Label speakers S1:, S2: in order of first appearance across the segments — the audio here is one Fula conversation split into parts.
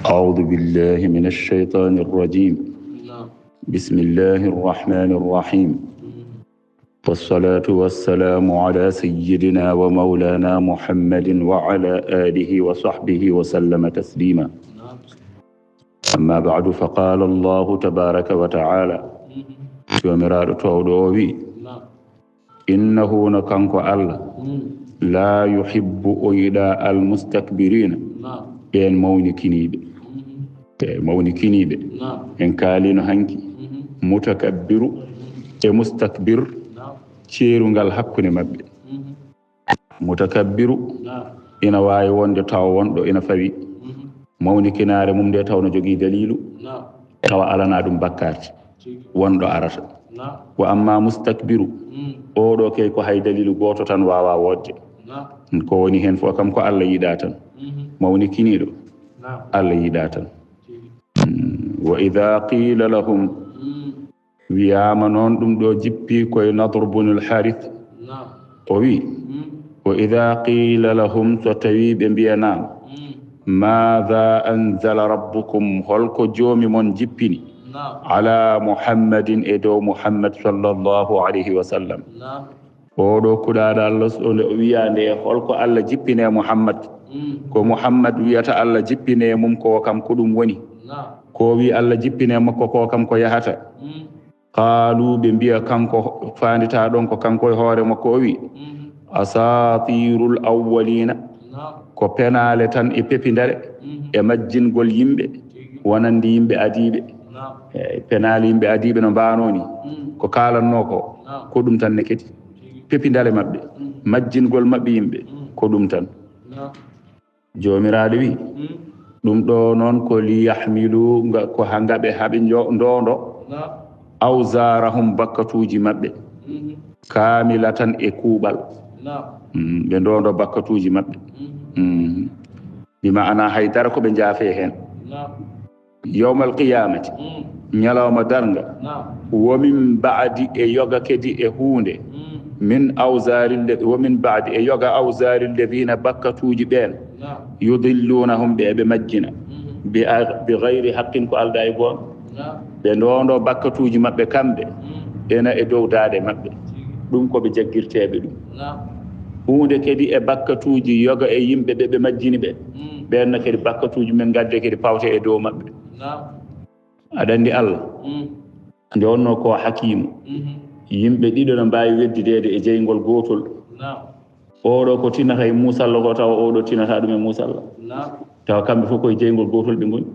S1: أعوذ بالله من الشيطان الرجيم. بسم الله الرحمن الرحيم. والصلاة والسلام على سيدنا ومولانا محمد وعلى آله وصحبه وسلم تسليما. أما بعد فقال الله تبارك وتعالى ومراد تودوي إنه نكنك الله لا يحب إلى المستكبرين بين mawni kiniɓe en kaalino hanki mutakabbiru e mustakbir ceerungal hakkunde maɓɓe. Mutakabbiru ina waawi wonde taw wonɗo ina fawi mawni kinaare mum nde tawno jogii dalilu tawa alana ɗum bakkaati wonɗo arata. Wa amma mustakbiru oɗo kay ko hay dalilu gooto tan waawa wodde ko woni heen fof kam ko Allah yiɗaa tan. Mawni kiniiɗo Allah yiɗaa tan. Wa idha qila lahum wiyama noon ɗum ɗo jippi koye Nadr bunul Harith o wi wa idha qila lahum so tawi ɓe mbiyanama madha anzala rabbukum holko joomi mon jippini ala muhammadin e dow muhammad sallallahu alayhi wa sallam. Oɗo kuɗaɗo Allah o wiya nde holko Allah jippine muhammad ko muhammad wiyata Allah jippine mum ko kam ko ɗum woni ko wi Allah jippine makko ko kam ko yahata. Qaalu ɓe mbiya kanko fandita ɗon ko kanko e hoore makko o wi asatirul awwalina ko penale tan e pepidare e majjingol yimɓe wonandi yimɓe adiɓe penale yimɓe adiɓe no mbanoni ko kalanno ko ɗum tan ne kedi pepidale maɓɓe majjingol maɓɓe yimɓe ko ɗum tan. Jomiraɗo wi ɗum ɗo noon ko liyahmilu ko hangaɓe haɓe ndondo awzarahum bakkatuji maɓɓe kamilatan e kuuɓal ɓe ndondo bakkatuji maɓɓe bima ana haydara ko ɓe jaafe hen yawmal qiyamati ñalawma darga womin baadi e yoga kedi e hunde min awzaril womin baadi e yoga awzaril ladina bakkatuji ɓen yudillunahum ɓe majjina bi gayri haqqin ko alda e goon ɓe ndondo bakkatuji maɓɓe kamɓe ena e dow daade maɓɓe ɗum koɓe jaggirteɓe ɗum hunde kadi e bakkatuji yoga e yimɓe ɓe majjini ɓe ɓenno kadi bakkatuji men gadde kadi pawte e dow maɓɓe. Aɗa andi Allah nde wonno ko hakimu yimɓe ɗiɗo no mbawi weddidede e jeygol gotol oɗo ko tinata e musalla ko tawa oɗo tinata ɗum e musalla tawa kamɓe fof koye jeygol gotol ɓe goni.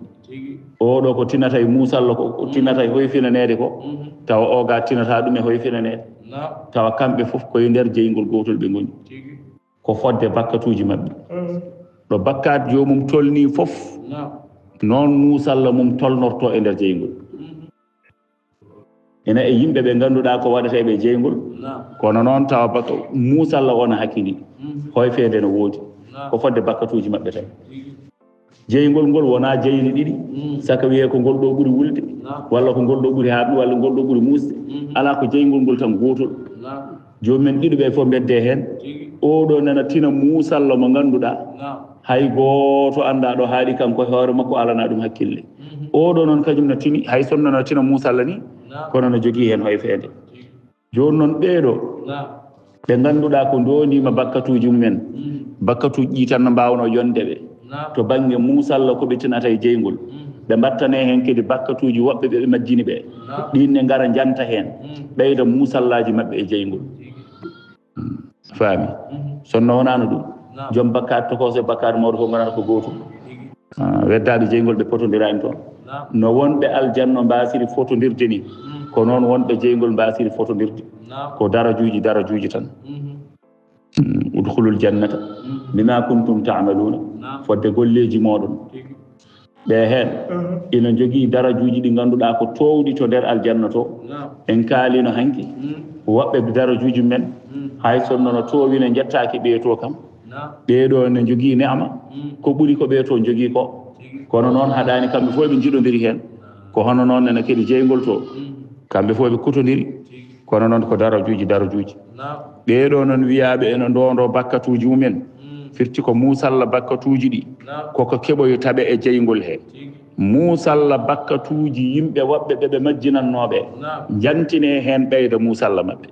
S1: Oɗo ko tinata e musalla ko tinata e hoyfinanede ko tawa oga tinata ɗum e hoyfinanede tawa kamɓe fof koye nder jeygol gotol ɓe goni ko fodde bakkatuji maɓɓe. Ɗo bakkat jomum tolni fof noon musalla mum tolnorto e nder jeygol. Ena e yimɓe ɓe ganduɗa ko waɗateɓe jeygol kono noon tawa musalla wona hakkili hoyfede no woodi ko fodde bakkatuji maɓɓe tan. Jeygol ngol wona jeyni ɗiɗi saka wiye ko ngol ɗo ɓuuri wulde walla ko ngol ɗo ɓuuri haaɓi walla ngol ɗo ɓuuri musde ala ko jeygol ngol tan gotol. Jomumen ɗiɗo ɓe fof bedde hen oɗo nana tina musalla mo ganduɗa hay goto anda ɗo haaɗi kanko hoore makko alana ɗum hakkille. Oɗo noon kañum no tini hay sonno no tina musalla ni kono no jogui hen hoyfede. Joni noon ɓeeɗo ɓe ganduɗa ko ndonima bakkatuji mumen bakkatuji ɗi tan no mbawno yonde ɓe to banggue musalla ko ɓe tinata e jeygol ɓe mbattane hen kadi bakkatuji woɓɓe ɓe majjini ɓe ɗinne gara janta hen ɓeyda musallaji maɓɓe e jeygol. Faami sonno wonano ɗum joom bakkat tokose bakkat mawɗo fof gonata ko gotum weddaɓe jeygol ɓe potodirani toon no wonɓe aljanno mbasiri fotodirde ni ko noon wonɓe jeygol mbasiri fotodirde ko darajuji tan. Udkhulul jannata bima kuntum ta'maluna fodde golleji moɗon ɓe hen ina jogii darajuuji ɗi ngannduɗaa ko toowɗi to nder aljanna to en kaalino hanki woɓɓe darajuuji men hay sonno no toowino jettaaki ɓee to kam ɓeeɗo ne jogii ne'ama ko ɓuri ko ɓee to jogii ko kono noon haɗaani kamɓe fof ɓe njiɗondiri heen ko hono noon nene kadi jeygol to kamɓe fof ɓe kutondiri kono noon ko darajuuji ɓeeɗo noon wiyaaɓe ene ndoondo bakkatuuji mumen firti ko muusalla bakkatuuji ɗi koko keɓoyo taɓe e jeygol hee muusalla bakkatuuji yimɓe woɓɓe ɓe ɓe majjinannooɓe jantine heen ɓeyda muusalla maɓɓe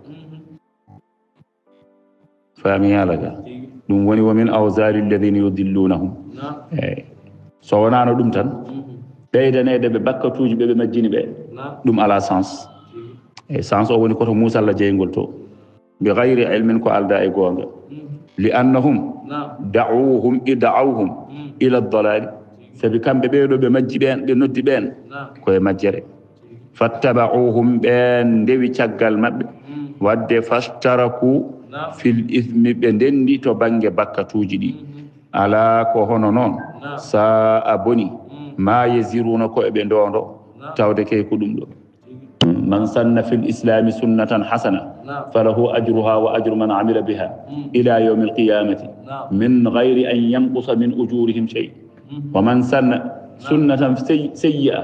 S1: faami haala ga ɗum woni womin awsari alladina yudillunahum eyi so wonaano ɗum tan ɓeydaneede ɓe bakkatuuji ɓe ɓe majjini ɓe ɗum alaa sens eyi sens o woni koto muusalla jeygol to bi gayri ilmin ko alda e goonga li annahum da'awhum ila dalali sabi kamɓe ɓeeɗo ɓe majji ɓeen ɓe noddi ɓeen koye majjere fattaba'uhum ɓeen ndewi caggal maɓɓe wadde fastaraku fil ismi ɓe ndenndi to baŋnge bakkatuuji ɗi alaa ko hono noon sa a boni ma yesiruna ko e ɓe ndoondo tawde kay ko ɗum ɗo man sanna fil islami sunnatan hasana falahu ajruha wa ajru man amila biha ila yawmi alqiyamati min gayri an yanqusa min ujurihim shay wa man sanna sunnatan sayyi'a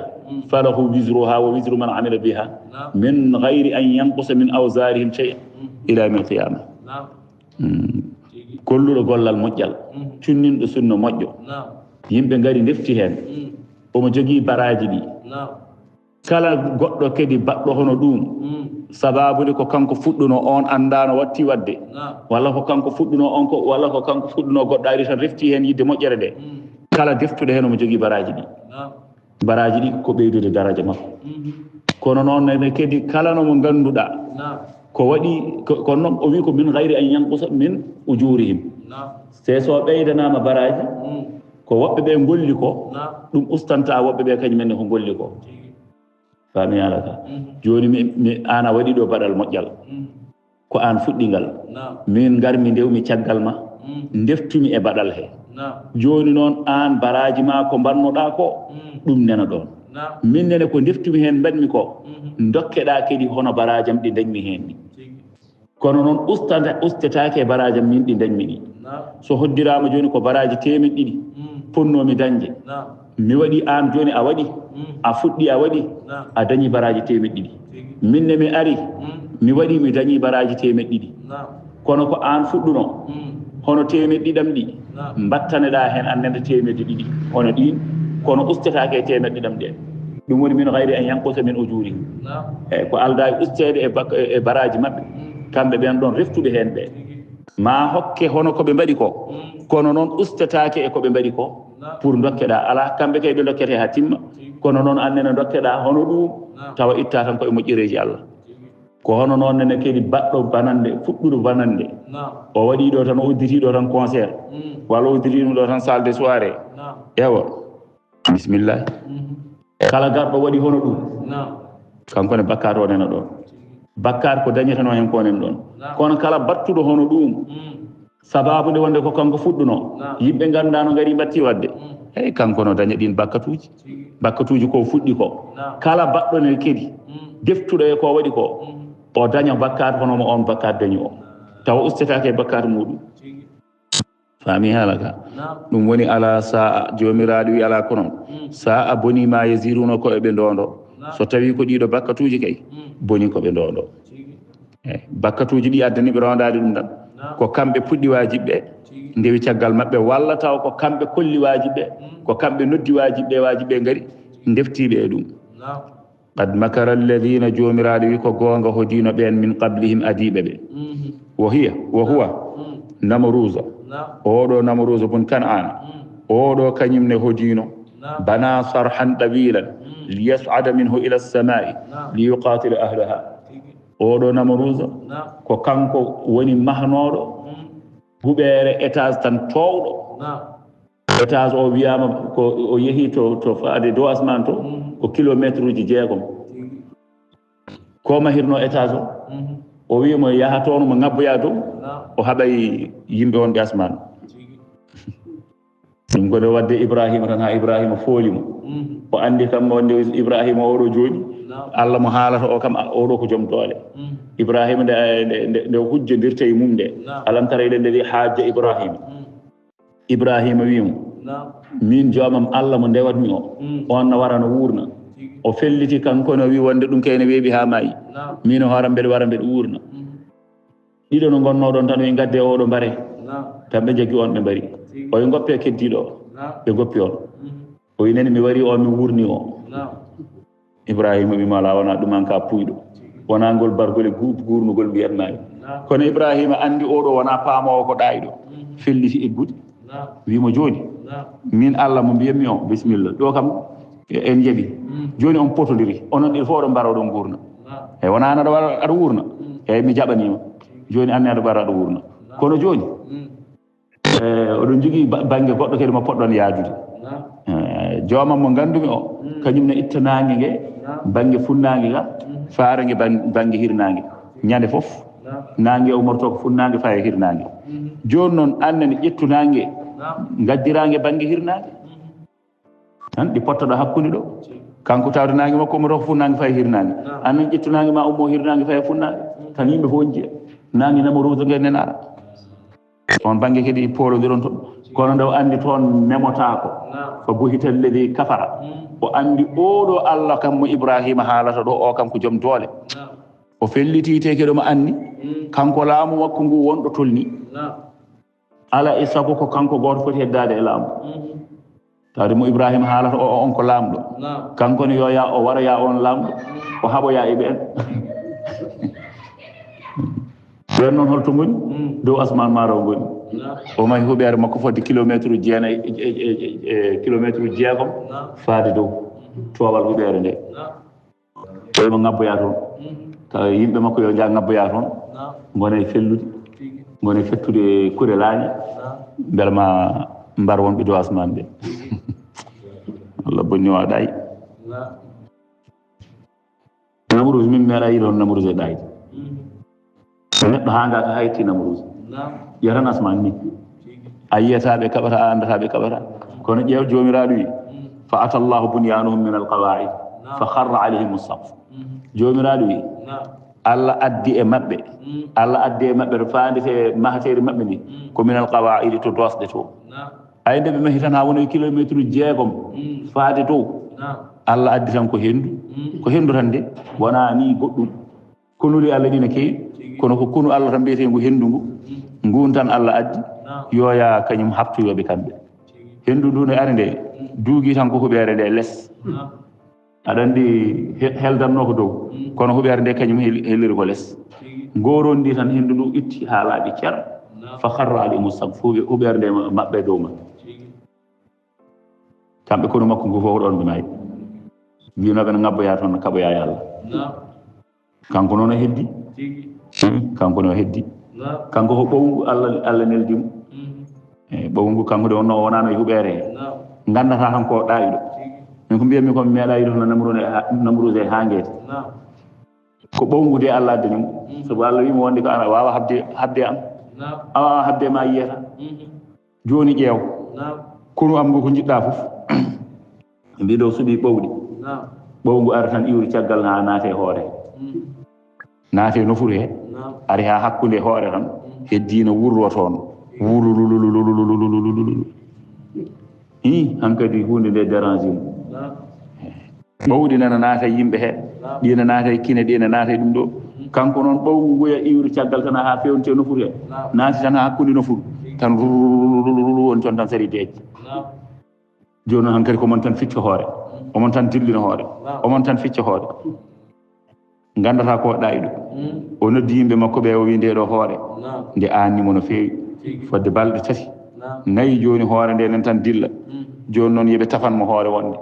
S1: falahu wizruha wa wizru man amila biha min gayri an yanqusa min awsarihim shay ila yawmi alqiyama kolluɗo gollal moƴƴal cunninɗo sunna moƴƴo yimɓe ngari ndefti heen omo jogii baraji ɗi kala goɗɗo kadi baɗɗo hono ɗum sababude ko kanko fuɗɗuno on anndano watti wadde walla ko kanko fuɗɗuno on ko walla ko kanko fuɗɗuno goɗɗo ari tan refti heen yidde moƴƴere nde kala deftuɗo heen omo jogii baraji ɗi ko ɓeydude daraja makko kono noon nene kadi kala nomo ngannduɗa ko waɗi kono noon o wi ko min gayri an yanqusa min ujurihim se so ɓeydanama baraji ko woɓɓe ɓe golli ko ɗum ustanta woɓɓe ɓe kañumenne ko golli ko faami haala ka jooni mi an a waɗi ɗo baɗal moƴƴal ko an fuɗɗingal min garmi ndewmi caggal ma deftumi e baɗal he jooni noon an baraji ma ko mbannoɗa ko ɗum nena ɗon min nene ko deftumi heen mbaɗmi ko dokkeɗa kadi hono barajam ɗi dañmi heen ɗi kono noon ustetake e barajam min ɗi dañmi ɗi so hoddirama jooni ko baraji temen ɗiɗi ponnomi dañde mi waɗi an jooni a waɗi a fuɗɗi a waɗi a dañi baraji temen ɗiɗi minne mi ari mi waɗi mi dañi baraji temen ɗiɗi kono ko an fuɗɗuno hono temen ɗiɗam ɗi mbattaneɗa heen annende temedde ɗiɗi hono ɗin kono ustetake e temen ɗiɗam ɗe ɗum woni min gayri an yanqusa min ujuri eyyi ko alda e ustede e baraji maɓɓe kamɓe ɓen ɗon reftuɓe heen ɓe ma hokke hono koɓe mbaɗi ko kono noon ustetake e koɓe mbaɗi ko pour dokkeɗa ala kamɓe kay ɓe dokkete ha timma kono noon annene dokkeɗa hono ɗum tawa itta tan koye moƴƴereji Allah ko hono noon nene kadi baɗɗo banande fuɗɗuɗo banande o waɗi ɗo tan o udditiɗo tan concert walla o udditiɗum ɗo tan salle de soirée ewa bisimillah kala garɗo waɗi hono ɗum kankone bakkat o nena ɗon bakkat ko dañetano hen ko nen ɗon kono kala battuɗo hono ɗum sababude wonde ko kanko fuɗɗuno yimɓe gandano ngari batti wadde hey kanko no daña ɗin bakkatuji ko fuɗɗi ko kala baɗɗone kedi deftuɗo e ko waɗi ko o daña bakkat honomo on bakkat dañi o tawa ustetake e bakkat muɗum faami haala ka ɗum woni ala sa jomiraɗo wi ala ko noon sa a boni ma yesiruno ko eɓe ndondo so tawi ko ɗiɗo bakkatuji kay boni koɓe ndondo eyyi bakkatuji ɗi addaniɓe rondade ɗum tan ko kamɓe puɗɗi wajiɓɓe ndewi caggal maɓɓe walla taw ko kamɓe kolli wajiɓɓe ko kamɓe noddi wajiɓɓe ngari deftiɓe e ɗum qad makara alladina jomiraɗo wi ko gonga hodino ɓen min qablihim adiɓe ɓe wa huwa namarusa oɗo namarusa bun kan'ana oɗo kañumne hodino bana sarhan ɗawilan liyas'ada minhu ila as-samai liyuqatila ahlaha oɗo namarusa ko kanko woni mahnoɗo huɓere étage tan towɗo étage o wiyama ko o yeehi to faade dow asman to ko kilométre uji 6 ko mahirno étage o wimo yaha toon mo ngabboya dow o haɓay yimɓe wonɓe asman ɗum ko wadde Ibrahima tan ha Ibrahima foolimo o andi kam wonde Ibrahima oɗo joni Allah mo haalata o kam oɗo ko joom doole Ibrahima nde hujjodirte e mum nde alam tara ila lladi hajja Ibrahima wimo min joomam Allah mo ndewatmi o on no wara no wurna o felliti kanko no wi wonde ɗum kayne weeɓi ha maayi min hooram mbeɗa wara mbeɗa wurna ɗiɗo no gonno ɗon tan wi gadde oɗo mbare tan ɓe jaggi on ɓe mbari oye goppe keddiɗo o ɓe goppi on o wi nene mi wari o mi wurni o Ibrahima wima ala wona ɗuman ka puyɗo wona ngol bargol e gurnugol mbiyatmami kono Ibrahima andi oɗo wona paamowo ko ɗayiɗo felliti eggude wimo joni min Allah mo mbiyatmi o bisimilla ɗo kam en jaaɓi joni on potodiri onon ɗin fof oɗon mbara oɗon gurna eyyi wona an aɗa wurna eyyi mi jaɓanima joni anne aɗa mbara aɗa wurna kono joni oɗon jogui banggue goɗɗo kadi mo poɗɗon yaajude joomam mo gandumi o kañum ne itta nangue gue banggue funnague ga faarangue banggue hirnague ñande foof nangue umorto ko funnague faye hirnague joni noon anne ne ƴettu nangue gaddirangue banggue hirnague tan ɗi pottoɗo hakkude ɗo kanko tawde nangue makko umorto ko funnague faye hirnague annen ƴettu nangue ma ummo hirnague faye funnague tan yimɓe fof jiiya nangue namoroso gue nen ara on banggue kadi poolodiron toon kono nde o andi toon memotako ko buhita alladi kafara o andi oɗo Allah kam mo Ibrahima haalata ɗo o kam ko joom doole o fellitite keɗo mo anni kanko laamu makko ngu wonɗo tolni ala e sago ko kanko goto foti heddade e laamu tawde mo Ibrahima haalata o on ko laamɗo kanko ne yo ya o wara ya on laamɗo o haɓoya e ɓen ɓen noon holto goni dow asman maro goni o mahi huɓere makko fodde kilométre jeegom faade dow toowal huɓere nde oymo ngabboya toon tawa yimɓe makko yo jaa ngabboya toon gona e fellude gona e fettude kurelañe beele ma mbar wonɓe dow asman ɓe Allah bonni o ɗayi Namrouz min meeɗa yi toon Namrouz e ɗayde neɗɗo hanga ko hayti Namrouz yatan asman ni a yiyataɓe kaɓata a andataɓe kaɓata kono ƴeew jomiraɗo wi fa ata llahu bunyanuhum min alqawaid fa harra alayhim saqf jomiraɗo wi Allah addi e maɓɓe to fandite mahateri maɓɓe ndi ko min alqawaidi to dosɗe to ay nde ɓe mahi tan ha wona kilométre jeegom faade dow Allah addi tan ko hendu tan de wona ni goɗɗum konuli Allah ɗi ne kewi kono ko konu Allah tan mbiyete ngu hendu ngun tan Allah addi yoya kañum habtoyoɓe kamɓe hendu ndu ne ari nde duugui tan ko huɓere nde less aɗa andi heldanno ko dow kono huɓere nde kañum helliri ko less ngoron ndi tan hendu ndu itti ha laaɓi ceer fa harra alayhim saqf huɓere nde maɓɓe dow ma kamɓe kono makko ngu fof ɗon ɓe maayi winoɓe no ngabboya toon no kaɓoya e Allah kanko noon o heddi kanko no heddi kanko ko ɓowngu Allah neldimo eyi ɓowngu kanko de wonno o wonano e huɓere he gandata tan ko ɗayiɗo min ko mbiyatmi komi meeɗa yiɗo no Namrouz e hangede ko ɓowngu de Allah addanimo sabu Allah wimo wonde ko ana wawa habde am a wawa habde ma yiyata joni ƴeew konu am ngu ko jiɗɗa foof mbiɗo suuɓi ɓowɗi ɓowngu ara tan iwri caggal ha naate hoore naate nofuru he ari ha hakkude hoore tan heddino wurro toon wurulululululululululu hankadi hunde nde dérange mo ɓowɗi nana naata yimɓe he ɗina naata e kine ɗina naata e ɗum ɗo kanko noon ɓowngu nguya iwri caggal tan ha fewnte nofuru he naati tan ha hakkude nofuru tan rulululu woni toon tan sari deeƴe joni noon hankkadi komon tan ficca hoore omon tan dillina hoore omon tan ficca hoore gandata ko ɗayiɗo o noddi yimɓe makko ɓe o wi nde ɗo hoore nde annimo no feewi fodde balɗe 3 4 joni hoore nde nen tan dilla joni noon yooɓe tafanmo hoore wonde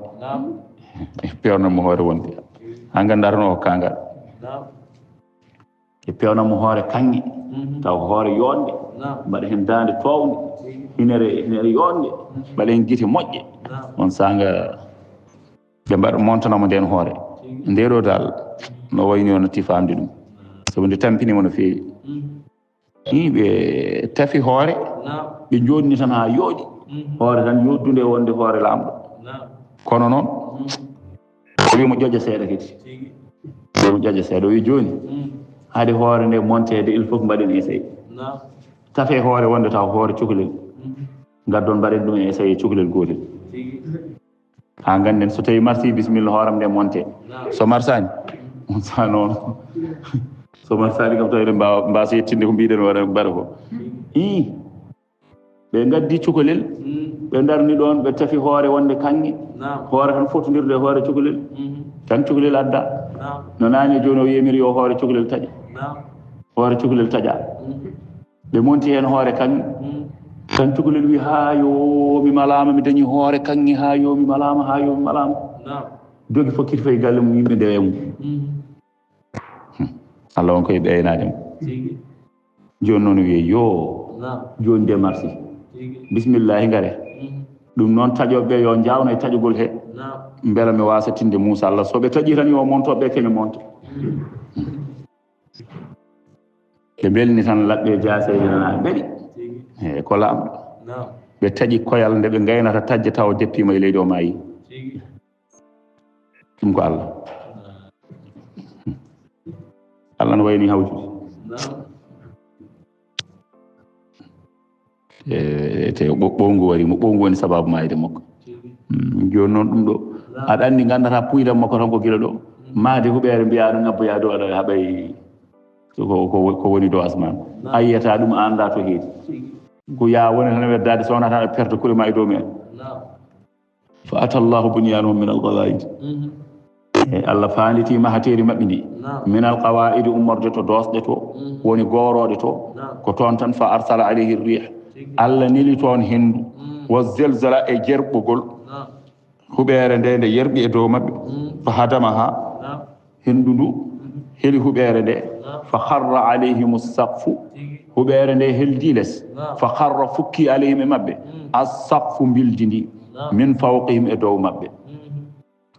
S1: pewnanmo hoore wonde ha gandarno o kangal e pewnanmo hoore kanŋe taw hoore yonde mbaɗa hen dande towde hinere yonde mbaɗa hen guite moƴƴe on sanga ɓe mbaɗa montanamo nden hoore nde ɗo dal no wayni o natti famde ɗum sabu nde tampinimo no feewi ɓe tafi hoore ɓe jodni tan ha yooɗi hoore tan yoddude wonde hoore lamɗo kono noon o wimo ƴoƴa seeɗa kadi wimo ƴoƴa seeɗa o wi joni haade hoore nde montede il faut que mbaɗen essayé tafe hoore wonde taw hoore cukalel gaddon mbaɗen ɗum e essayé cukalel gotel ha ganden so tawi marsi bisimilla hooram nde monte so marsani on sa noon so marsani kam tawi eɗen mbasa yettinde ko mbiɗen waɗa mbaɗa ko ɓe gaddi cukalel ɓe darni ɗon ɓe tafi hoore wonde kanŋe hoore tan fotodirde hoore cukalel tan cukalel adda no nani joni o yemiri yo hoore cukalel taƴa hoore cukalel taƴa ɓe monti hen hoore kanŋe tan cukalel wi ha yo mi malama mi dañi hoore kanŋe ha yo mi malama ha yo mi malama dogi fokkiti fayi galle mum yimɓe ndewe mum Allah on koye ɓeynade mo joni noon wiye yo joni de marsi bisimillahi ngare ɗum noon taƴoɓe yo jawno e taƴugol he beela mi wasa tinde Moussa Allah soɓe taƴi tan yo montoɓe keñe monta ɓe belni tan laɓɓe jaseje nana beɗi e ko lamɗo ɓe taƴi koyal nde ɓe gaynata tajja taw deppima e leydi o mayi ɗum ko Allah Allah no wayni hawjude te ɓowngu wari mo ɓowngu woni sababu mayde makko joni noon ɗum ɗo aɗa andi gandata puyɗam makko tan ko gila ɗo maade huɓere mbiya ɗo ngabboya dow aɗa haɓay ko woni dow asman a yiyata ɗum a anda to heedi ko ya woni tan weddade sowona tan aɗa perde kuure ma e dow men fa ata llahu bunyanahum min alqawaid Allah faanditi mahateri maɓɓe ndi min alqawaidi ummorde to dosɗe to woni goroɗe to ko toon tan fa arsala alayhi rih Allah neli toon hendu wa zelzala e jerɓugol huɓere nde yerɓi e dow maɓɓe fa hadamaha hendu ndu heli huɓere nde fa harra alayhim saqfu huɓere nde heldi less fa harra fukki alayhim e maɓɓe assaqfu mbildi ndi min fawqihim e dow maɓɓe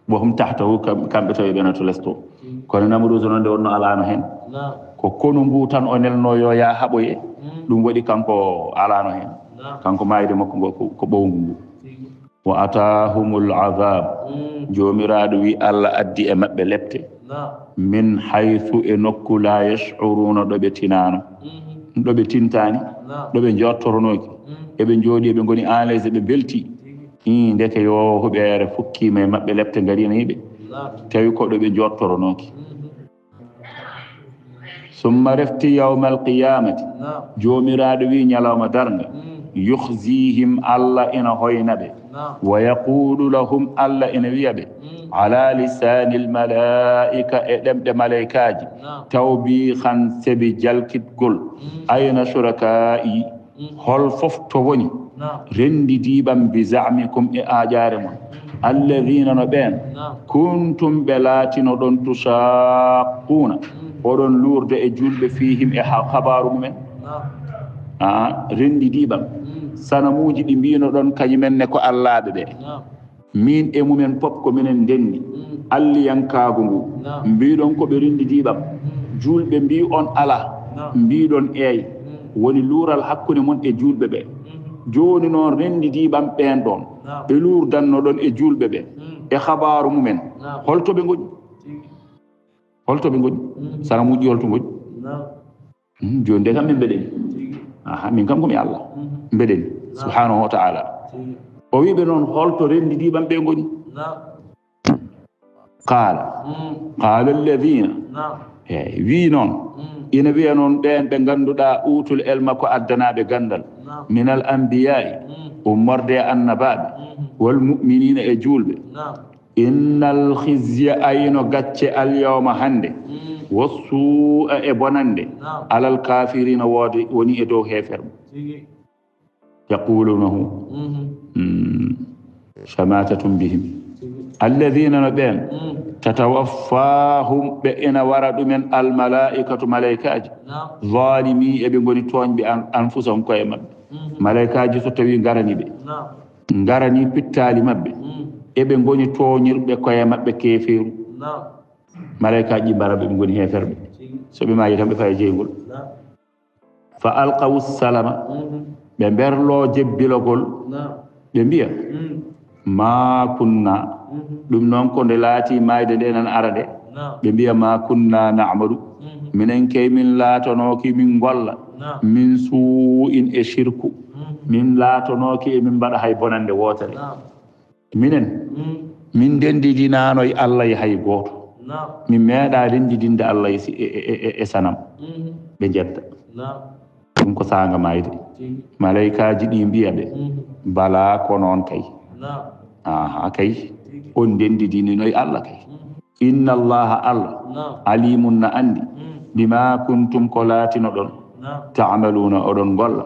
S1: bo hum tahtahu kamɓe tawi ɓena to less to kono Namruusa noon nde wonno alano hen ko konu ngu tan o nelno yo ya haɓoye ɗum waɗi kanko alano hen kanko mayde makko ngo ko ɓowngu ngu wa atahumul azab jomiraɗo wi Allah addi e maɓɓe lepte min haythu e nokku la yash'uruna ɗo ɓe tinano ɗo ɓe tintani ɗo ɓe jottoronoki eɓe jooɗi eɓe goni enlaise ɓe belti ndeke yo huɓere fukkima e maɓɓe lepte garinayiɓe tawi koɗo ɓe jottoronoki summa refti yawma alqiyamati jomiraɗo wi ñalawma darga yukhzihim Allah ina hoynaɓe wa yaqulu lahum Allah ina wiyaɓe ala lisani almalaika e ɗemɗe malaikaji tawbihan sebi jalkitgol ayna shuraka'i hol fof to woni rendidiɓam bi zamikum e aƴare mon alladina no ɓen kuntum ɓe laatino ɗon tushaqquna oɗon lurde e julɓe fihim e habaru mumen rendidiɓam sanamuji ɗi mbino ɗon kañumen ne ko allaɓe ɓe min e mumen pop ko minen ndenni alliyankago ngu mbiɗon koɓe rendidiɓam julɓe mbi on ala mbiɗon eey woni luural hakkude mon e julɓe ɓe joni noon rendidiɓam ɓen ɗon ɓe lurdanno ɗon e julɓe ɓe e habaru mumen holtoɓe goñi holtoɓe goñi sanamuji holto goñi joni nde kam min mbeɗeni min kam komi Allah mbeɗeni subhanahu wa ta'ala o wiɓe noon holto rendidiɓam ɓe goñi qala alladina wi noon ina wiya noon ɓen ɓe ganduɗa utul elma ko addanaɓe gandal min al anbiya'i ummorde annabaɓe wal mu'minina e julɓe innal khizya ayno gacce al yawma hande wassu'a e bonande alal kafirina woode woni e dow hefermo yaqulunahu shamatatun bihim alladina no ɓen tatawaffahum ɓe ina wara ɗumen almalaikatu malaikaji zalimi eɓe goni toñɓe anfusahum koye mabɓe malaikaji so tawi garani ɓe garani pittali mabɓe eɓe goni toñirɓe koye mabɓe keferu malaikaji mbaraɓe ɓe goni heferɓe soɓe mayi tan ɓe faye jeygol fa alqawu salama ɓe berlo jebbilogol ɓe mbiya ma kunna ɗum noon ko nde laati mayde nde nan ara de ɓe mbiya ma kunna na'malu minen kay min laatonoki min golla min su'in e shirku min laatonoki e min mbaɗa hay bonande wotere minen min dendidinano e Allah e hay gooto min meeɗa dendidinde Allah e sanam ɓe jedda ɗum ko sanga mayde malaikaji ɗi mbiya ɓe bala ko noon kay aha kay on dendidinino e Allah kay inna allaha Allah alimun na andi bima kuntum ko laatino ɗon ta'maluna oɗon golla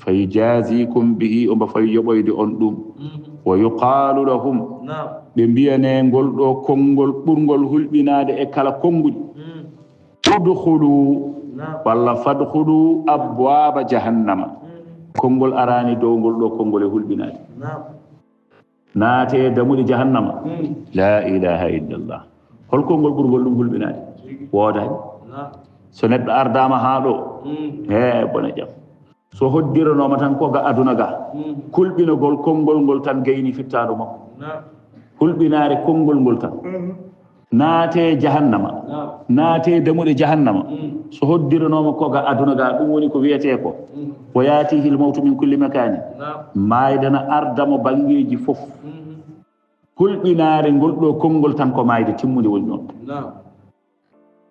S1: fayjazikum bihi omba fay yoɓoyde on ɗum wa yuqalu lahum ɓe mbiyane ngol ɗo konngol ɓurngol hulɓinade e kala konnguɗi udkhulu walla fadkhulu abwaba jahannama konngol arani dow ngol ɗo konngol e hulɓinade naate damuɗe jahannama la ilaha illallah hol konngol ɓurngol ɗum hulɓinade woodani so neɗɗo ardama ha ɗo he bone jam so hoddiranoma tan ko ga aduna ga kulɓinogol konngol ngol tan gayni fittaɗo makko hulɓinare konngol ngol tan naate jahannama naate damuɗe jahannama so hoddiranoma ko ga aduna ga ɗum woni ko wiyete ko o yaatihi lmawtu min kulli makani maydana ardamo bangeji fof hulɓinare ngol ɗo konngol tan ko mayde timmude woni ɗon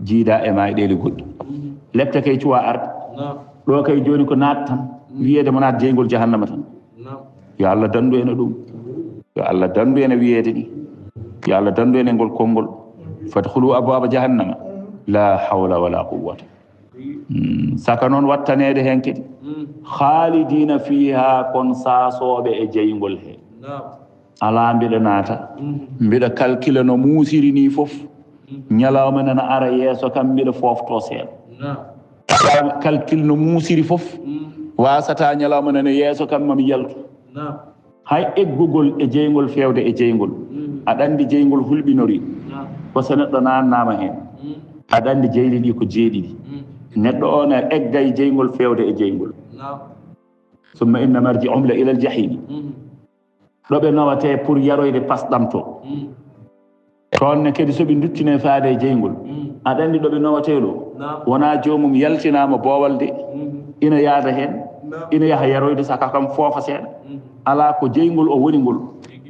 S1: jiida e mayɗele goɗɗi lepta kay cuwa arde ɗo kay joni ko naat tan wiyede mo naat jeygol jahannama tan yo Allah dandu ene ɗum yo Allah dandu ene wiyede ɗi yo Allah dandu ene ngol konngol fadkhulu abwaba jahannama la hawla wala quwwata saka noon wattanede hen kadi khalidina fiha kon sasoɓe e jeygol he ala mbiɗa naata mbiɗa calcule no muusiri ni fof ñalawma nana ara yeeso kam mbiɗa fofto seeɗa calcule no muusiri fof wasata ñalawma nana yeeso kam mami yaltu hay eggugol e jeygol fewde e jeygol aɗa andi jeygol hulɓinori ko so neɗɗo nannama hen aɗa andi jeyɗi ɗi ko jeeɗiɗi neɗɗo o ne egga e jeygol fewde e jeygol summa inna marji'um la ila al jahimi ɗoɓe nawate pour yaroyde pasɗam to toonne kadi soɓe duttine faade e jeygol aɗa andi ɗoɓe nawateɗo wona jomum yaltinama boowal de ina yaada hen ina yaha yaroyde saka kam foofa seeɗa ala ko jeygol o woni ngol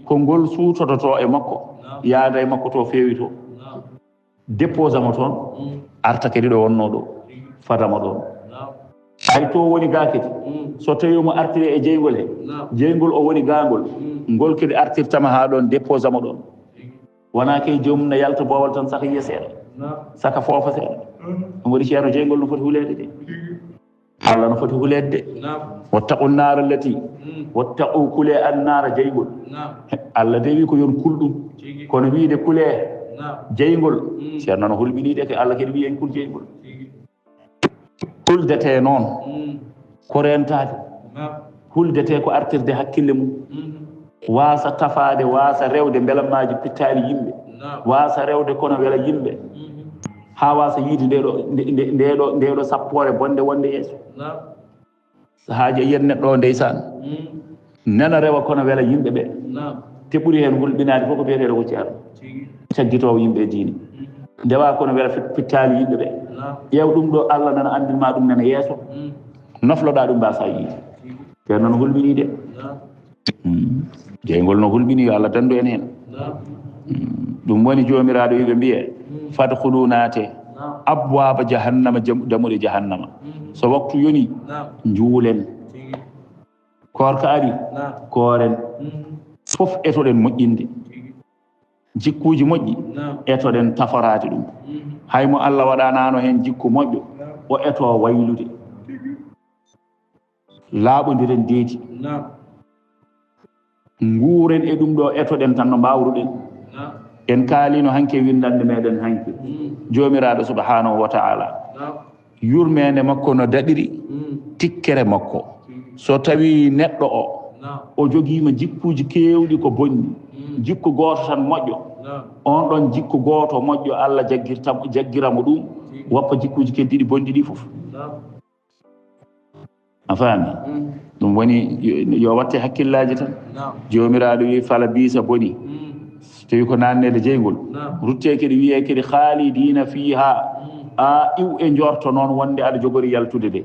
S1: ko ngol suutototo e makko yaada e makko to feewi to dépose mo toon arta kadi ɗo wonno ɗo fadama ɗon hay to woni ga kadi so tawi mo artiri e jeygol he jeygol o woni gangol ngol kadi artirtama ha ɗon dépose mo ɗon wona kay jomum ne yalta boowal tan saka yiya seeɗa saka foofa seeɗa ɗum waɗi ceerno jeygol no foti hulede de Allah no foti hulede de wattaqu nnara allati wattaqu kule annara jeygol Allah de wi ko yon kulɗum kono wiide kule jeygol ceerno no hulɓiniɗe ke Allah kadi wi en kul jeygol huldete noon ko rentade huldete ko artirde hakkille mum wasa tafade wasa rewde belammaji pittali yimɓe wasa rewde kono wela yimɓe ha wasa yiide ndeɗo sappore bonde wonde yeeso haaji yen neɗɗo o ndeysan nana rewa kono wela yimɓe ɓe te ɓuuri hen hulɓinade fof ko biyeteɗo ko ceerno caggitowo yimɓe diine ndewa kono wela pittali yimɓe ɓe ƴeew ɗum ɗo Allah nana andinma ɗum nana yeeso nofloɗa ɗum mbasa yiide ceerno no hulɓini de jeygol no hulɓini yo Allah dandu en hen ɗum woni jomiraɗo wiɓe mbiye fadkhulu naate abwaba jahannama damuɗe jahannama so waktu yoni juulen korka ari kooren fof etoɗen moƴƴinde jikkuji moƴƴi etoɗen taforade ɗum haymo Allah waɗanano hen jikku moƴƴo o eto waylude laaɓodiren deedi nguuren e ɗum ɗo etoɗen tan no mbawruɗen en kaalino hanke windande meɗen hanke jomiraɗo subhanahu wa ta'ala yurmede makko no daɗiri tikkere makko so tawi neɗɗo o joguima jikkuji kewɗi ko bonni jikku goto tan moƴƴo on ɗon jikku goto moƴƴo Allah jaggiramo ɗum woppa jikkuji keddiɗi bonɗi ɗi foof afami dum woni yo watte hakkillaji tan jomiraado wi fala bisa boni tawi ko nannede jeygol rutte kedi wiye kedi khalidina fiha a iw e njorto noon wonde aɗa jogori yaltude de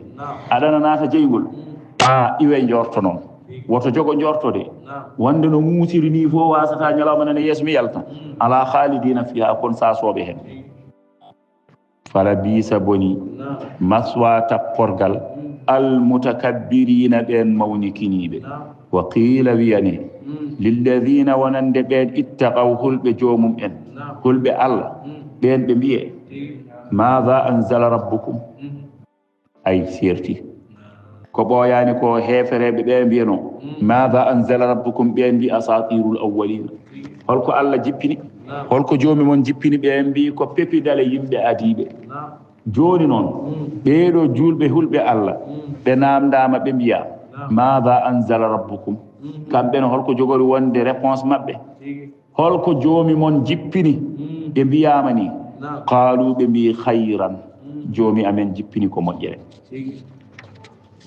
S1: aɗana naata jeygol a iwe njorto noon woto jogo njortode wonde no muusiri ni fof wasata ñalawma nane yeeso mi yalta ala khalidina fiha kon sasoɓe hen fala bisa boni maswa tapporgal almutakabbirina ɓen mawnikiniɓe wa qila wiyane lilladina wonande ɓen ittaqaw hulɓe jomum en hulɓe allah ɓen ɓe mbiye mada anzala rabbukum ay serti ko ɓooyani ko heefereɓe ɓe mbiyano mada anzala rabbukum ɓen mbi asatirul awwalina holko allah jippini holko joomi mon jippini ɓen mbi ko pepidale yimɓe adiɓe joni noon ɓeeɗo julɓe hulɓe allah ɓe namdama ɓe mbiya mada anzala rabbukum kamɓene holko jogori wonde réponse maɓɓe holko joomi mon jippini ɓe mbiyama ni qaalu ɓe mbi hayran joomi amen jippini ko moƴƴere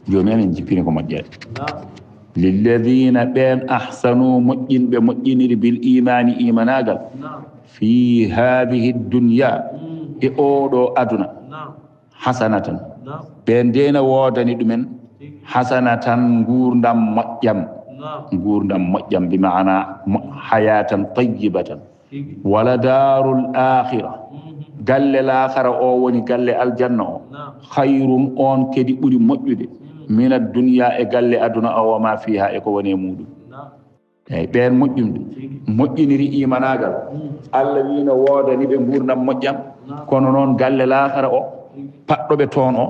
S1: joomi amen jippini ko moƴƴere lilladina ɓen ahsanu moƴƴinɓe moƴƴiniri bil imani imanagal fi hadihi dunya e oɗo aduna hasanatan ɓen dena wodani ɗumen hasanatan gurdam moƴƴam bi maana hayatan tayyibatan wala darul akhirah galle l'aakhara o woni galle aljanna o khayrun on kedi ɓuri moƴƴude min ad-dunya e galle aduna o wa ma fiha e ko woni e muɗum eyyi ɓen moƴƴumde moƴƴiniri imanagal allah wino wodani ɓe gurdam moƴƴam kono noon galle l'aakhara o paɗɗoɓe toon o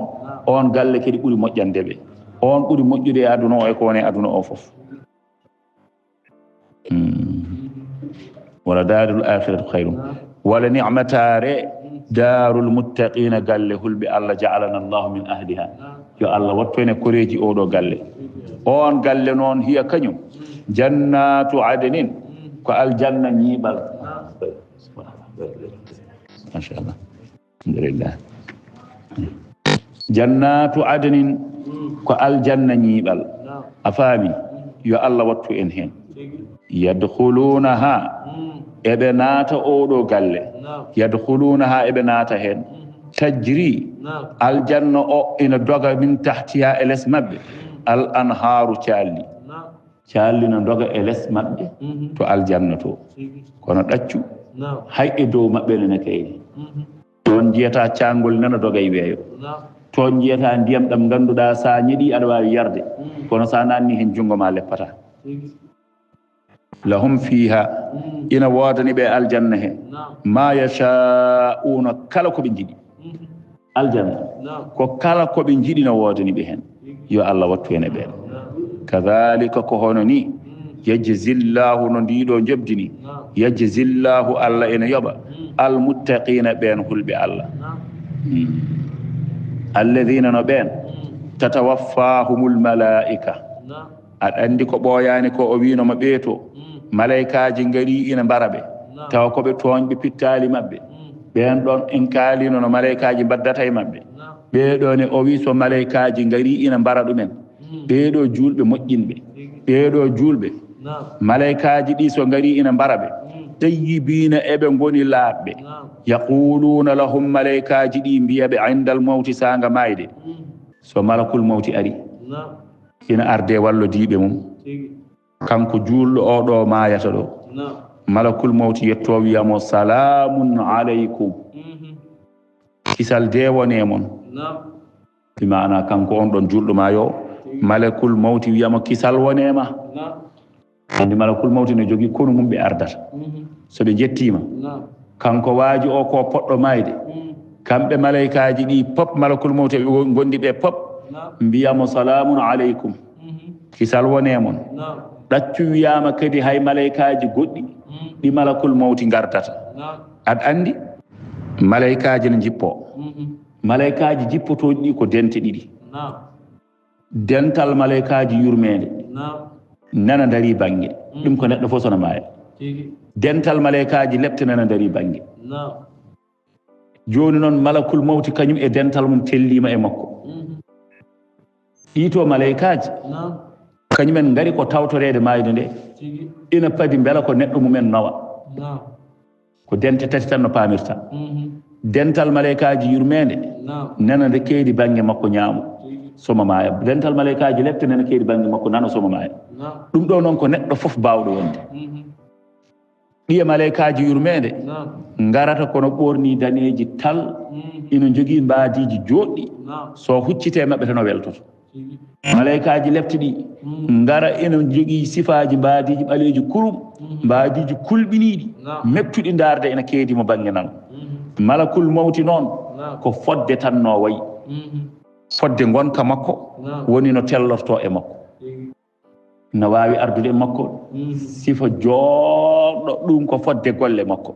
S1: on galle kedi ɓuri moƴƴande ɓe on ɓuri moƴƴude e aduna o e ko woni aduna o fof wala darul akhiratu khayrun wala ni'matare darul muttaqina galle hulɓe allah ja'alana allahu min ahliha yo allah wattu en e koreji oɗo galle on galle noon hiya kañum jannatu adnin ko aljanna ñiiɓal machallah alhamdulillah jannatu adnin ko aljanna ñiiɓal a faami yo allah wattu en hen yadkhulunaha eɓe naata oɗo galle yadkhulunaha eɓe naata hen tajri aljanna o ina doga min tahtiha e less mabɓe al anharu calli no doga e less mabɓe to aljanna to kono ɗaccu hay e dow mabɓe nene kayni toon jiyata cangol nana doga e weeyo toon jiyata ndiyam ɗam ganduɗa sa ñeɗi aɗa wawi yarde kono sa nanni hen jungo ma leppata lahum fiha ina wodani ɓe aljanna he ma yasha'una kala koɓe jiiɗi aljanna ko kala koɓe jiiɗi no wodani ɓe hen yo allah wattu hen e ɓen kadhalika ko hono ni yajzillahu no ndiɗo jobdini yajzillahu allah ene yoɓa almuttaqina ɓen hulɓe allah alladina no ɓen tatawaffahumul malaika aɗa andi ko ɓooyani ko o winoma ɓeeto malaikaji ngari ina mbara ɓe tawa koɓe toñɓe pittali mabɓe ɓen ɗon en kaalino no malaikaji mbaddata e mabɓe ɓeɗone o wi so malaikaji ngari ina mbara ɗumen ɓeɗo julɓe moƴƴinɓe ɓeɗo julɓe malaikaji ɗi so ngari ina mbara ɓe tayyibina eɓe goni laaɓɓe yaquluna lahum malaikaji ɗi mbiyaɓe indal mawti sanga mayde so malakul mawti ari ina arde wallodiɓe mum kanko julɗo oɗo mayata ɗo malakul mawti yetto wiyamo salamun aleykum kisal dewone mon bi mana kanko on ɗon julɗo ma yo malakul mawti wiyamo kisal wonema andi malakul mawti ne jogui konu mum ɓe ardata soɓe jettima kanko waaji o ko poɗɗo mayde kamɓe malaikaji ɗi pop malakul mawti ɓe gondi ɓe pop mbiyamo salamun aleykum kisal wone mon ɗaccu wiyama kadi hay malaikaji goɗɗi ɗi malakul mawti gardata aɗa andi malaikaji ne jippo malaikaji jippotoji ɗi ko dente ɗiɗi dental malaikaji yurmede nana dari banggue ɗum ko neɗɗo fof sono maya dental malaikaji lepte nana dari banggue joni noon malakul mawti kañum e dental mum tellima e makko ɗito malaikaji kañumen ngari ko tawtorede mayde nde ina padi beela ko neɗɗo mumen nawa ko dente tati tan no pamirta dental malaikaji yurmede nana nde keedi banggue makko ñaamu soma maya dental malaikaji lefte nana keedi banggue makko nana soma maya ɗum ɗo noon ko neɗɗo foof bawɗo wonde ɗiye malaikaji yurmede garata kono ɓorni daneji tal ina jogui mbadiji joɗɗi so huccite mabɓe tan o weltoto malaikaji lefte ɗi gara ina jogui sifaji mbadiji ɓaleji kurum mbadiji kulɓiniɗi meptuɗi darde ina keedimo banggue nan malakul mawti noon ko fodde tan no wayi fodde gonka makko woni no tellorto e makko no wawi ardude e makko sifa joɗɗo ɗum ko fodde golle makko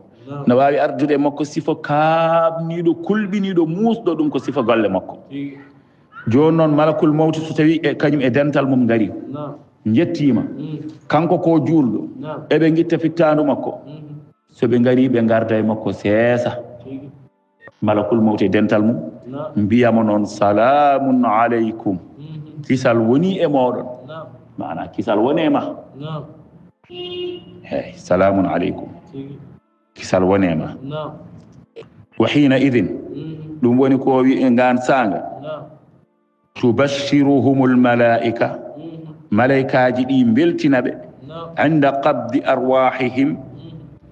S1: no wawi ardude e makko sifa kaabniɗo kulɓiniɗo musɗo ɗum ko sifa golle makko joni noon malakul mawti so tawi kañum e dental mum gari jettima kanko ko julɗo eɓe guitta fittandu makko soɓe gari ɓe garda e makko seesa malakul mawti e dental mum mbiyamo noon salamun aleykum kisal woni e moɗon mana kisal wone ma hey salamun aleykum kisal wone ma wa hina idin ɗum woni ko wi ngan sanga tubashiruhumul malaika malaikaji ɗi beltinaɓe anda qabdi arwahihim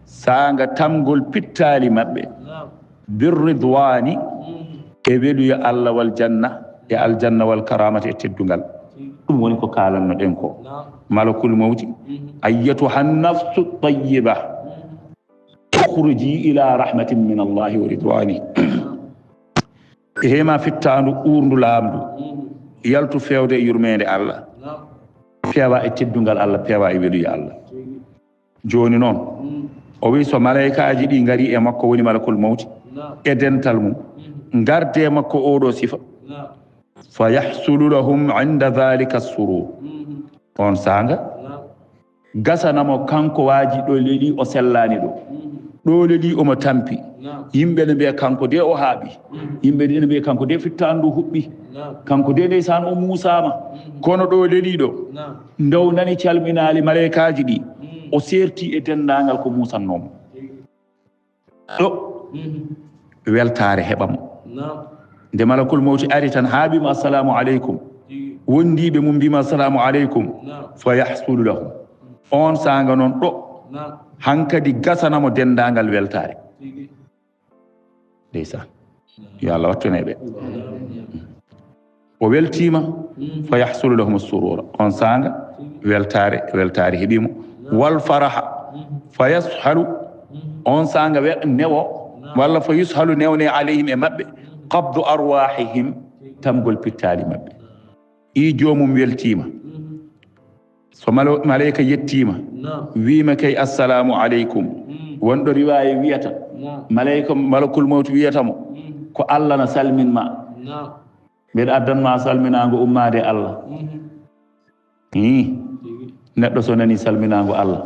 S1: sanga tamgol pittali mabɓe birridwani e weluya allah wal janna e aljanna wal karamati e teddugal ɗum woni ko kalanno ɗen ko malakul mawti ayyatuha nafsu tayyiba ukhruji ila rahmatin min allahi wa ridwani hema fittandu ɓurndu laamdu yaltu fewde e yurmede allah peewa e teddugal allah peewa e weluya allah joni noon o wi so malaikaji ɗi gari e makko woni malakul mawti e dental mum garde makko oɗo sifa fa yahsulu lahum inda dhalika surur on sanga gasanamo kanko waaji ɗole ɗi o sellani ɗo ɗole ɗi omo tampi yimɓe ne mbiya kanko de o haaɓi yimɓe ne mbiya kanko de fittandu huɓɓi kanko de ndeysan o musama kono ɗole ɗi ɗo ndow nani calminali malaikaji ɗi o serti e dendagal ko musannomo ɗo weltare heɓamo nde malakul mawti ari tan haabima assalamu aleykum wondiɓe mum mbima assalamu aleykum fa yahsulu lahum on sanga noon ɗo hankadi gasanamo dendagal weltare ndeysan yo allah wattuneɓe o weltima fa yahsulu lahum surura on sanga weltare heeɓimo wal faraha fa yashalu on sanga newo walla fa yushalu newne alayhim e mabɓe qabdu arwahihim tamgol pittali mabɓe i jomum weltima so malayika yettima wima kay assalamu aleykum wonɗo riwaye wiyata malayika malakul mawti wiyatamo ko allah na salminma mbeɗa addanma salminago ummade allah neɗɗo so nani salminago allah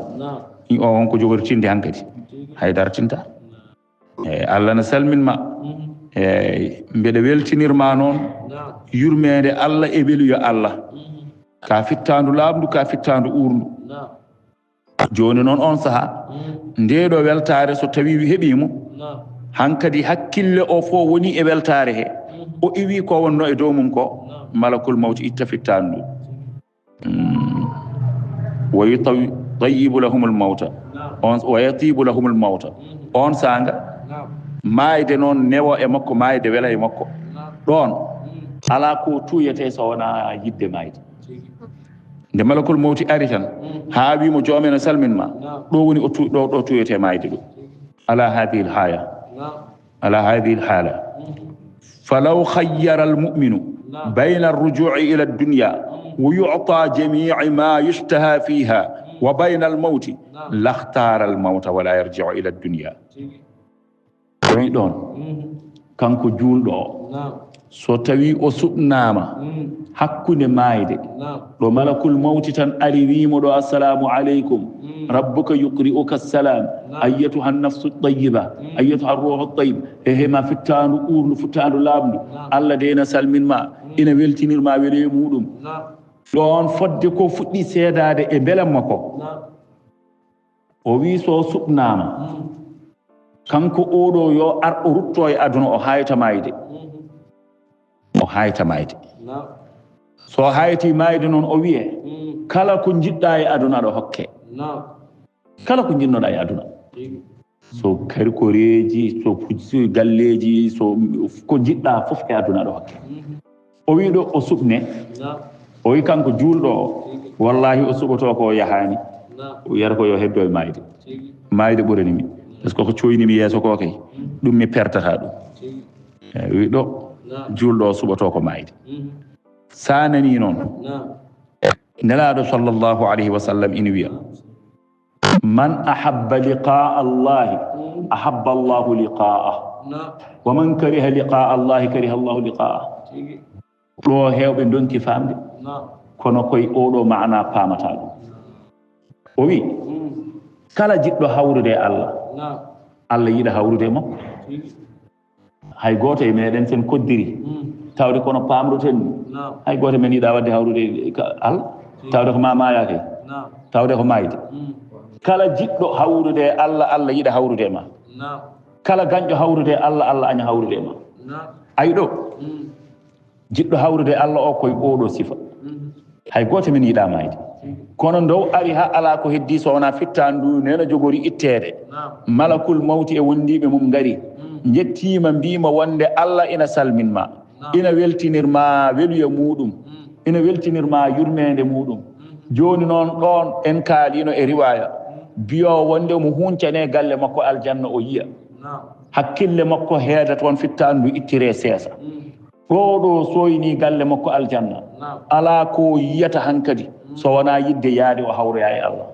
S1: o wonko jogortinde hankadi haydartinta eyyi allah na salminma eyyi mbeɗa weltinirma noon yurmede allah e weluyo allah ka fittandu laamdu ka fittandu urndu joni noon on saaha ndeɗo weltare so tawi heeɓimo hankadi hakkille o fo woni e weltare he o iwi ko wonno e dow mum ko malakul mawti itta fittandu wa yutayibu lahum lmawta wa yatibu lahum lmawta on sanga mayde noon newo e makko mayde wela e makko ɗon ala ko tuyete so wona yidde mayde nde malakul mawti ari tan ha wimo joomen salminma ɗo woni ɗo tuyete mayde ɗo ala hadihi lhaya ala hadihi lhala falaw khayyara almuminu bayna arruju'i ila addunya wa yu'ta jami'i ma yushtaha fiha wa bayna almawti lakhtara almawta wala yarji'u ila addunya ɗon ɗon kanko juulɗo o so tawi o suɓnama hakkude mayde ɗo malakul mawti tan ari wimo ɗo assalamu aleykum rabbuka yuqri'uka assalam ayyatuha nafsu tayyiba ayyatuha ruhu tayyib e hema fittandu ɓurdu fittandu lamdu allah dena salminma ina weltinirma wele muɗum ɗon fodde ko fuɗɗi seedade e belam makko o wi so suɓnama kanko oɗo yo ar o rutto e aduna o hayta mayde o hayta mayde so hayti mayde noon o wiye kala ko jiɗɗa e aduna ɗo hokke kala ko jinnoɗa e aduna so kari ko reeji so galleji so ko jiɗɗa fof e aduna ɗo hokke o wi ɗo o suɓne o wi kanko juulɗo o wallahi o suɓoto ko yahani o yiyata ko yo heddo e mayde ɓurani mi par ce que ko coynimi yeeso ko kay ɗum mi pertata ɗum eyi wi ɗo juulɗo o suɓoto ko mayde sa nani noon nelaɗo sallllahu alayhi wa sallam ina wiya man ahabba liqaa allahi ahabba allahu liqaa'ah wa man kariha liqaa allahi kariha allahu liqaa'ah ɗo hewɓe donki famde kono koye oɗo maana paamata ɗum o wi kala jiɗɗo hawrude e allah allah yiɗa hawrude makko hay goto e meɗen sen koddiri tawde kono pamroten hay goto men yiɗa wadde hawrude allah tawde ko mamaya kay tawde ko mayde kala jiɗɗo hawrude e allah allah yiɗa hawrude ma kala gañƴo hawrude e allah allah aña hawrude ma ayi ɗo jiɗɗo hawrude allah o koye oɗo sifa hay goto men yiɗa mayde kono dow ari ha ala ko heddi so wona fittandu nena jogori ittede malakul mawti e wondiɓe mum ngari jettima mbima wonde allah ina salminma ina weltinirma weluya muɗum ina weltinirma yurmede muɗum joni noon ɗon en kaalino e riwaya biyo wonde mo huncane galle makko aljanna o yiya hakkille makko heeda toon fittandu ittire seesa ɗo soyni galle makko aljanna ala ko yiyata hankadi so wona yidde yaade o hawroya e allah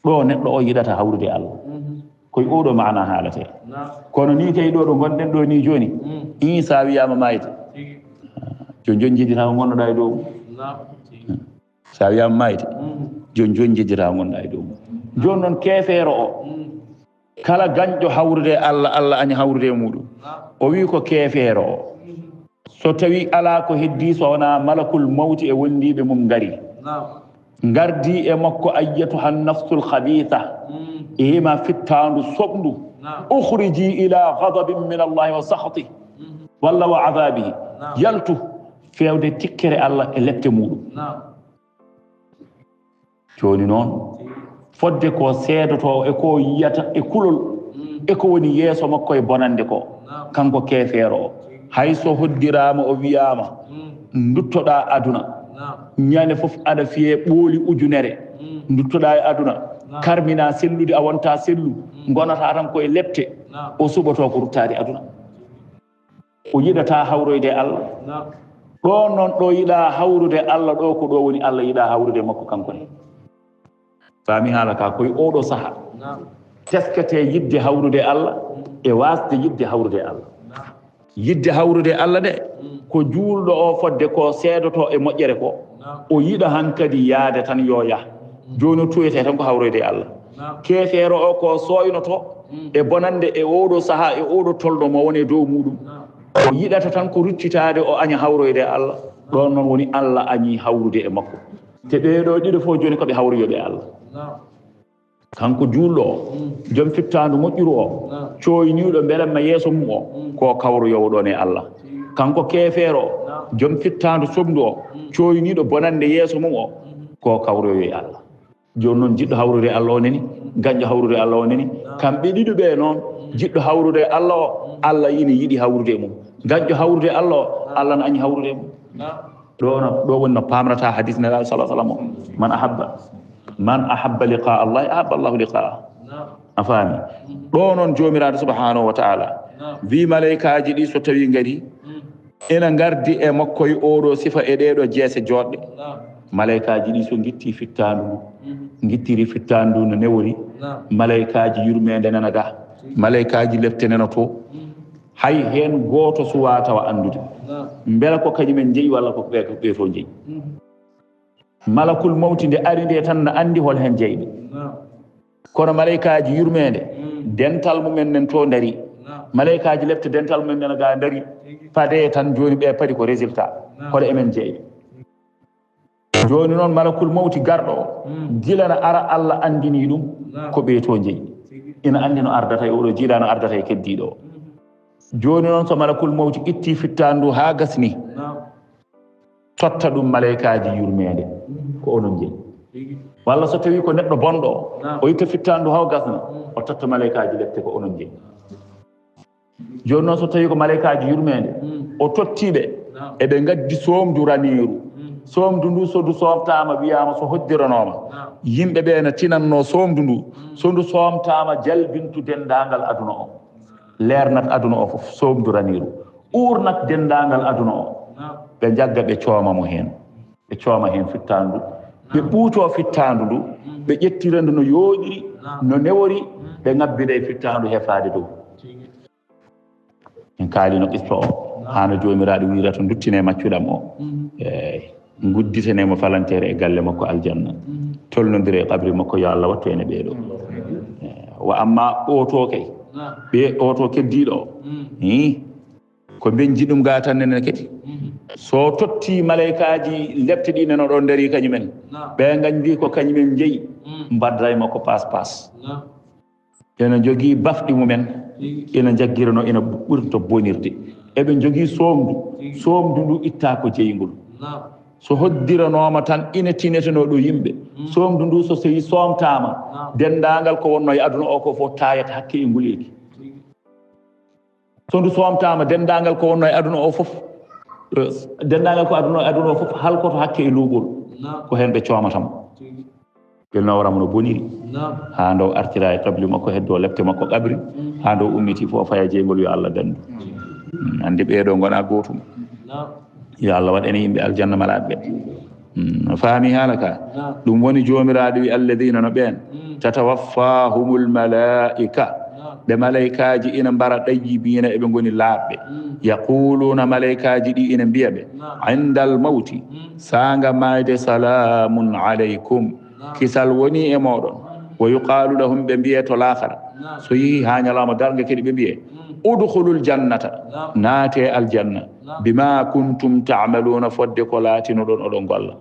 S1: ɗo neɗɗo o yiɗata hawrude allah koye oɗo mana haalate kono ni tawi ɗo ɗo gonɗen ɗo ni joni isa wiyama mayde joni joni jejjitama gonnoɗa e dow mum sa wiyama mayde joni joni jejjitama gonɗa e dow mum joni noon keefeero o kala gañƴo hawrude allah allah aña hawrude muɗum o wi ko keefeero o so tawi ala ko heddi so wona malakul mawti e wondiɓe mum ngari gardi e makko ayyatuha nafsul khabitha e hima fittandu soɓndu ukhriji ila ghadabin min allahi wa sahati walla wa adabihi yaltu fewde tikkere allah e lepte muɗum joni noon fodde ko seedoto e ko yiyata e kulol e ko woni yeeso makko e bonande ko kanko keefeero o hayso hoddirama o wiyama duttoɗa aduna ñande foof aɗa fiye ɓooli ujunere duttoɗa e aduna karmina sellude a wonta sellu gonata tan koye lepte o suɓoto ko ruttade aduna o yiɗata hawroyde allah ɗo noon ɗo yiɗa hawrude allah ɗo ko ɗo woni allah yiɗa hawrude makko kankone faami haala ka koye oɗo saaha teskete yidde hawrude allah e wasde yidde hawrude allah yidde hawrude allah de ko juulɗo o fodde ko seedoto e moƴƴere ko o yiɗa hankadi yaade tan yo yah joni tuyete tan ko hawroyde allah keefeero o ko soynoto e bonande e oɗo saaha e oɗo tolɗo mo woni dow muɗum o yiɗata tan ko ruccitade o aña hawroyde allah ɗon noon woni allah añi hawrude e makko te ɓeeɗo ɗiɗo fof joni koɓe hawroyoɓe allah kanko juulɗo o joom fittandu moƴƴuru o coyniɗo beelenma yeeso mum o ko kawroyowo ɗon e allah kanko keefeero o joom fittandu soɓndu o coyniɗo bonande yeeso mum o ko kawroyo e allah joni noon jiɗɗo hawrude allah o nani gañƴo hawrude allah o nani kamɓe ɗiɗo ɓe noon jiɗɗo hawrude allah o allah ina yiɗi hawrude mum gañƴo hawrude allah o allah no añi hawrude mum ɗo woni no pamrata hadis nelaɗo salah sallam o man ahabba liqa allahi ahabba allahu liqaa a faami ɗo noon jomiraɗo subhanahu wa taala wi malaikaji ɗi so tawi ngari ina gardi e makko e oɗo sifa e ɗeɗo jeese joɗɗe malaikaji ɗi so guitti fittandu guittiri fittandu no newori malaikaji yurmede nana ga malaikaji lefte nana to hay hen goto suwa tawa andude beela ko kañumen jeeyi walla ko ɓe to jeeyi malakul mawti nde ari nde tan no andi hol hen jeyɗo kono malaikaji yurmede dental mumen nen to dari malaikaji lepte dental men nana ga dari fade tan joni be padi ko résultat hoɗo emen jeeyi joni noon malakul mawti garɗo gilana ara Allah andini ɗum ko ɓeeto jeeyi ina andi no ardata e oɗo jiiɗa no ardata e keddiɗo o joni noon so malakul mawti itti fittandu ha gasni totta ɗum malaikaji yurmede ko onon jeeyi walla so tawi ko neɗɗo bonɗo o itta fittandu haw gasna o totta malaikaji lepte ko onon jeeyi joni noon so tawi ko malaikaji yurmede o tottiɓe eɓe gaddi somdu raniru somdu ndu so ndu somtama wiyama so hoddiranoma yimɓeɓe ne tinanno somdu ndu so ndu somtama jalbintu dendagal aduna o lernat aduna o foof somdu raniru urnat dendagal aduna o ɓe jagga ɓe coomamo hen ɓe cooma hen fittandu ɓe ɓuuto fittandu ndu ɓe ƴettirandu no yooɗiri no newori ɓe ŋabbira e fittandu hefade dow en kaalino qissa o hano jomiraɗo wirata duttine maccuɗam o eyi gudditenemo falantere e galle makko aljanna tolnodire e qabri makko yo Allah wattu ene ɓeeɗo wa amma oto kay ɓe oto keddiɗo o ko benji ɗum ga tan nene kadi so totti malaikaji lepte ɗi neno ɗon daari kañumen ɓe gandi ko kañumen jeeyi mbadda e makko pas ene jogii bafɗi mumen ina jaggirano ina ɓurto bonirde eɓe jogii somdu ndu itta ko jeyngol so hoddiranoma tan ina tineteno ɗo yimɓe somdu ndu so tawi somtama dendagal ko wonno e aduna o ko fof tayat hakke e nguleyki so ndu somtama dendagal ko wonno e aduna o fof dendagal ko aduna o fof halkoto hakke e luugol ko hen ɓe comatamo ɓelnowaram no boniri ha ndo artira e tabli makko heddo lepte makko qabri ha ndo ummiti fof faya jeygol yo Allah dandu andi ɓeeɗo gona gotum yo Allah waɗane yimɓe aljanna malaɓe ɓe faami haala ka ɗum woni jomiraɗo wi alladina no ɓen tatawaffahumul malaika ɓe malaikaji ina mbara ɗayyibina eɓe goni laaɓɓe yaquluna malaikaji ɗi ina mbiya ɓe indal mawti sanga mayde salamun aleykum kisal woni e moɗon wa yuqalu lahum ɓe mbiye to laakara so yeehi ha ñalawma darga kadi ɓe mbiye udkhulul jannata naate aljanna bima kuntum ta'maluna fodde ko laatino ɗon oɗon golla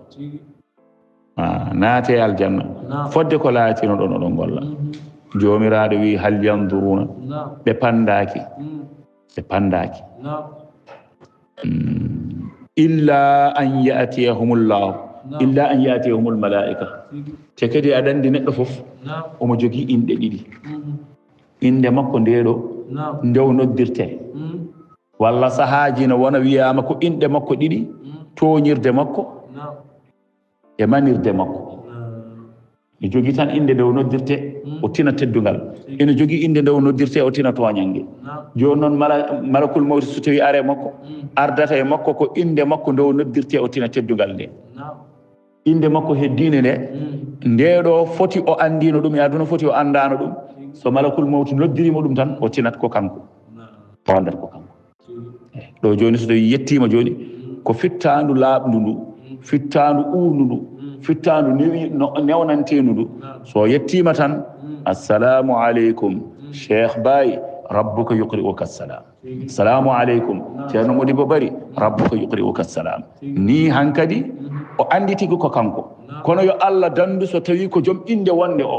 S1: naate aljanna fodde ko laatino ɗon oɗon golla jomiraɗo wi hal yanduruna ɓe pandaki illa an ya'tiyahumullahu illa an ya'tiyahumul malaika te kadi aɗa andi neɗɗo fof omo jogii inɗe ɗiɗi inde makko ndeɗo ndew noddirte walla sahaji no wona wiyama ko inɗe makko ɗiɗi toñirde makko e manirde makko e jogii tan inde ndew noddirte o tina teddugal ene jogii inde ndew noddirte o tina toñange joni noon malakul mawti so tawi are makko ardata e makko ko inde makko ndew noddirte o tina teddugal nde inde makko heddine nde ndeɗo foti o andino ɗum e aduna foti o andano ɗum so malakul mawti noddirimo ɗum tan o tinat ko kanko o andata ko kanko ɗo joni so tawi yettima joni ko fittandu laaɓndu ndu fittandu uurndu ndu fittandu newnantenu ndu so yettima tan assalamu aleykum cheikh baye rabbuka yuqri'uka assalam assalamu aleykum ceerno Modibo Bari rabbuka yuqri'uka assalam ni hankadi o andi tigi ko kanko kono yo Allah dandu so tawi ko joom inde wonde o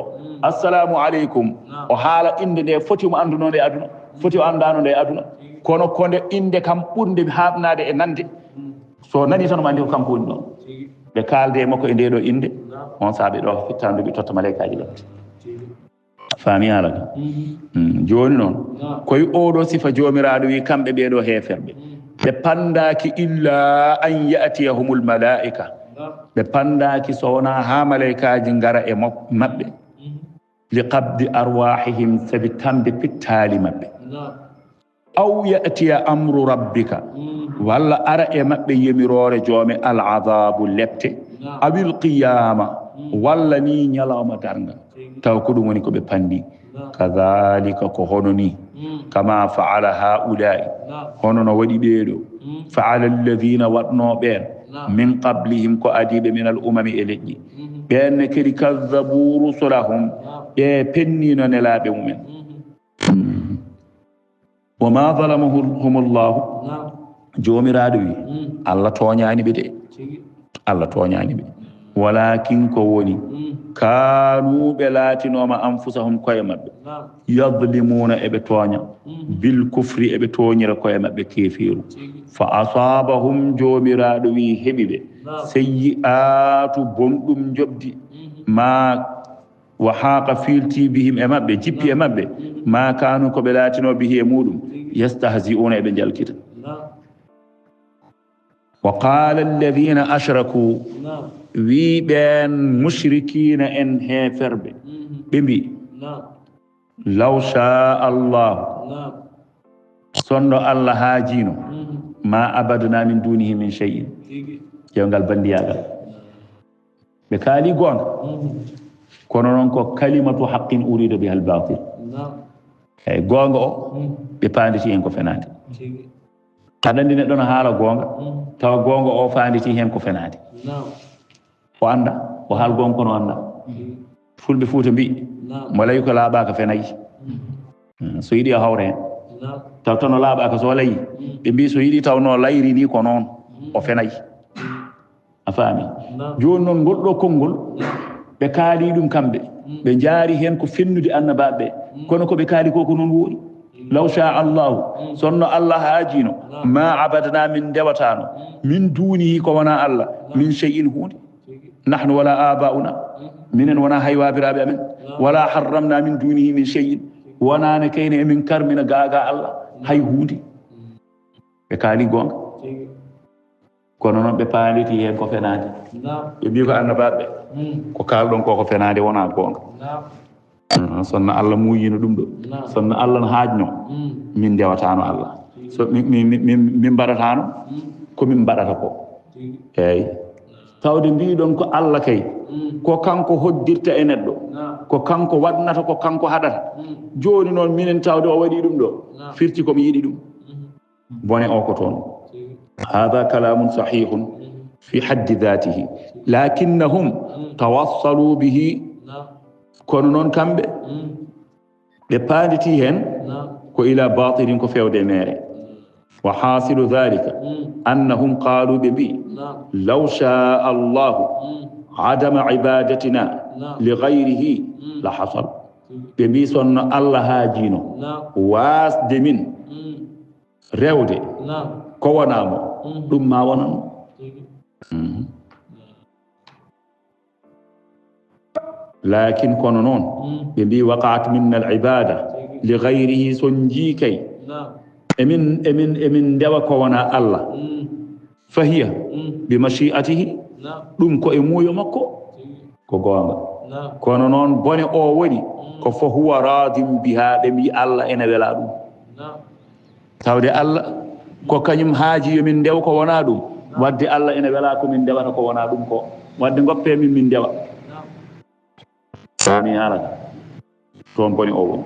S1: assalamu aleykum o haala inde nde foti mo andunode e aduna foti o andanode e aduna kono konde inde kam ɓurde haɓnade e nande so nani tan mo andi ko kanko woni ɗon ɓe kalde e makko e ndeɗo inde on saaɓe ɗo fittanduɓe totta malaikaji lepte faami haala ka joni noon koye oɗo sifa jomiraɗo wi kamɓe ɓeɗo heferɓe ɓe pandaki illa an ya'tiyahumul malaika ɓe pandaki so wona ha malaikaji ngara e maɓɓe li qabdi arwahihim sabi tambe pittali maɓɓe aw ya'tiya amru rabbika walla ara e maɓɓe yemirore joome al adabu lepte awil qiyama walla ni ñalawma darga taw ko ɗum woni koɓe pandi kadhalika ko hono ni kama faala haulai hono no waɗi ɓeeɗo faala alladina waɗno ɓen min qablihim ko adiɓe min al umami e leƴƴi ɓenne kadi kadhabu rusulahum ɓe pennino nelaɓe mumen wa ma zalamahumullahu jomiraɗo wi Allah toñani ɓe de Allah toñani ɓe walakin ko woni kanu ɓe laatinoma anfusahum koye maɓɓe yadlimuna eɓe tooña bil kufri eɓe tooñira koye maɓɓe kefiru fa asabahum jomiraɗo wi heɓi ɓe sayyi'atu bonɗum jobdi ma wa haqa filti bihim e maɓɓe jippi e maɓɓe ma kanu ko ɓe laatino bihi e muɗum yastahzi'una eɓe jalkita wa qala alladhina ashraku wi ɓen mushrikina en heferɓe ɓe mbi law sha allahu sonno Allah haajino ma abadna min dunihi min shay'in jewgal bandiyagal ɓe kaali gonga kono noon ko kalimatu haqqin urida biha albatil eyyi gonga o ɓe panditi hen ko fenade aɗa andi neɗɗo no haala gonga tawa gonga o fanditi hen ko fenade o anda o haal gonga kono anda fulɓe Fuuta mbi mo layi ko laaɓaka fenayi so yiiɗi o hawra hen taw tono laaɓaka so layi ɓe mbi so yiiɗi taw no layri ni ko noon o fenayi a faami joni noon ngol ɗo konngol ɓe kaali ɗum kamɓe ɓe jaari hen ko fennude annabaɓe kono ko ɓe kaali ko ko noon woori law sha allahu sonno Allah haajino ma abadna min ndewatano min dunihi ko wona Allah min shay'in hunde nahnu wala aba'una minen wona hay wabiraɓe amen wala harramna min dunihi min shay'in wonane kayne emin karmina gaga Allah hay hunde ɓe kaali gonga kono noon ɓe paaliti hen ko fenade ɓe mbi ko annabaɓe ko kalɗon ko fenade wona gonga sonno Allah muyino ɗum ɗo sonno Allah no haajno min ndewatano Allah so min mbaɗatano komin mbaɗata ko eyyi tawde mbiɗon ko Allah kay ko kanko hoddirta e neɗɗo ko kanko waɗnata ko kanko haɗata joni noon minen tawde o waɗi ɗum ɗo firti komi yiɗi ɗum bone o ko toon hada kalamun sahihun fi haddi dhatihi lakinnahum tawassalu bihi kono noon kamɓe ɓe paanditi hen ko ila batilin ko fewde mere wa hasilu dhalika annahum qalu ɓe mbi law shaa allahu adama ibadatina li gayrihi la hasal ɓe mbi sonno Allah haajino wasde min rewde ko wonamo ɗum ma wonano lakin kono noon ɓe mbi waqa'at minna al ibada li gayrihi son jii kay emin ndewa ko wona Allah fahiya bi mashi'atihi ɗum ko e muuyo makko ko gonga kono noon bone o woni ko fa huwa radin biha ɓe mbi Allah ene wela ɗum tawde Allah ko kañum haaji yomin ndew ko wona ɗum wadde Allah ene wela ko min ndewata ko wona ɗum ko wadde goppe min ndewa sami halaka toon boni o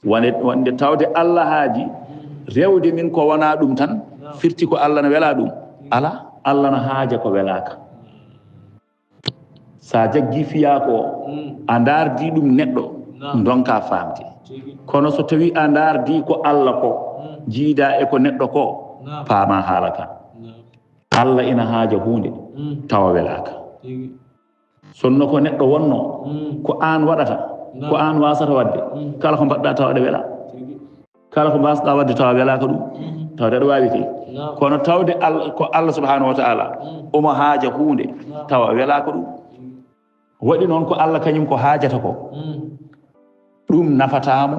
S1: woni wonde tawde Allah haaji rewde min ko wona ɗum tan firti ko Allah no wela ɗum ala Allah no haaja ko welaka sa jaggi fiya ko a dardi ɗum neɗɗo donka famde kono so tawi a dardi ko Allah ko jiida e ko neɗɗo ko paama halaka Allah ina haaja hunde tawa welaka sonno ko neɗɗo wonno ko an waɗata ko an wasata wadde kala ko mbaɗɗa tawde wela kala ko mbasɗa wadde tawa welaka ɗum tawde aɗa wawi kay kono tawde ko Allah subhanahu wa ta'ala omo haaja hunde tawa welaka ɗum waɗi noon ko Allah kañum ko haajata ko ɗum nafatamo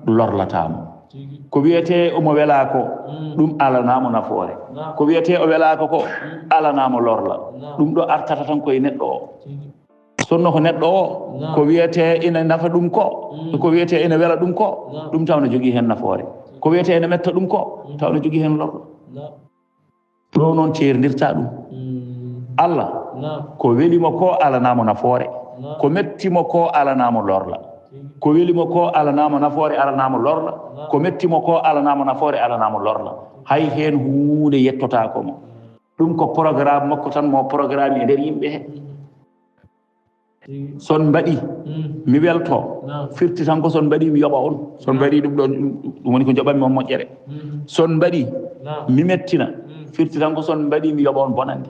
S1: lorlatamo ko wiyete omo wela ko ɗum alanamo nafoore ko wiyete o welaka ko alanamo lorla ɗum ɗo artata tan koye neɗɗo o sonno ko neɗɗo o ko wiyete ina nafa ɗum ko wiyete ina wela ɗum ko ɗum taw ne jogui hen nafoore ko wiyete ina metta ɗum ko taw ne jogui hen lorla ɗo noon ceerdirta ɗum Allah ko welimo ko alanamo nafoore ko mettimo ko alanamo lorla ko welimo ko alanamo nafoore alanamo lorla ko mettimo ko alanamo nafoore alanamo lorla hay hen huunde yettotako mo ɗum ko programme makko tan mo programme e nder yimɓe he son mbaɗi mi welto firti tan ko son mbaɗi mi yoɓa on son mbaɗi ɗum ɗon ɗum woni ko joɓanmi on moƴƴere son mbaɗi mi mettina firti tan ko son mbaɗi mi yoɓa on bonande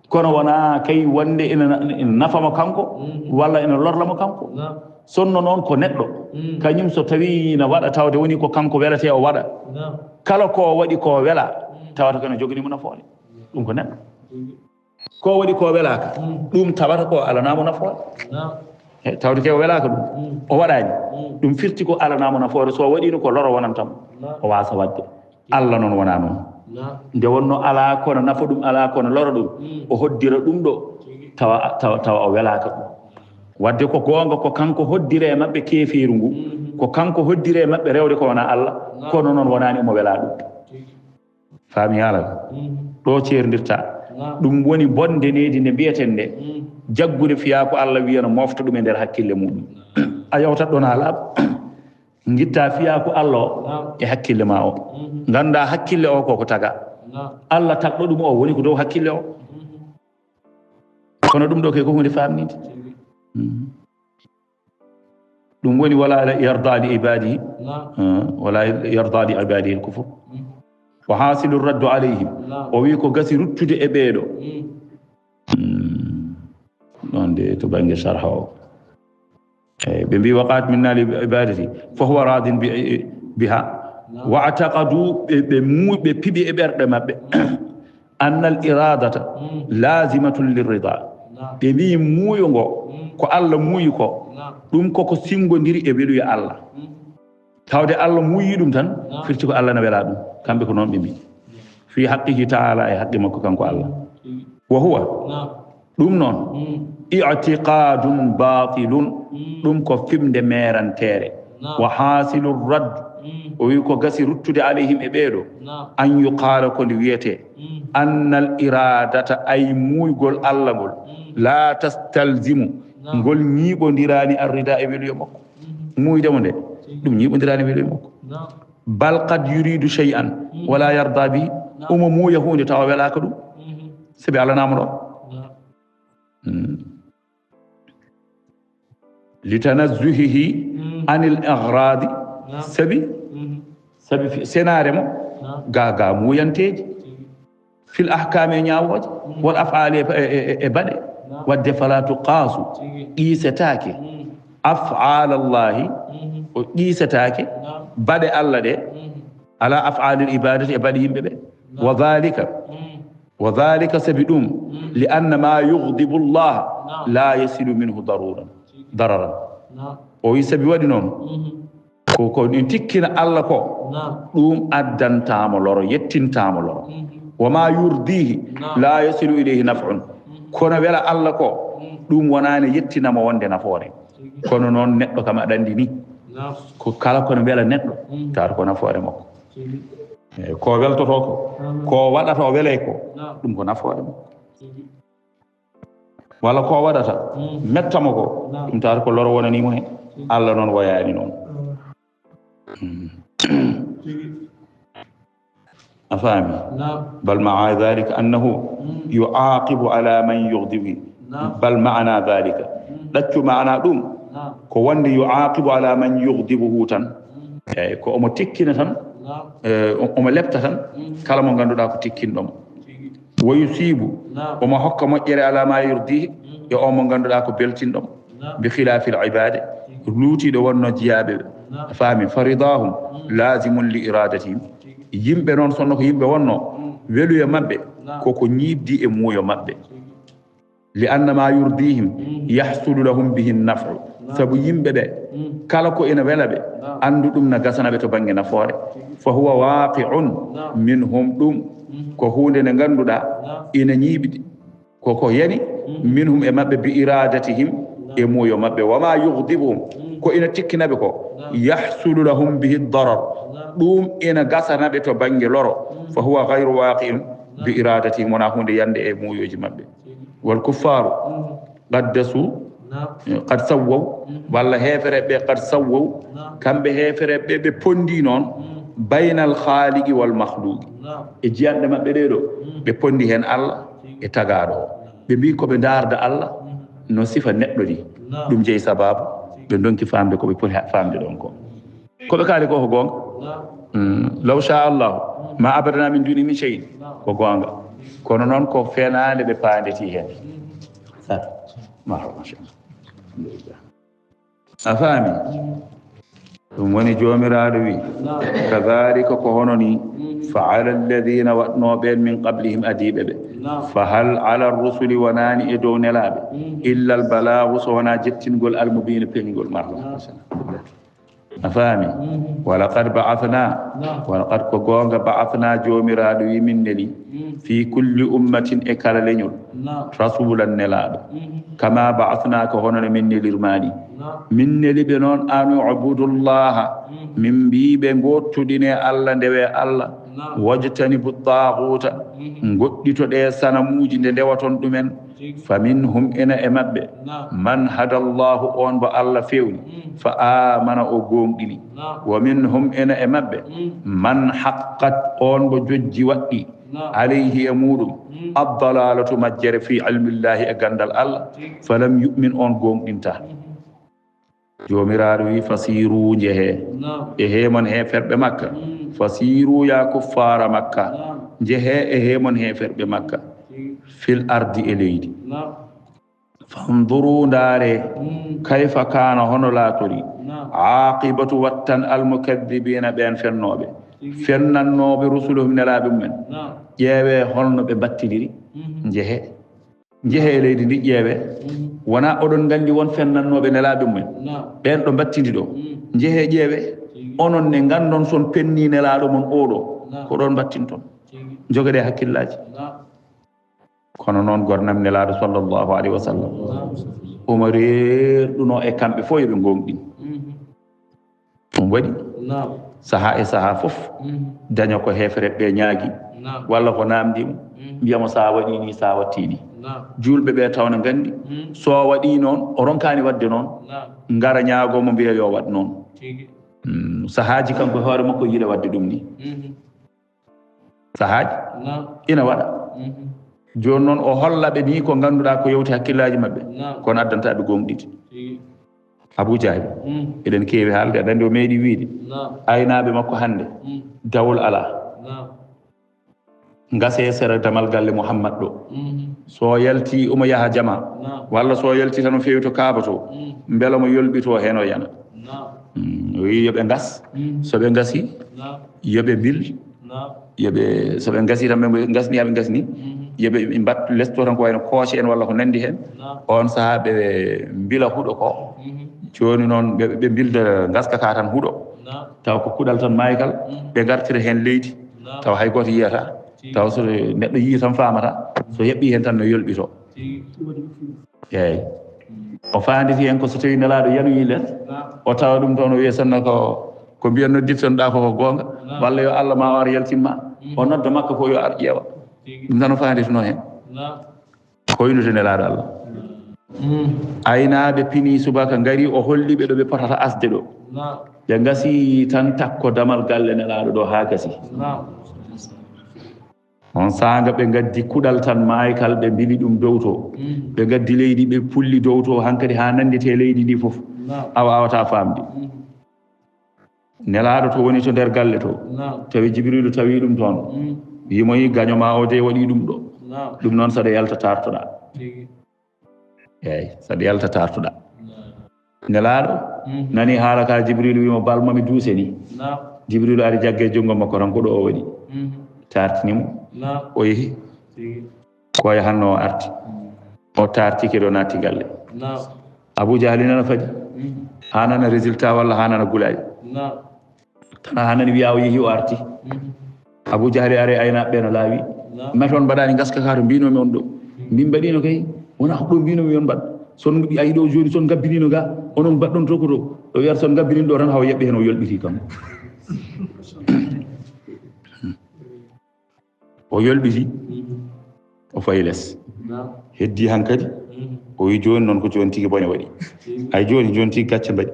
S1: kono wona kay wonde ina nafamo kanko walla ina lorlamo kanko sonno noon ko neɗɗo kañum so tawi ina waɗa tawde woni ko kanko welate o waɗa kala ko waɗi ko wela tawata ko ene joginimo nafoore ɗum ko neɗɗo ko waɗi ko welaka ɗum tawata ko alanamo nafoore tawde ke o welaka ɗum o waɗani ɗum firti ko alanamo nafoore so waɗino ko loro wonantamo o wasa wadde Allah noon wona noon nde wonno ala kono nafa ɗum ala kono loro ɗum o hoddira ɗum ɗo tawa o welaka ɗum wadde ko goonga ko kanko hoddire maɓɓe keefiru ngu ko kanko hoddire maɓɓe rewde ko wona Allah kono noon wonani omo wela ɗum faami haala ɗo ceerdirta ɗum woni bonde nedi nde mbiyeten nde jaggude fiya ko Allah wiyano mofta ɗum e nder hakkille muɗum a yawtat ɗon ha laaɓa gitta fiya ko Allah o e hakkille ma o ganda hakkille o koko taga Allah tagɗo ɗum o woni ko dow hakkille o kono ɗum ɗo kay ko hunde famnide ɗum woni wala yarda li ibadihi wala yarda li ibadihi l kufur wa hasilu raddu alayhim o wi ko gasi ruttude e ɓeeɗo ɗon de to banggue sarha o ɓe mbi waqat minna li ibadati fa huwa radin biha wa ataqadu ɓe piɓi e ɓerɗe maɓɓe anna al iradata lazimatun lirrida ɓe mbi muuyo ngo ko Allah muuyi ko ɗum koko singodiri e weluya Allah tawde Allah muuyi ɗum tan firti ko Allah ne wela ɗum kamɓe ko noon ɓe mbi fi haqqihi taala e haqqi makko kanko Allah wa huwa ɗum noon i'tiqadun batilun ɗum ko fimde merantere wa hasilu radd o wi ko gasi ruttude alayhim e ɓeeɗo an yuqala ko nde wiyete anna al iradata ay muygol Allah ngol la tastalzimu ngol ñiiɓodirani arrida e weluyo makko muydemo nde ɗum ñiiɓodirani weluyo makko bal qad yuridu shay'an wala yarda bihi omo muuya hunde tawa welaka ɗum sabi alanamo ɗon litanazzuhihi anil agradi sabi senare mo ga muyanteji fil ahkami e ñawoje wal af'ali e baɗe wadde fala tuqasu qisetake af'al allahi o qisetake baɗe Allah ɗe ala af'alil ibadati e baɗe yimɓe ɓe wa dhalika sabi ɗum li anna ma yughdibu Allah la yasilu minhu dararan o wi sabi waɗi noon ko ɗin tikkina Allah ko ɗum addantamo loro yettintamo loro wa ma yurdihi la yasilu ilayhi naf'un kono wela Allah ko ɗum wonani yettinamo wonde nafoore kono noon neɗɗo kam aɗa andi ni ko kala kono wela neɗɗo tawata ko nafoore makko ko weltoto ko waɗata o welay ko ɗum ko nafoore makko walla ko waɗata mettamo ko ɗum tawata ko loro wonanimo hen Allah noon wayani noon أفهمي بل مع ذلك أنه يعاقب على من يغضبه بل معنى ذلك لكن معنى دوم كون يعاقب على من يغضبه تن كو أم تكين تن أم لبت تن كلام غندو دا كو تكين دوم ويصيب وما حكم يرى على ما يرضيه يا أم غندو دا كو بلتين دوم بخلاف العبادة لوتي دو ونو جيابه فهمي فرضاهم لازم لإرادتهم yimɓe noon sonno ko yimɓe wonno weluya maɓɓe koko ñiibdi e muuyo maɓɓe li anna ma yurdihim yahsulu lahum bihi naf'u sabu yimɓe ɓe kala ko ina wela ɓe andu ɗum na gasana ɓe to banggue nafoore fa huwa waqi'un minhum ɗum ko hunde nde ganduɗa ina ñiiɓidi koko yani minhum e maɓɓe bi iradatihim e muuyo maɓɓe wama yughdibuhum ko ina tikkinaɓe ko yahsulu lahum bihi darar ɗum ina gasanaɓe to banggue loro fa huwa gayru waqi'in bi iradatihim wona hunde yande e muuyoji maɓɓe wal kuffaru qad sawwaw walla heefereɓe qad sawwaw kamɓe heefereɓe ɓe pondi noon baynal khaliqi wal makhluqi e jiyanɗe maɓɓe ɗeɗo ɓe pondi hen Allah e tagaɗo o ɓe mbi koɓe darda Allah no sifa neɗɗo ɗi ɗum jeyi sababu ɓe donki famde koɓe poti famde ɗon ko koɓe kaali ko gonga law sha allahu ma abadana min duni min cheyin ko gonga kono noon ko fenade ɓe pandeti hen a faami ɗum woni jomiraɗo wi kadhalika ko hono ni faala alladina waɗnoɓen min qablihim adiɓe ɓe fahal ala rusuli wonani e dow nelaɓe illa al balagu so wona jettingol almubina peñgol marhaba a faami walaqad ba'athna walaqad ko gonga ba'athna jomiraɗo wi min neli fi kulli ummatin e kala leñol rasulan nelaɗo kama ba'athna ko hono min nelirmani min neliɓe noon an ubudullaha min mbiɓe gottuɗine allah ndewe allah wajtanibu taguta goɗɗito ɗe sanamuji nde ndewaton ɗumen faminhum ena e maɓɓe man hadallahu on bo allah fewni fa amana o gonɗini wa minhum ena e maɓɓe man haqqat on bo jojji waɗɗi alayhi e muɗum addalalatu majjere fi ilmillahi e gandal allah falam yu'min on gonɗinta jomiraɗo wi fasiru jeehe e hemon he ferɓe makka fasiru ya kuffara makka jeehe e hemon he ferɓe makka fil ardi e leydi fanduru ndaare kayfa kana hono laatori aqibatu wattan almukaddibina ɓen fennoɓe fennannoɓe rusuluhum nelaɓe mumen ƴeewe holno ɓe battidiri jeehe e leydi ndi ƴeewe wona oɗon gandi won fennannoɓe nelaɓe mumen ɓen ɗo battidi ɗo jeehe ƴeewe onon ne gandon son penni nelaɗo mon oɗo ko ɗon battinton jogoɗe hakkillaji kono noon gornam nelaɗo sallllahu alayhi wa sallam omo reerɗuno e kamɓe fof yoɓe gonɗin ɗum waɗi saaha e saaha fof daña ko hefere ɓe ñaagui walla ko namdimo mbiyamo sa waɗi ni sa watti ni julɓe ɓe tawna gandi so waɗi noon o ronkani wadde noon ngara ñaagomo mbiya yo waɗ noon sahaji kanko hoore makko yiɗa wadde ɗum ni sahaji ina waɗa joni noon o hollaɓe ni ko ganduɗa ko yewti hakkillaji mabɓe kono addantaɓe gonɗiti Abou Jahil eɗen keewi haalde aɗa andi o meeɗi wiide aynaɓe makko hande dawol ala ngase sera damal galle Mouhammad ɗo so yalti omo yaha jama walla so yalti tan o fewi to kaaba to beela mo yolɓito hen o yana o wi yoɓe gas soɓe gasi yoɓe bil yoɓe soɓe gasi tan ɓe gasni haɓe gasni yoɓe mbat lesto tan ko wayno kooce en walla ko nandi hen on saaha ɓe mbila huuɗo ko joni noon ɓe bilda gaskaka tan huuɗo taw ko kuɗal tan maykal ɓe gartira hen leydi taw hay goto yiyata taw so neɗɗo yii tan famata so heɓɓi hen tan no yolɓito eyyi o fanditi hen ko so tawi nelaɗo yanoyi less o tawa ɗum toon o wiya sanna ko mbiyan noddirtonoɗa koko gonga walla yo Allah ma o ar yaltinma o nodda makko ko yo ar ƴeewa ɗum tan o fanditino hen koynude nelaɗo Allah aynaɓe pini subaka ngari o holliɓe ɗo ɓe potata asde ɗo ɓe gasi tan takko damal galle nelaɗo ɗo ha gasi on sanga ɓe gaddi kuɗal tan maykal ɓe mbili ɗum dow to ɓe gaddi leydi ɓe pulli dow to hankkadi ha nandite leydi ndi foof awa awata famde nelaɗo to woni to nder galle to tawi Jibrilu tawi ɗum toon wimoyi gañoma o de waɗi ɗum ɗo ɗum noon saɗa yalta tartoɗa eyyi saɗa yalta tartoɗa nelaɗo nani haala ka Jibrilu wimo balmami duuse ni Jibrilu ari jagge jungo makko tan ko ɗo o waɗi tartinimo o yeehi ko yahanno o arti o tartike ɗo natti galle Abou Jahli nana faadi ha nana résultat walla ha nana gulayi tana ha nani wiya o yeehi o arti Abou Jahli ari aynaɓe no laawi maton mbaɗani gaska ka to mbinomi on ɗo min mbaɗino kay wona ko ɗo mbinomi on mbaɗ son ayi ɗo joni son gabbinino ga onon mbaɗɗon to ko to o wiyata son gabbinino ɗo tan haw yeɓɓe hen o yolɓiti kam o yolɓiti o fayi less heddi hankkadi o wi joni noon ko joni tigui boña waɗi ay joni tigui gacce mbaɗi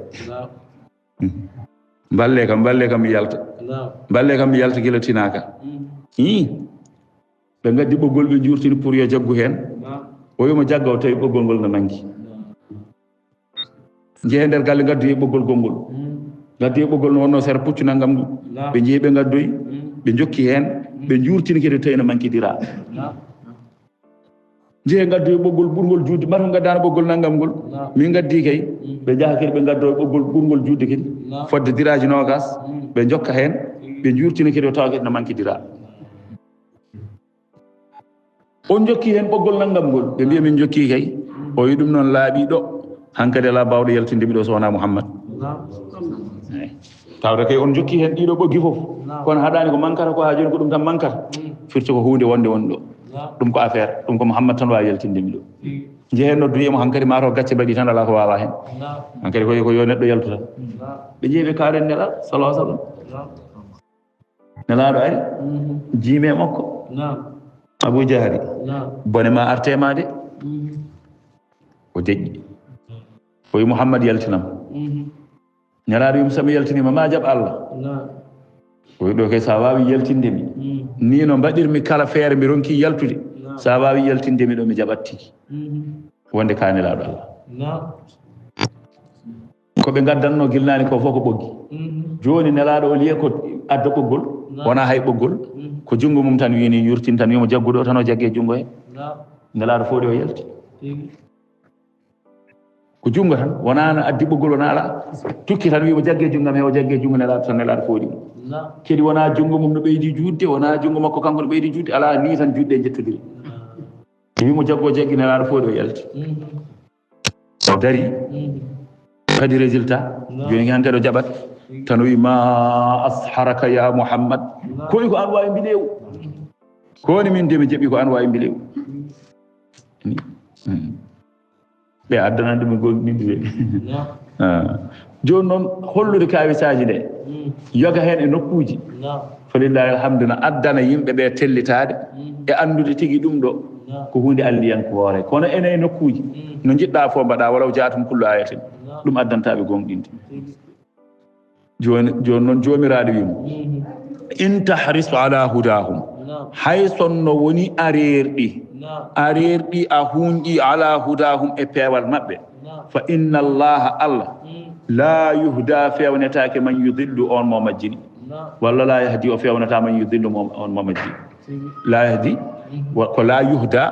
S1: balle kam mi yalta mi yalta guila tinaka ɓe gaddi ɓoggol ɓe jurtini pour yo jaggu hen o wima jagga o tawi ɓoggol ngol no manki jehe nder galle gaddu ɓoggol gongol gaddu ɓoggol no wonno sera puccu nangam ndu ɓe jeehi ɓe gaddoyi ɓe jokki hen ɓe jurtini kede tawino mankidira jehe gaddu ɓoggol ɓurgol judde mbato gaddano ɓoggol nangam ngol min gaddi kay ɓe jaha kadi ɓe gaddo ɓoggol ɓurgol judde kadi fodde diraji nogas ɓe jokka hen ɓe jurtini kadi o tawa kadi no mankidira on jokki hen ɓoggol nangam ngol ɓe mbiya min jokki kay o wi ɗum noon laaɓiɗo hankadi ala bawɗo yaltinde miɗo so wona Muhammad tawde kay on jokki hen ɗiɗo ɓoggi foof kono haɗani ko mankata ko ha joni ko ɗum tan mankata firti ko hunde wonde woni ɗo ɗum ko affaire ɗum ko Muhammad tan wawi yaltinde miɗo jehen nodduyemo hankadi mataw gacce mbaɗi tan ala ko wawa hen hankadi ko yo neɗɗo yaltu tan ɓe jeeyi ɓe kaalen nelaɗo salalah sallam nelaɗo ari jiime makko Abou Jahali bone ma artema de o deƴƴi o wi Muhammad yaltinam ñalaɗo yum sami yaltinima ma jaɓ Allah o wi ɗo kay sa wawi yaltindemi ni no mbaɗirmi kala feere mi ronki yaltude sa wawi yaltindemi ɗo mi jaɓat tigi wonde ka nelaɗo Allah koɓe gaddanno gilnani ko fof ko ɓoggi joni nelaɗo o liye ko adda ɓoggol wona hay ɓoggol ko jungo mum tan wini yurtin tan wimo jagguɗo tan o jagge jungo he nelaɗo foɗi o yalti ko jungo tan wona no addi ɓoggol wona ala tukki tan wimo jagge jungam he o jagge jungo nelaɗo tan nelaɗo foɗi kadi wona jungo mum no ɓeydi judde wona jungo makko kanko no ɓeydi judde ala ni tan judde jettodiri wimo jaggo jaggi nelaɗo foɗi o yalti o dari kadi résultat joni han kadi o jaɓat tan wi ma asharaka ya Muhammad koyi ko an wawi mbilewu koni min de mi jaɓi ko an wawi mbilewu ɓe addanande mi gonɗinde joni noon hollude kawisaji ɗe yoga hen e nokkuji falillahi alhamdu no addana yimɓe ɓe tellitade e andude tigui ɗum ɗo ko hunde alliyankoore kono ene e nokkuji no jiɗɗa fo mbaɗa walaw jaatum kullu ayaten ɗum addantaɓe gonɗinde joni noon jomiraɗo wimo in tahris ala hudahum hay sonno woni arerɗi a hunƴi ala hudahum e peewal maɓɓe fa inna allaha Allah la yuhda fewnetake man yudillu on mo majjini walla la yahdi o fewnata man yudillu on mo majjini la yahdi ko la yuhda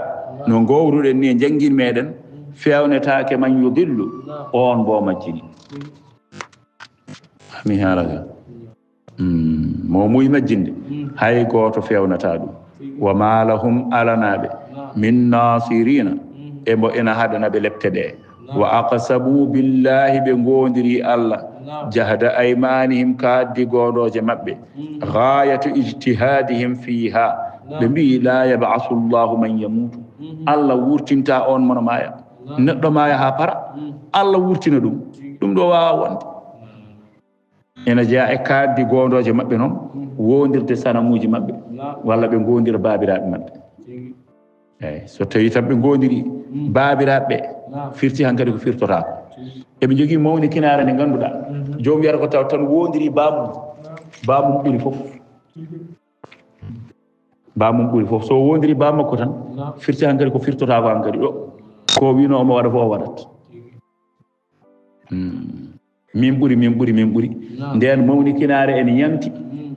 S1: no gowruɗen ni jangguin meɗen fewnetake man yudillu on mo majjini mi halaga mo muy majjinde hay goto fewnata ɗum wa ma lahum alanaɓe min nasirina emo ena haɗanaɓe lepte ɗe wa aqsamu billahi ɓe gondiri Allah jahda aymanihim kaddi goɗoje maɓɓe ghayatu ijtihadihim fiha ɓe mbi la yabasu llahu man yamutu Allah wurtinta on mono maya neɗɗo maya ha para Allah wurtina ɗum ɗo wawa wonde ena jeeya e kaddi gondoje maɓɓe noon wondirde sanamuji maɓɓe walla ɓe gondira babiraɓe maɓɓe eyyi so tawi tan ɓe gondiri babiraɓe firti hankkadi ko firtotako eɓe jogui mawni kinare nde ganduɗa jomum wiyata ko taw tan wondiri bamum ɓuuri foof bamum ɓuuri foof so wondiri bammakko tan firti hankkadi ko firtotako hankkadi ɗo ko wino omo waɗa fof o waɗat min ɓuuri nden mawni kinare ene yanti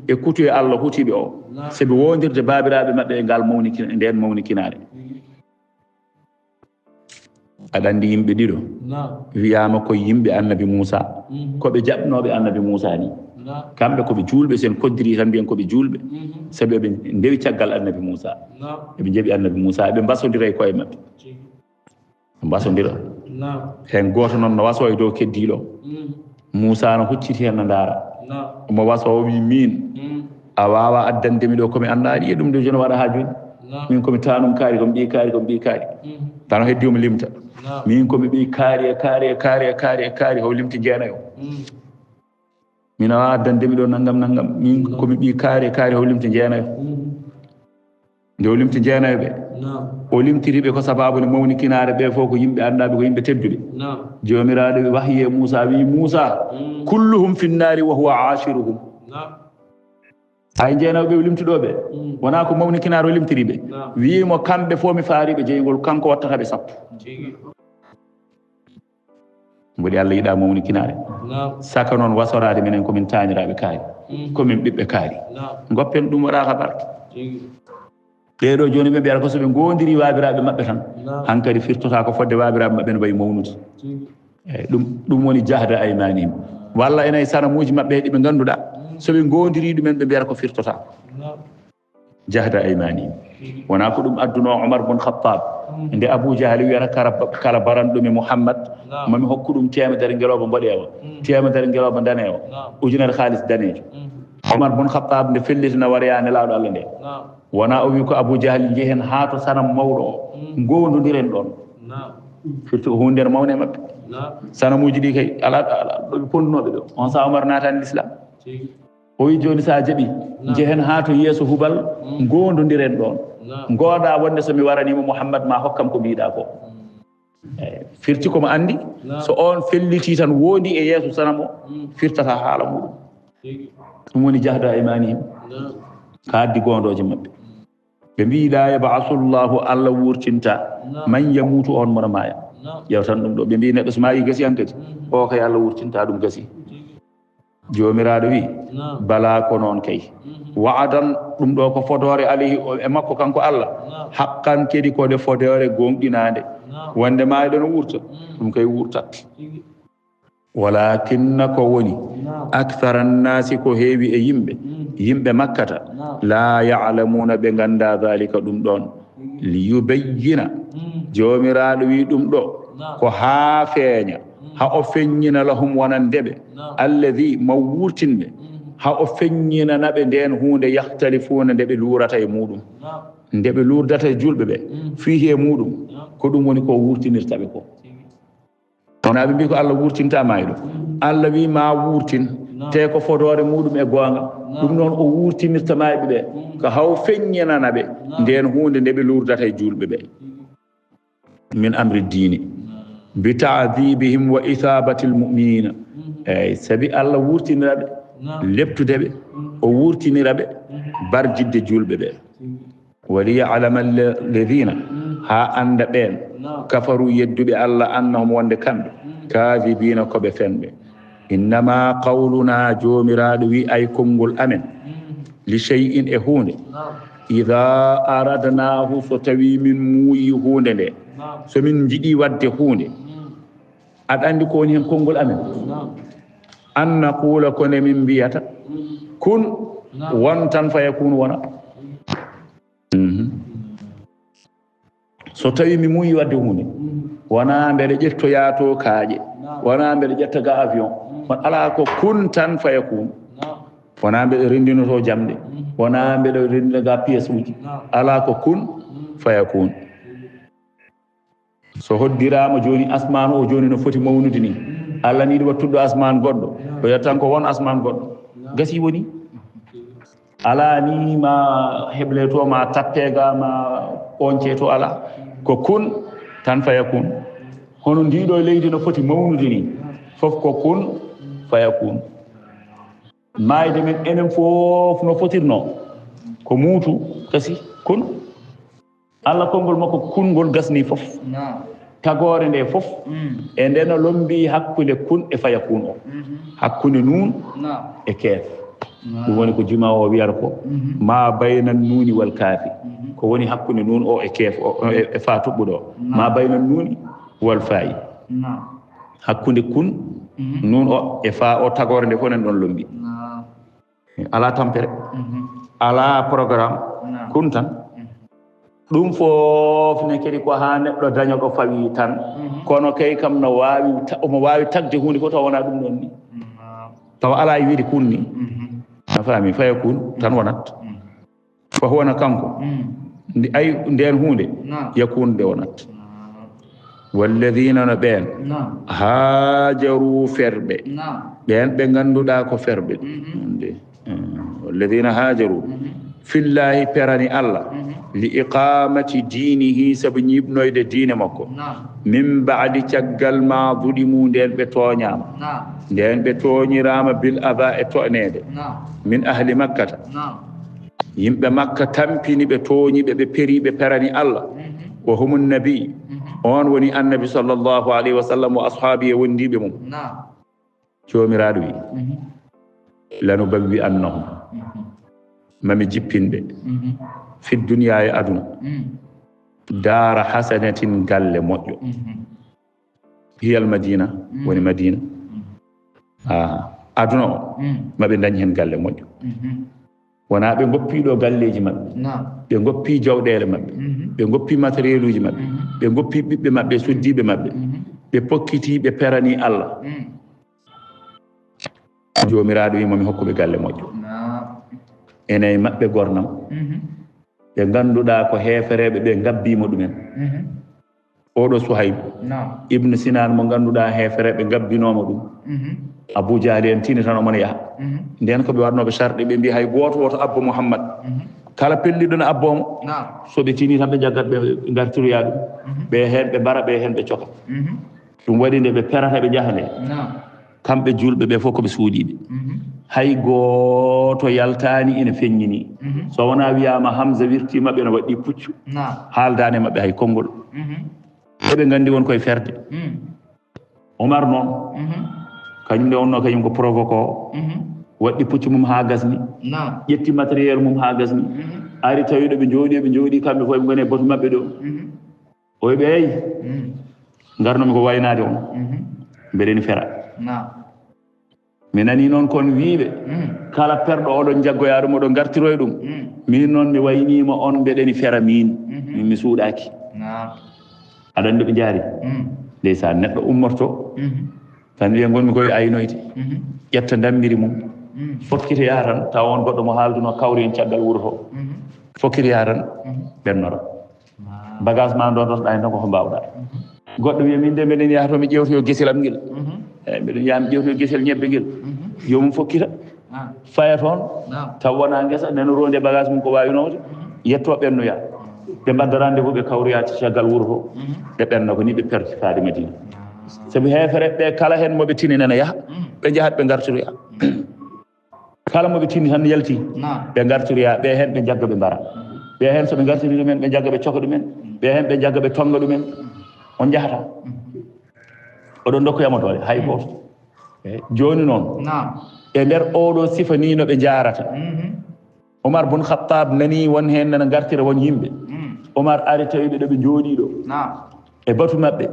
S1: e kutu e Allah hutiɓe o saabi wondirde babiraɓe maɓɓe e ngal nden mawni kinare aɗa andi yimɓe ɗiɗo wiyama ko yimɓe annabi Moussa koɓe jaɓnoɓe annabi Moussa ni kamɓe koɓe julɓe sen koddiri tan mbiyen koɓe julɓe saabi eɓe ndewi caggal annabi Moussa eɓe jeeɓi annabi Moussa eɓe mbasodira e koye maɓɓe mbasodira hen goto noon no waso e dow keddiɗo Moussa no hucciti hen no ndaara omo waso o wi min a wawa addandemi ɗo komi anndaaɗi e ɗum de joni waɗa ha joni min komi tanum kaari komi ɓi kaari tan o heddi omo limta min komi ɓi kaari ho limti jeenayo min a wawa addandemi ɗo naggam min komi ɓi kaari ho limti jeenayo nde o limti jeenayo ɓe o limtiriɓe ko sababu ne mawni kinare ɓe fof ko yimɓe andaɓe ko yimɓe tedduɓe jomiraɗo ɓe wahyi e Moussa wi Moussa kulluhum finnari wa huwa ashiruhum hay jeenaɓe o limtiɗoɓe wona ko mawni kinare o limtiriɓe wimo kamɓe fof mi faariɓe jeygol kanko wattataɓe sappo mboɗi Allah yiɗa mawni kinare saka noon wasorade minen komin tañiraɓe kaari komin ɓiɓɓe kaari goppen ɗum waɗa habar ɓeɗo joni ɓe mbiyata ko soɓe gondiri wabiraɓe maɓɓe tan hankkadi firtota ko fodde wabiraɓe maɓɓe no mbayi mawnude eyyi ɗum woni jahda aymanihim walla ena e sanamuji maɓɓe ɗi ɓe ganduɗa soɓe gondiri ɗumen ɓe mbiyata ko firtota jahda aymanihim wona ko ɗum adduno Omar bun Khattab nde Abou Jahal wiyata kala baranɗumi Mouhammad mami hokku ɗum temedere ngeloba mboɗewa temedere ngeloba danewa ujunere haalis danejo Omar bun Khattab nde fellitina waɗaya nelaɗo Allah nde wona o wi ko Abou Jahal jehen ha to sanam mawɗo o gondodiren ɗon firti ko hunde mawne maɓɓe sanamuji ɗi kay ala ɗoɓe pondunoɓe ɗo on sa Omar natani l'islam o wi joni sa jaaɓi jehen ha to yeeso hubal gondodiren ɗon gooɗa wonde somi waranima Mouhammad ma hokkam ko mbiɗa ko firti komo andi so on felliti tan wondi e yeeso sanam o firtata haala muɗum ɗum woni jahda imanihim ka addi gondoje maɓɓe ɓe mbi la yabasullahu Allah wurtinta man yamutu on mono maya ƴewtan ɗum ɗo ɓe mbi neɗɗo so mayi gasi han kadi o kay Allah wurtinta ɗum gasi jomiraɗo wi bala ko noon kay wa'adan ɗum ɗo ko fodore alayhi e makko kanko Allah haqqan kedi kode fodore gonɗinade wonde mayɗo no wurta ɗum kay wurtat walakinna ko woni akthara nnasi ko heewi e yimɓe makkata la ya'lamuna ɓe ganda dhalika ɗum ɗon liyubayyina jomiraɗo wi ɗum ɗo ko haa feeña ha o feññina lahum wonandeɓe alladhi ma wurtinɓe ha o feññinanaɓe nden hunde yahtalifuna nde ɓe luurata e muɗum nde ɓe luurdata e julɓe ɓe fihi e muɗum ko ɗum woni ko wurtinirtaɓe ko wona ɓe mbi ko Allah wurtinta mayɗo Allah wi ma wurtin te ko fodore muɗum e gonga ɗum noon o wurtinirta mayɓe ɓe ko haw feññinanaɓe nden hunde nde ɓe luurdata e julɓe ɓe min amri dini bi ta'dibihim wa ithabati almu'minina eyyi sabi Allah wurtiniraɓe leptudeɓe o wurtiniraɓe barjidde julɓe ɓe waliya'lama alladhina ha anda ɓen kafaru yedduɓe Allah annahum wonde kamɓe kadibina koɓe fenɓe innama qawluna jomiraɗo wi ay konngol amen li shay'in e hunde idha aradnahu so tawi min muuyi hunde nde so min jiɗi wadde hunde aɗa andi ko woni hen konngol amen an naqula kone min mbiyata kun won tan fa yakun wona so tawi mi muuyi wadde hunde wona mbeɗa ƴettoya to kaaƴe wona mbeɗa ƴetta ga avion on ala ko kun tan fa yakun wona mbeɗa rendinoto jamɗe wona mbeɗa rendina ga pièce uji ala ko kun fa yakun so hoddirama joni asman o joni no foti mawnude ni Allah niɗi wattuɗo asman goɗɗo o yettan ko won asman goɗɗo gasi woni ala ni ma heble to ma tappega ma once to ala ko kun tan fa yakun hono ndiɗo leydi no foti mawnude ni fof ko kun fa yakun mayde men enen fof no fotirno ko muutu kasi kun Allah konngol makko kungol gasni fof tagore nde fof e ndeno lombi hakkunde kun e fa yakun o hakkunde nun e keef ɗum woni ko juma o wiyata ko ma bayna nuni wal kaafi ko woni hakkunde nun o e keef o e fa toɓɓuɗo o ma bayna nuni wal fayi hakkunde kun nun o e fa o tagore nde fof nen ɗon lombi ala tampere ala programme kun tan ɗum fof ne kadi ko ha neɗɗo daña ko fawi tan kono kay kam no wawi omo wawi tagde hunde ko taw wona ɗum ɗon ni taw ala e wiide kun ni a faami faya kun tan wonat ko wona kanko ay nden hunde yakun nde wonat walladina no ɓen hajaru ferɓe ɓen ɓe ganduɗa ko ferɓe nde walladina hajaru fillahi perani Allah li iqamati dinihi sabu ñibnoyde diine makko min baadi caggal ma duɗimu nden ɓe tooñama nden ɓe tooñirama bil aba e to'nede min ahli makkata yimɓe makka tampini ɓe tooñiɓe ɓe periɓe perani Allah wa humu nabi on woni annabi sallallahu alayhi wa sallam wa ashabi wondibe mum jomiraɗo wi lanu bagwi annahum mami jippinɓe fi dunya e aduna dara hasanatin galle moƴƴo hiyal madina woni madina aduna o maɓe dañi hen galle moƴƴo wona ɓe goppiɗo galleji maɓɓe ɓe goppi jawɗele maɓɓe ɓe goppi matériel uji maɓɓe ɓe goppi ɓiɓɓe maɓɓe suddiɓe maɓɓe ɓe pokkiti ɓe perani Allah jomiraɗo wimomi hokkuɓe galle moƴƴo ene maɓɓe gornam ɓe ganduɗa ko hefereɓe ɓe gabbimo ɗumen oɗo Suhayb ibnu Sinan mo ganduɗa hefereɓe gabbinoma ɗum Abu Jahli en tini tan omona yaha nden ko ɓe watnoɓe sarɗe ɓe mbi hay goto woto abbo Muhammad kala pelliɗo no abbomo soɓe tini tan ɓe jaggat ɓe gartiroya ɗum ɓe hen ɓe mbara ɓe hen ɓe coka ɗum waɗi nde ɓe perata ɓe jaha nde kamɓe julɓe ɓe fof koɓe suuɗiɓe hay goto yaltani ina feññini so wona wiyama Hamza wirti maɓɓe no waɗɗi puccu haaldani maɓɓe hay konngol eɓe gandi won koye ferde Omar noon kañum nde wonno kañum ko provoque o waɗɗi puccu mum ha gasni ƴetti matériel mum ha gasni ari tawiɗo ɓe jooɗi kamɓe fof ɓe goni e batu maɓɓe ɗo o wiɓe eyi garnomi ko waynade on mbeɗeni fera mi nani noon kon wiiɓe kala perɗo oɗon jaggoya ɗum oɗon gartiroye ɗum min noon mi waynima on mbeɗeni fera min mi suuɗaki aɗa andi ɓe jaari ndeysan neɗɗo ummorto tan wiya gonmi koye aynoyde ƴetta dammiri mum fokkitoya tan taw on goɗɗo mo haalduno kawri en caggal wuuro to fokkitoya tan ɓennora bagage ma dodorɗa hen tan koko mbawɗa goɗɗo wiya min de mbeɗen yaha to mi ƴewtoyo guesel am guel eyyi mbeɗen yaha mi ƴewtoyo guesel ñebbe guel yomum fokkita faya toon taw wona guesa neno ronde bagage mum ko wawi nawde yetto ɓennoya ɓe mbadda rendez-vous ɓe kawroya caggal wuuro to ɓe ɓenno ko ni ɓe perti faade Madina sabu hefere ɓe kala hen moɓe tini nana yaaha ɓe jahat ɓe gartiroya kala moɓe tini tan yalti ɓe gartiroya ɓe hen ɓe jagga ɓe mbara ɓe hen soɓe gartiri ɗumen ɓe jagga ɓe coka ɗumen ɓe hen ɓe jagga ɓe tonga ɗumen on jahata oɗon dokkuyama doole hay goto joni noon e nder oɗo sifa ni no ɓe jarata Omar bun Khattab nani won hen nana gartira won yimɓe Omar ari tawiɓe ɗo ɓe jooɗiɗo e batu maɓɓe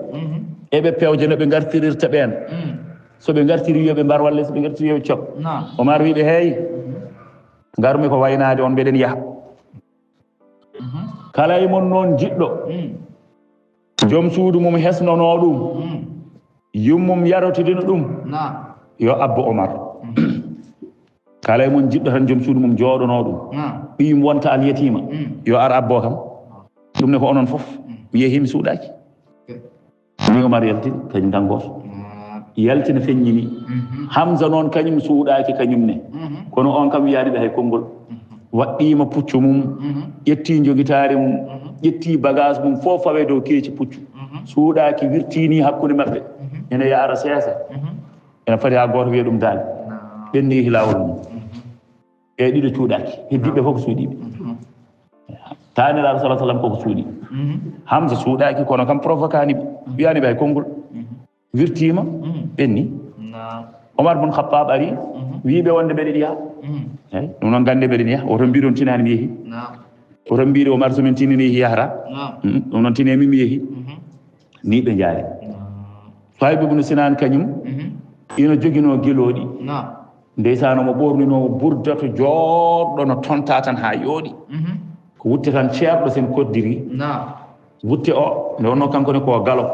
S1: eɓe pewje no ɓe gartirirta ɓen soɓe gartiri yoɓe mbar walla soɓe gartiri yoɓe cok Omar wiɓe hey garmi ko waynade on mbeɗen yaaha kala e mon noon jiɗɗo joom suudu mum hesnono ɗum yummum yarotidino ɗum yo abbo Omar kala e mon jiɗɗo tan joom suudu mum jooɗono ɗum ɓiyum wonta al yetima yo ar abbo kam ɗum ne ko onon foof mi yeehi mi suuɗaki mi Omar yaltini kañum tan goto yaltina feññini Hamza noon kañum suuɗaki kañum ne kono on kam wiyaniɓe hay konngol waɗɗima puccu mum ƴetti jogitari mum ƴetti bagage mum fof fawe dow keeci puccu suuɗaki wirtini hakkude maɓɓe ene yaara seesa ene foti ha goto wiya ɗum daali ɓenni yeehi lawol mum e ɗiɗo cuuɗaki heddiɓe fof ko suuɗiɓe taniraɗo salah sallam koko suuɗi Hamza suuɗaki kono kam provocaniɓe wiyaniɓe hay konngol wirtima ɓenni Omar bun Khattab ari wiiɓe wonde mbeɗen yaha eyi ɗum noon gande mbeɗen yaha oto mbiɗon tinani mi yeehi oto mbiɗo Omar somin tinini yeehi yahata ɗum noon tinemi mi yeehi ni ɓe jaari Suhayb ibn Sinan kañum ina joguino gueloɗi ndeysan omo ɓornino burdato joɗɗo no tonta tan ha yooɗi ko wutte tan ceerɗo sen koddiri wutte o nde wonno kankone ko galo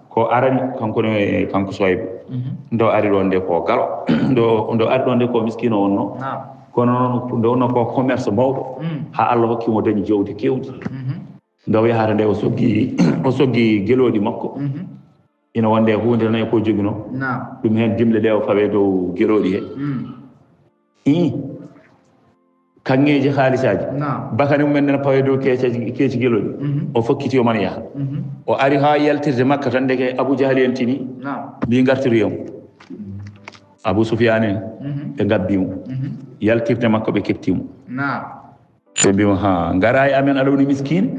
S1: ko arani kankone kanko Suhayb ndo ari ɗon nde ko galo ndo ari ɗon nde ko miskino wonno kono noon nde wonno ko commerce mawɗo ha Allah hokkimo dañi jawdi kewdi ndo yahata nde o soggi gueloɗi makko ina wonde hunde tan e ko jogino ɗum hen dimle ɗe o fawe dow gueloɗi he kanŋeji haalisaji bakane mumen nena pawe dow keeci gueloɗi o fokkiti o man yaha o ari ha yaltirde Makka tan ndeke Abu Jahli en tini mbi gartiroyamo Abu Sufyan en ɓe gabbimo yaltirde makko ɓe kettimo ɓe mbima ha gara e amen aɗa woni miskine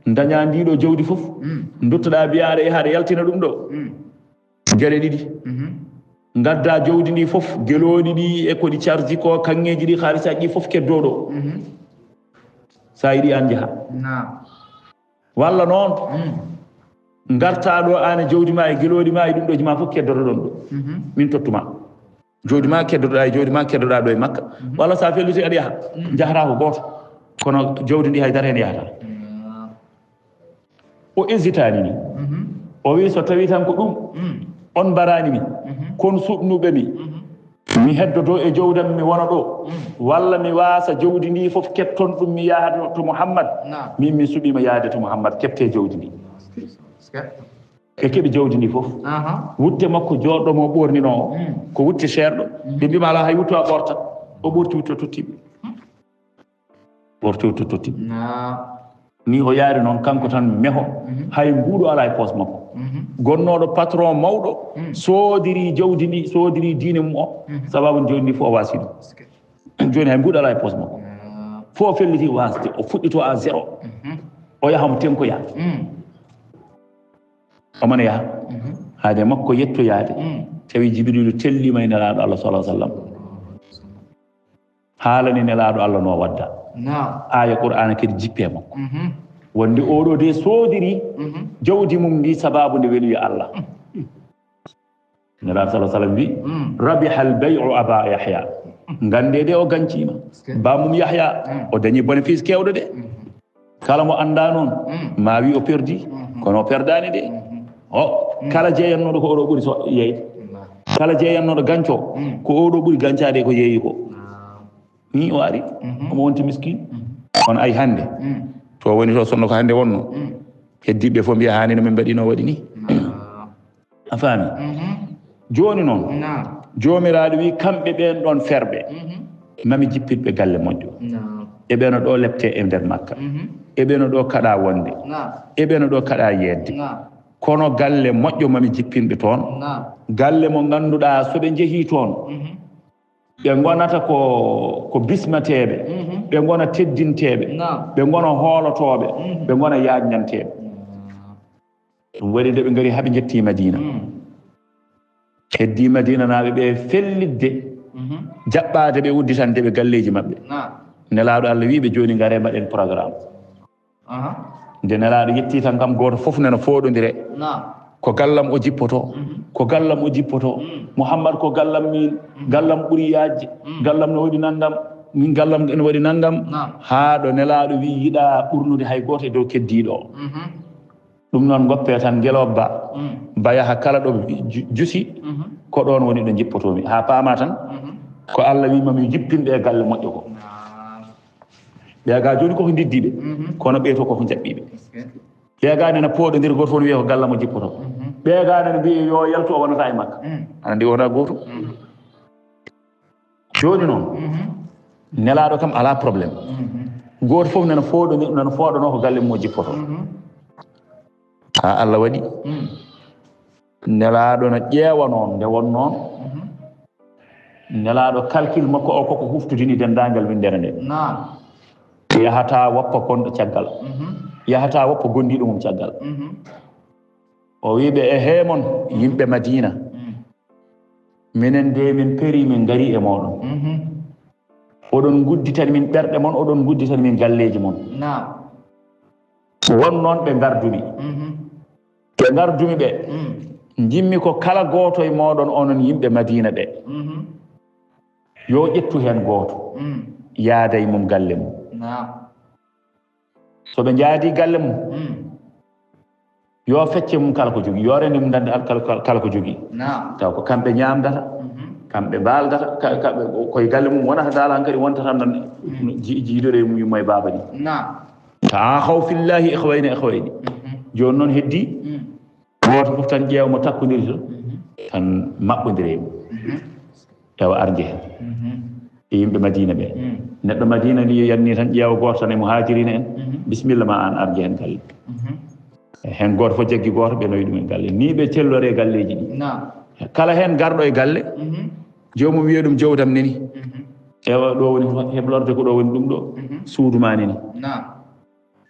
S1: daña ndiɗo jawdi fof duttoɗa biyaare e haade yaltina ɗum ɗo gueɗe ɗiɗi gadda jawdi ndi fof geloɗi ɗi e koɗi charge ko kanŋeji ɗi haalisaji ɗi fof keddo ɗo sa yiɗi an jaaha walla noon garta ɗo an e jawdi ma e geloɗi ma e ɗum ɗoji ma fof keddoto ɗon ɗo min tottuma jawdi ma keddoɗa e jawdi ma keddoɗa ɗo e makka walla sa felliti aɗa yaaha jahata ko goto kono jawdi ndi haydara hen yahata o hésitani ni o wi so tawi tan ko ɗum on mbarani min kon suɗnuɓe mi heddoto e jawdam mi wona ɗo walla mi waasa jawdi ndi fof ketton ɗum mi yaha to Muhammad min mi suɓima yaade to Muhammad kepte jawdi ndi e keɓi jawdi ndi fof wutte makko joɗɗomo ɓornino o ko wutte seerɗo ɓe mbima ala hay wutto a ɓorta o ɓorti wutto tottiɓe ɓorti wutto tottiɓe ni o yaari noon kanko tan meho hay mbuuɗo ala e poos makko gonnoɗo patron mawɗo soodiri jawdi ndi soodiri diine mum o sababu jawdi ndi fof o waasi ɗum joni hay mbuuɗo ala e poos makko fof o felliti wasde o fuɗɗito à zéro o yahamo tenkoya omana yaha haade makko yettoyaade tawi jibrilu tellima e nelaɗo Allah sallallahu alaihi wasallam haalani nelaɗo Allah no wadda aya qur'ana kadi jippe makko wonde oɗo de soodiri jawdi mum ndi sababu nde weli Allah nelaɗo sallallahu alaihi wasallam wi rabiha al bay'u aba yahya gande de o gancima bamum yahya o dañi bénéfice kewɗo de kala mo anda noon ma wi o perdi kono o perdani de o kala jeeyannoɗo ko oɗo ɓuuri so yeyde kala jeeyannoɗo ganco ko oɗo ɓuuri gancade ko yeeyi ko ni o ari omo wonti miskin on ay hande to woni to sonno ko hande wonno heddiɓe fof mbiya hani no min mbaɗino waɗi ni a faami joni noon jomiraɗo wi kamɓe ɓen ɗon ferɓe mami jippitɓe galle moƴƴo eɓeno ɗo lepte e nder makka eɓeno ɗo kaɗa wonde eɓeno ɗo kaɗa yedde kono galle moƴƴo mami jippinɓe toon galle mo ganduɗa soɓe jeehi toon ɓe gonata ko bismateɓe ɓe gona teddinteɓe ɓe gona hoolotoɓe ɓe gona yajñanteɓe ɗum waɗi nde ɓe gari haaɓe jetti Madina heddi Madina naɓe ɓe fellidde jaɓɓade ɓe udditandeɓe galleji mabɓe nelaɗo Allah wiɓe joni gaare mbaɗen programme nde nelaɗo yetti tan kam goto foof nana foɗodire ko gallam o jippoto ko gallam o jippoto Muhammad ko gallam min gallam ɓuuri yajje gallam no waɗi naggam min gallam no waɗi naggam haɗo nelaɗo wi yiɗa ɓurnude hay goto e dow keddiɗo o ɗum noon goppe tan guelobba bayaha kala ɗo juusi ko ɗon woni ɗo jippotomi ha paama tan ko Allah wimami jippinɓe e galle moƴƴo ko ɓeega joni koko diddiɓe kono ɓeeto koko jaɓɓiɓe ɓeega nena pooɗodir goto fof wiya ko galla mo jippoto ɓeega nena mbiya yo yaltu o wonata e makka ana ndi wona goto joni noon nelaɗo kam ala probléme goto fof nana fooɗono ko galle mo jippoto ha Allah waɗi nelaɗo no ƴeewa noon nde won noon nelaɗo calcul makko o koko huftudini dendagal windere nde yahata woppa konɗo caggal yahata woppa gondiɗo mum caggal o wiɓe e heemon yimɓe Madina minen de min peri min gari e moɗon oɗon gudditan min ɓerɗe mon oɗon gudditan min galleji mon won noon ɓe gardumi ɓe jimmi ko kala goto e moɗon onon yimɓe Madina ɓe yo ƴettu hen goto yaada e mum galle mum so ɓe jaadi galle mum yo fecce mum kala ko jogui yo rende mum dande kala ko jogui taw ko kamɓe ñamdata kamɓe mbaldata koye galle mum wonata dal hankkadi wontata non jiidore mum yummo e baba ni ta haw fillahi ihwayni joni noon heddi goto fof tan ƴeewmo takkodiri to tan maɓɓodire mum ewa arde hen e yimɓe Madina ɓe neɗɗo Madina ni yanni tan ƴeewa goto tan e muhajirina en bisimilla ma an arde hen galle hen goto fof jaggi goto ɓe noyi ɗum e galle ni ɓe tellore galleji ɗi kala hen garɗo e galle jomum wiya ɗum jawdam neni ewa ɗo woni heblorde ko ɗo woni ɗum ɗo suuduma neni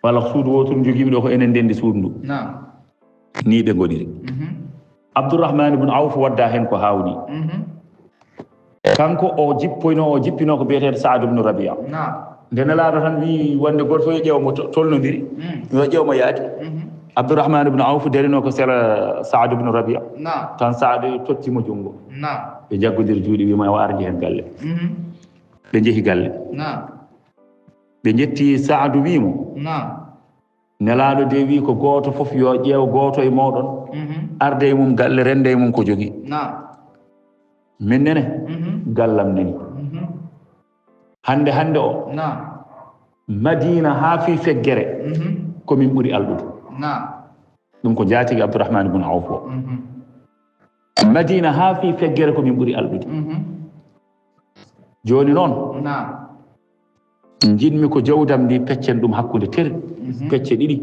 S1: walla suudu wotoru jogiiɓe ɗo ko enen ndendi suudu ndu ni ɓe ngoɗiri Abdourahmane ibn Awf wadda hen ko hawni kanko o jippino ko biyeteɗo Saad ibn Rabia nde nelaɗo tan wi wonde goto yo ƴeewa mo tolnodiri yo ƴeewa mo yaadi Abdourahmane ibn Awf derino ko sera Saad ibn Rabia tan Saad tottimo jungo ɓe jaggodiri juuɗe wima o ardi hen galle ɓe jeehi galle ɓe jetti Saadu wimo nelaɗo de wi ko goto foof yo ƴeew goto e moɗon arde e mum galle rende e mum ko jogui min nene gallam nani hande o Madina ha fi feggere komin ɓuuri alɗude ɗum ko jatigi Abdourahmane ibn Awf o Madina ha fi feggere komin ɓuuri alɗude joni noon jinmi ko jawdam ndi peccen ɗum hakkude ter pecce ɗiɗi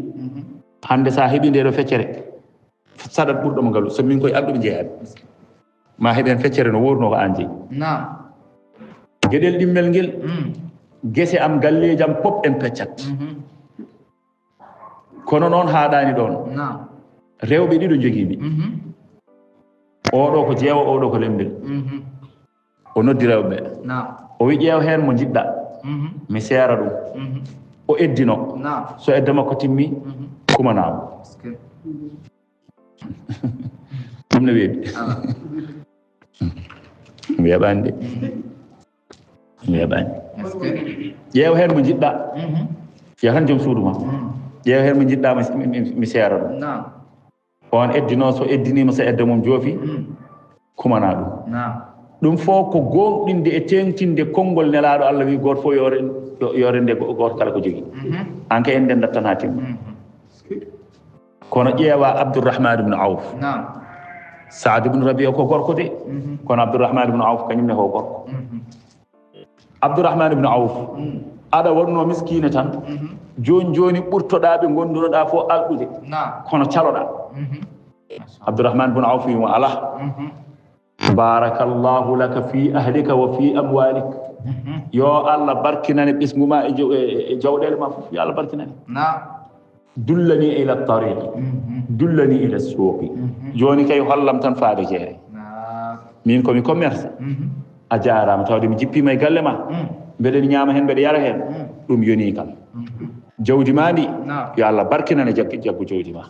S1: hande sa heeɓi nde ɗo feccere saɗat ɓurɗomo ngalu so min koye alɗuɓe jeeyaɓe ma heɓen feccere no wurno ko an jeeyi gueɗel ɗimmel ngel guese am galleji am pop en peccat kono noon haɗani ɗon rewɓe ɗiɗo jogiiɓe oɗo ko jeewa oɗo ko lembel o noddi rewɓe o wi ƴeew hen mo jiɗɗa mi seera ɗum o eddino so edda makko timmi kumanamo ɗum ne weeɓi mi yaɓani de mi yaɓani ƴeew hen mo jiɗɗa ya tan joom suudu ma ƴeew hen mo jiɗɗa mi seera ɗum on eddino so eddinima so edda mum joofi kumana ɗum ɗum fof ko gonɗinde e tengtinde konngol nelaɗo Allah wi goto fof yorende goto kala ko jogui anke en ndendat tan ha timma kono ƴeewa Abdourahmane ibn Awf Saad ibn Rabia ko gorko de kono Abdourahmane ibn Awf kañumne ko gorko Abdourahmane ibn Awf aɗa wonno miskine tan joni ɓurtoɗa ɓe gondunoɗa fof alɗude kono caloɗa Abdourahmane ibn Awf wimo ala barakallahu laka fi ahlika wa fi amwalik yo Allah barkinani ɓismuma e jawɗele ma fof yo Allah barkinani dullani ila tariqi dullani ila suuqi joni kay hollam tan faade jeere min komi commerce a jarama tawde mi jippima e galle ma mbeɗen ñaama hen mbeɗa yara hen ɗum yoni kam jawdi ma ndi yo Allah barkinani jaggu jawdi ma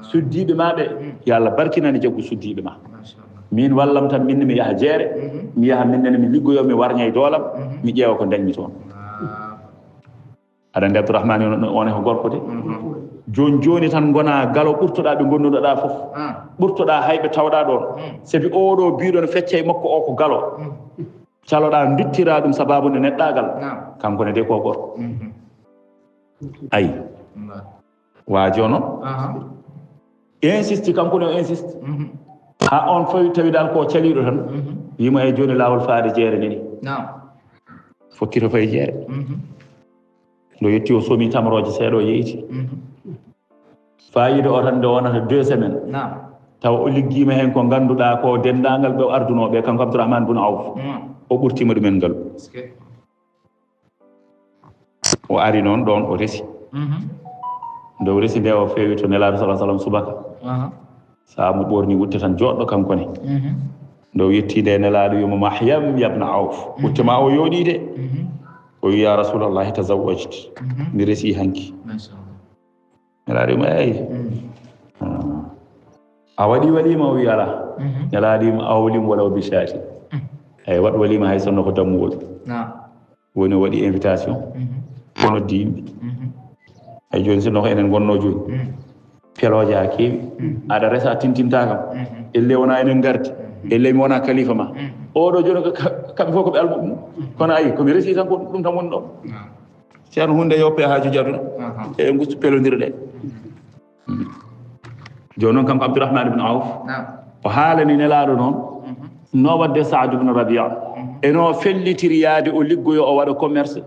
S1: suddiɓe ma ɓe yo Allah barkinani jaggu suddiɓe ma min wallam tan minne mi yaha jeere mi yaha minnene mi liggoyo mi warña e doolam mi ƴeewa ko dañmi toon aɗa andi Abdourahmane on e ko gorko de joni tan gona galo ɓurtoɗa ɓe gondunoɗa fof ɓurtoɗa hayɓe tawɗa ɗon sabi oɗo biɗon fecce e makko o ko galo caloɗa duttira ɗum sababude neɗɗagal kanko ne de ko gorko ayi waaji o noon insiste kanko ne o insiste ha on fawi tawidal ko caliɗo tan wimo e joni lawol faade jeere neni fokkito fayi jeere ndo yetti o somi tamroje seeɗa o yeyti fayida o tan nde wonata 2 semaines taw o liggima hen ko ganduɗa ko dendagal ɓe ardunoɓe kanko Abdourahmane ibn Awf o ɓurtima ɗumen ngalu o ari noon ɗon o resi nde o resi nde o fewi to nelaɗo salah sallam subaka sa mo ɓorni wutte tan joɗɗo kanko ne nde o yetti nde nelaɗo wimo mahyam yabna Awf wutte ma o yooɗi de o wi ya rasulallahi tazawwajt mi resi hanki nelaɗo wimo eyi a waɗi walima o wi ala nelaɗo wimo awlim walaw bi shati eyi waɗ walima hay sonno ko dammuwol woni o waɗi invitation o noddi yimɓe hay joni sinno ko enen gonno joni peloje ha keewi aɗa resa tintinta kam elle wona enen gardi elle mi wona kalifa ma oɗo joni kamɓe fof koɓe almuɓe mum kono ayi komi resi tan ko ɗum tan woni ɗo ceerno hunde yoppe hajuji aduna e gustu pelodira ɗe joni noon kanko Abdourahmane ibn Awf o haalani nelaɗo noon no wadde Saad ibn Rabia eno fellitiri yaade o liggoyo o waɗa commerce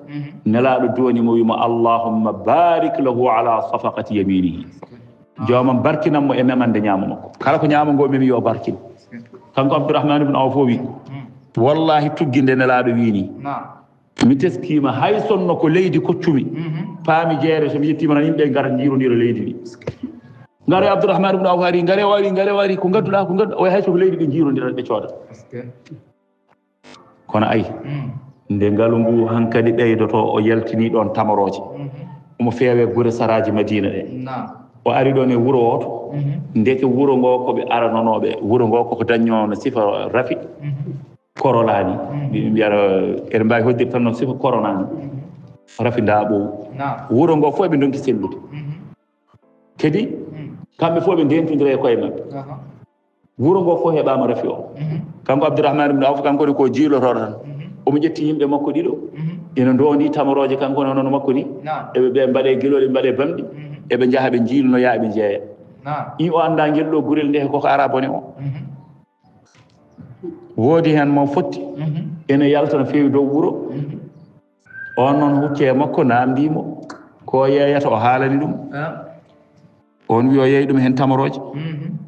S1: nelaɗo doni mo wimo allahumma barik lahu ala safaqati yaminihi jomam barkinanmo e memande ñaama makko kala ko ñaama ngo memi yo barkin kanko Abdourahmane ibn Awf o wi wallahi tugginde nelaɗo wini mi teskima hay sonno ko leydi koccumi paami jeere so mi yettima tan yimɓe ngara jiirondira leydi ndi ngare Abdourahmane ibn Awf ari ngare wari ko gadduɗa o hay so ko leydi ɓe jiirondira ɓe cooda kono ayi nde ngalu ngu hankadi ɓeydoto o yaltini ɗon tamaroje omo feewe gure saraji Madina ɗe o ari ɗon e wuro oto ndeke wuro ngo koɓe aranonoɓe wuro ngo koko dañño no sifa rafi korolani ɓe mbiyata eɗen mbawi hoddirde tan noon sifa koronani rafi ndaaɓowu wuro ngo fof ɓe donki sellude kadi kamɓe fof ɓe ndentodira e koye mabɓe wuro ngo fof heɓama rafi o kanko Abdourahmane ibn Awf kankone ko jiilotoɗo tan omo ƴetti yimɓe makko ɗiɗo ina ndondi tamaroje kankone hono makko ni eɓe ɓe mbaɗe guilole mbaɗe bamɗi eɓe jaaha ɓe jiilonoya eɓe jeeya i o anda guel ɗo gurel nde koko ara bone o woodi hen mo fotti ene yalta no feewi dow wuro on noon hucce makko namdimo ko yeeyata o haalani ɗum on wi o yeeyi ɗum hen tamaroje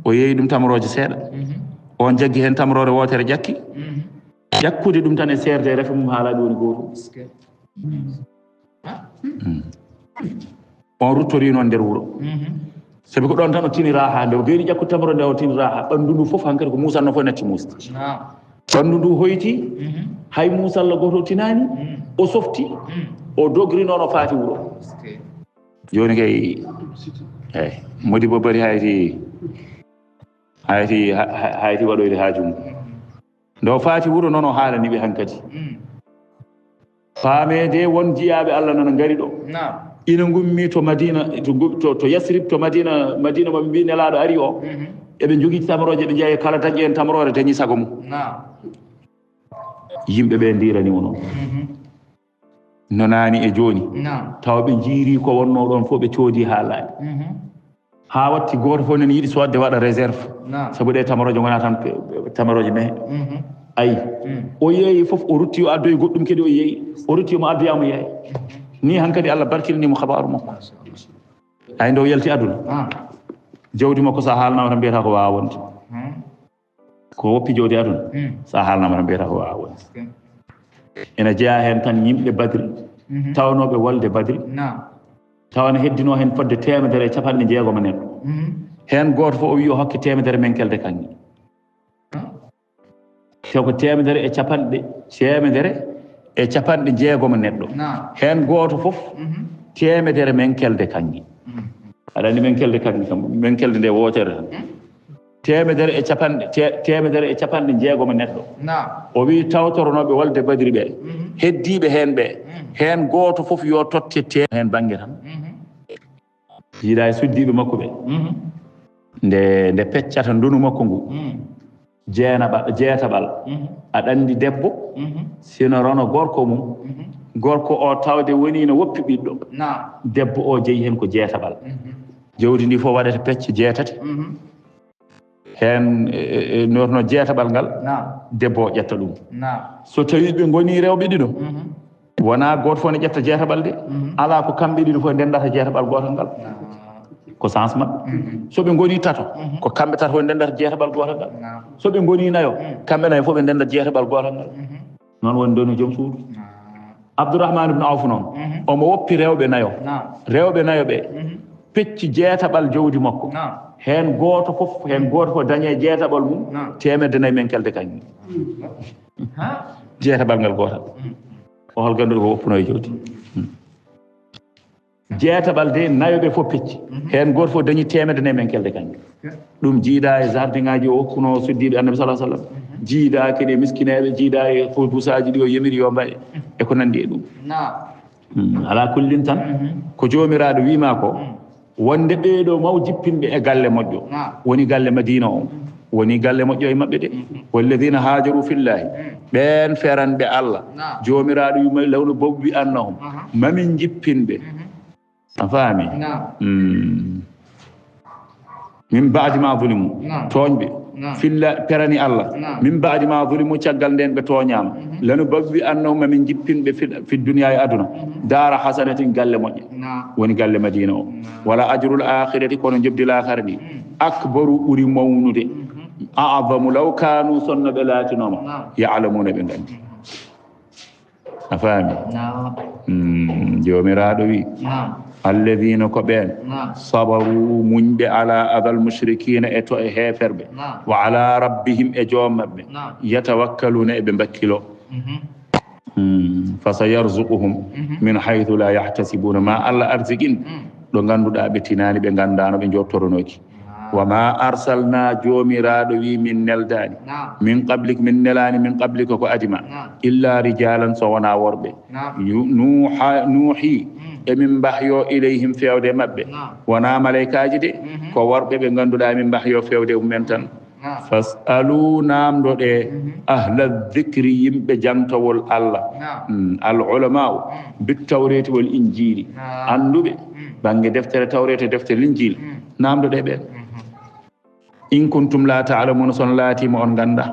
S1: o yeeyi ɗum tamaroje seeɗa on jaggi hen tamarore wotere ƴakki ƴakkude ɗum tan e serde refe mum haalaɓe woni gotum on ruttori noon nder wuro sabi ko ɗon tan o tinira ha nde o geeni ƴakkude tamaro nde o tinira ha ɓanndu ndu fof hankkadi ko musanno fof natti musde ɓanndu ndu hoyti hay musalla goto tinani o softi o dogri noon o faati wuro joni kay eyyi modi bo bari hayti waɗoyde haaju mum nde o faati wuro noon o haalani ɓe hankkadi faamede won jiyaɓe Allah noon ngari ɗo ina gummi to Madina to Yasrib to Madina mo ɓe mbi nelaɗo ari o eɓe jogui tamaroje ɓe jeeya kala dañƴi en tamarore dañi sago mum yimɓe ɓe ndirani noon no nani e joni taw ɓe jiiri ko wonno ɗon fof ɓe coodi ha laaɓi ha watti goto fof nene yiiɗi sodde waɗa réserve saabu ɗe tamaroje gona tan tamaroje mehe ayi o yeeyi fof o rutti o addoye goɗɗum kadi o yeeyi o rutti omo addoyamo yeeya ni hankkadi Allah barkilinimo habaru makko ay nde o yalti aduna jawdi makko sa haalnama tan mbiyata ko wawa wonde ko woppi jawdi aduna sa haalnama tan mbiyata ko wawa wonde ene jeeya hen tan yimɓe Badri tawnoɓe wolde Badri tawana heddino hen fodde 160 neɗɗo hen goto fof o wi o hokke 100 menkelde kanŋe taw ko 160 neɗɗo hen goto fof 100 menkelde kanŋe aɗa andi menkelde kanŋe kam menkelde nde wotere tan 160 neɗɗo o wi tawtoronoɓe wolde Badri ɓe heddiɓe hen ɓe hen goto fof yo totte hen banggue tan jiiɗa e suddiɓe makko ɓe nde peccata ndunu makko ngu jeetaɓal aɗa andi debbo sino rono gorko mum gorko o tawde woni no woppi ɓiɗɗo debbo o jeeyi hen ko jeetaɓal jawdi ndi fof waɗata pecce jeetati hen no jeetaɓal ngal debbo o ƴetta ɗum so tawi ɓe goni rewɓe ɗiɗo wona goto fof ne ƴetta jeetaɓal de ala ko kamɓe ɗiɗo fof ndendata jeetaɓal gotal ngal ko sens maɓɓe soɓe goni tato ko kamɓe tato fof ndendata jeetaɓal gotal ngal soɓe goni nayo kamɓe nayo fof ɓe ndendata jeetaɓal gotal ngal noon woni doni joom suudu Abdourahmane ibn Awf noon omo woppi rewɓe nayo ɓe pecci jeetaɓal jawdi makko hen goto fof dañe jeetaɓal mum 100 menkelde kanŋe jeetaɓal ngal gotal o hol ganduɗo ko woppuno e jawdi jeetaɓal de nayoɓe fof pecci hen goto fof dañi 100 menkelde kanŋe ɗum jiiɗa e jardin ngaji o hokkuno suddiɓe annabi sallah sallam jiiɗa kadi e miskineɓe jiiɗa e busaji ɗi o yemiri yo mbaɗe e ko nandi e ɗum ala kullin tan ko jomiraɗo wima ko wonde ɓeeɗo maw jippinɓe e galle moƴƴo woni galle Madina o woni galle moƴƴo e maɓɓe de walladina hajaru fillahi ɓen feranɓe Allah jomiraɗo yuma lawno bobbi annahum mamin jippinɓe a faami min baadi ma zulimu tooñɓe filla perani Allah min baadi ma zulimu caggal nden ɓe tooñama lanu babbi annahum mamin jippinɓe fi duniya e aduna dara hasanatin galle moƴƴe woni galle Madina o wala ajrul akhirati kono jobdi lakara ndi akbaru ɓuuri mawnude a'zamu law kanu sonnoɓe laatinoma ya'lamuna ɓe gandi afami jomiraɗo wi alladina ko ɓen sabaru muñɓe ala adal mushrikina e to e heferɓe wa ala rabbihim e joom mabɓe yatawakkaluna eɓe bakkilo fasayarzuquhum min haythu la yahtasibuna ma allah arsiqin ɗo ganduɗa ɓe tinani ɓe gandano ɓe jottoronoki wama arsalna jomiraɗo wi min neldani min qablik min nelani min qablika ko adima illa rijalan so wona worɓe nuuhi emin mbahyo ilayhim fewde mabɓe wona malaikaji de ko worɓe ɓe ganduɗa min mbahyo fewde mumen tan fasalu namdoɗe ahla dhicri yimɓe jantowol allah al ulama'u bit tawreti wal injili anduɓe banggue deftere tawrete deftere l'injil namdoɗe ɓen in kuntum la ta'lamuna son laatima on ganda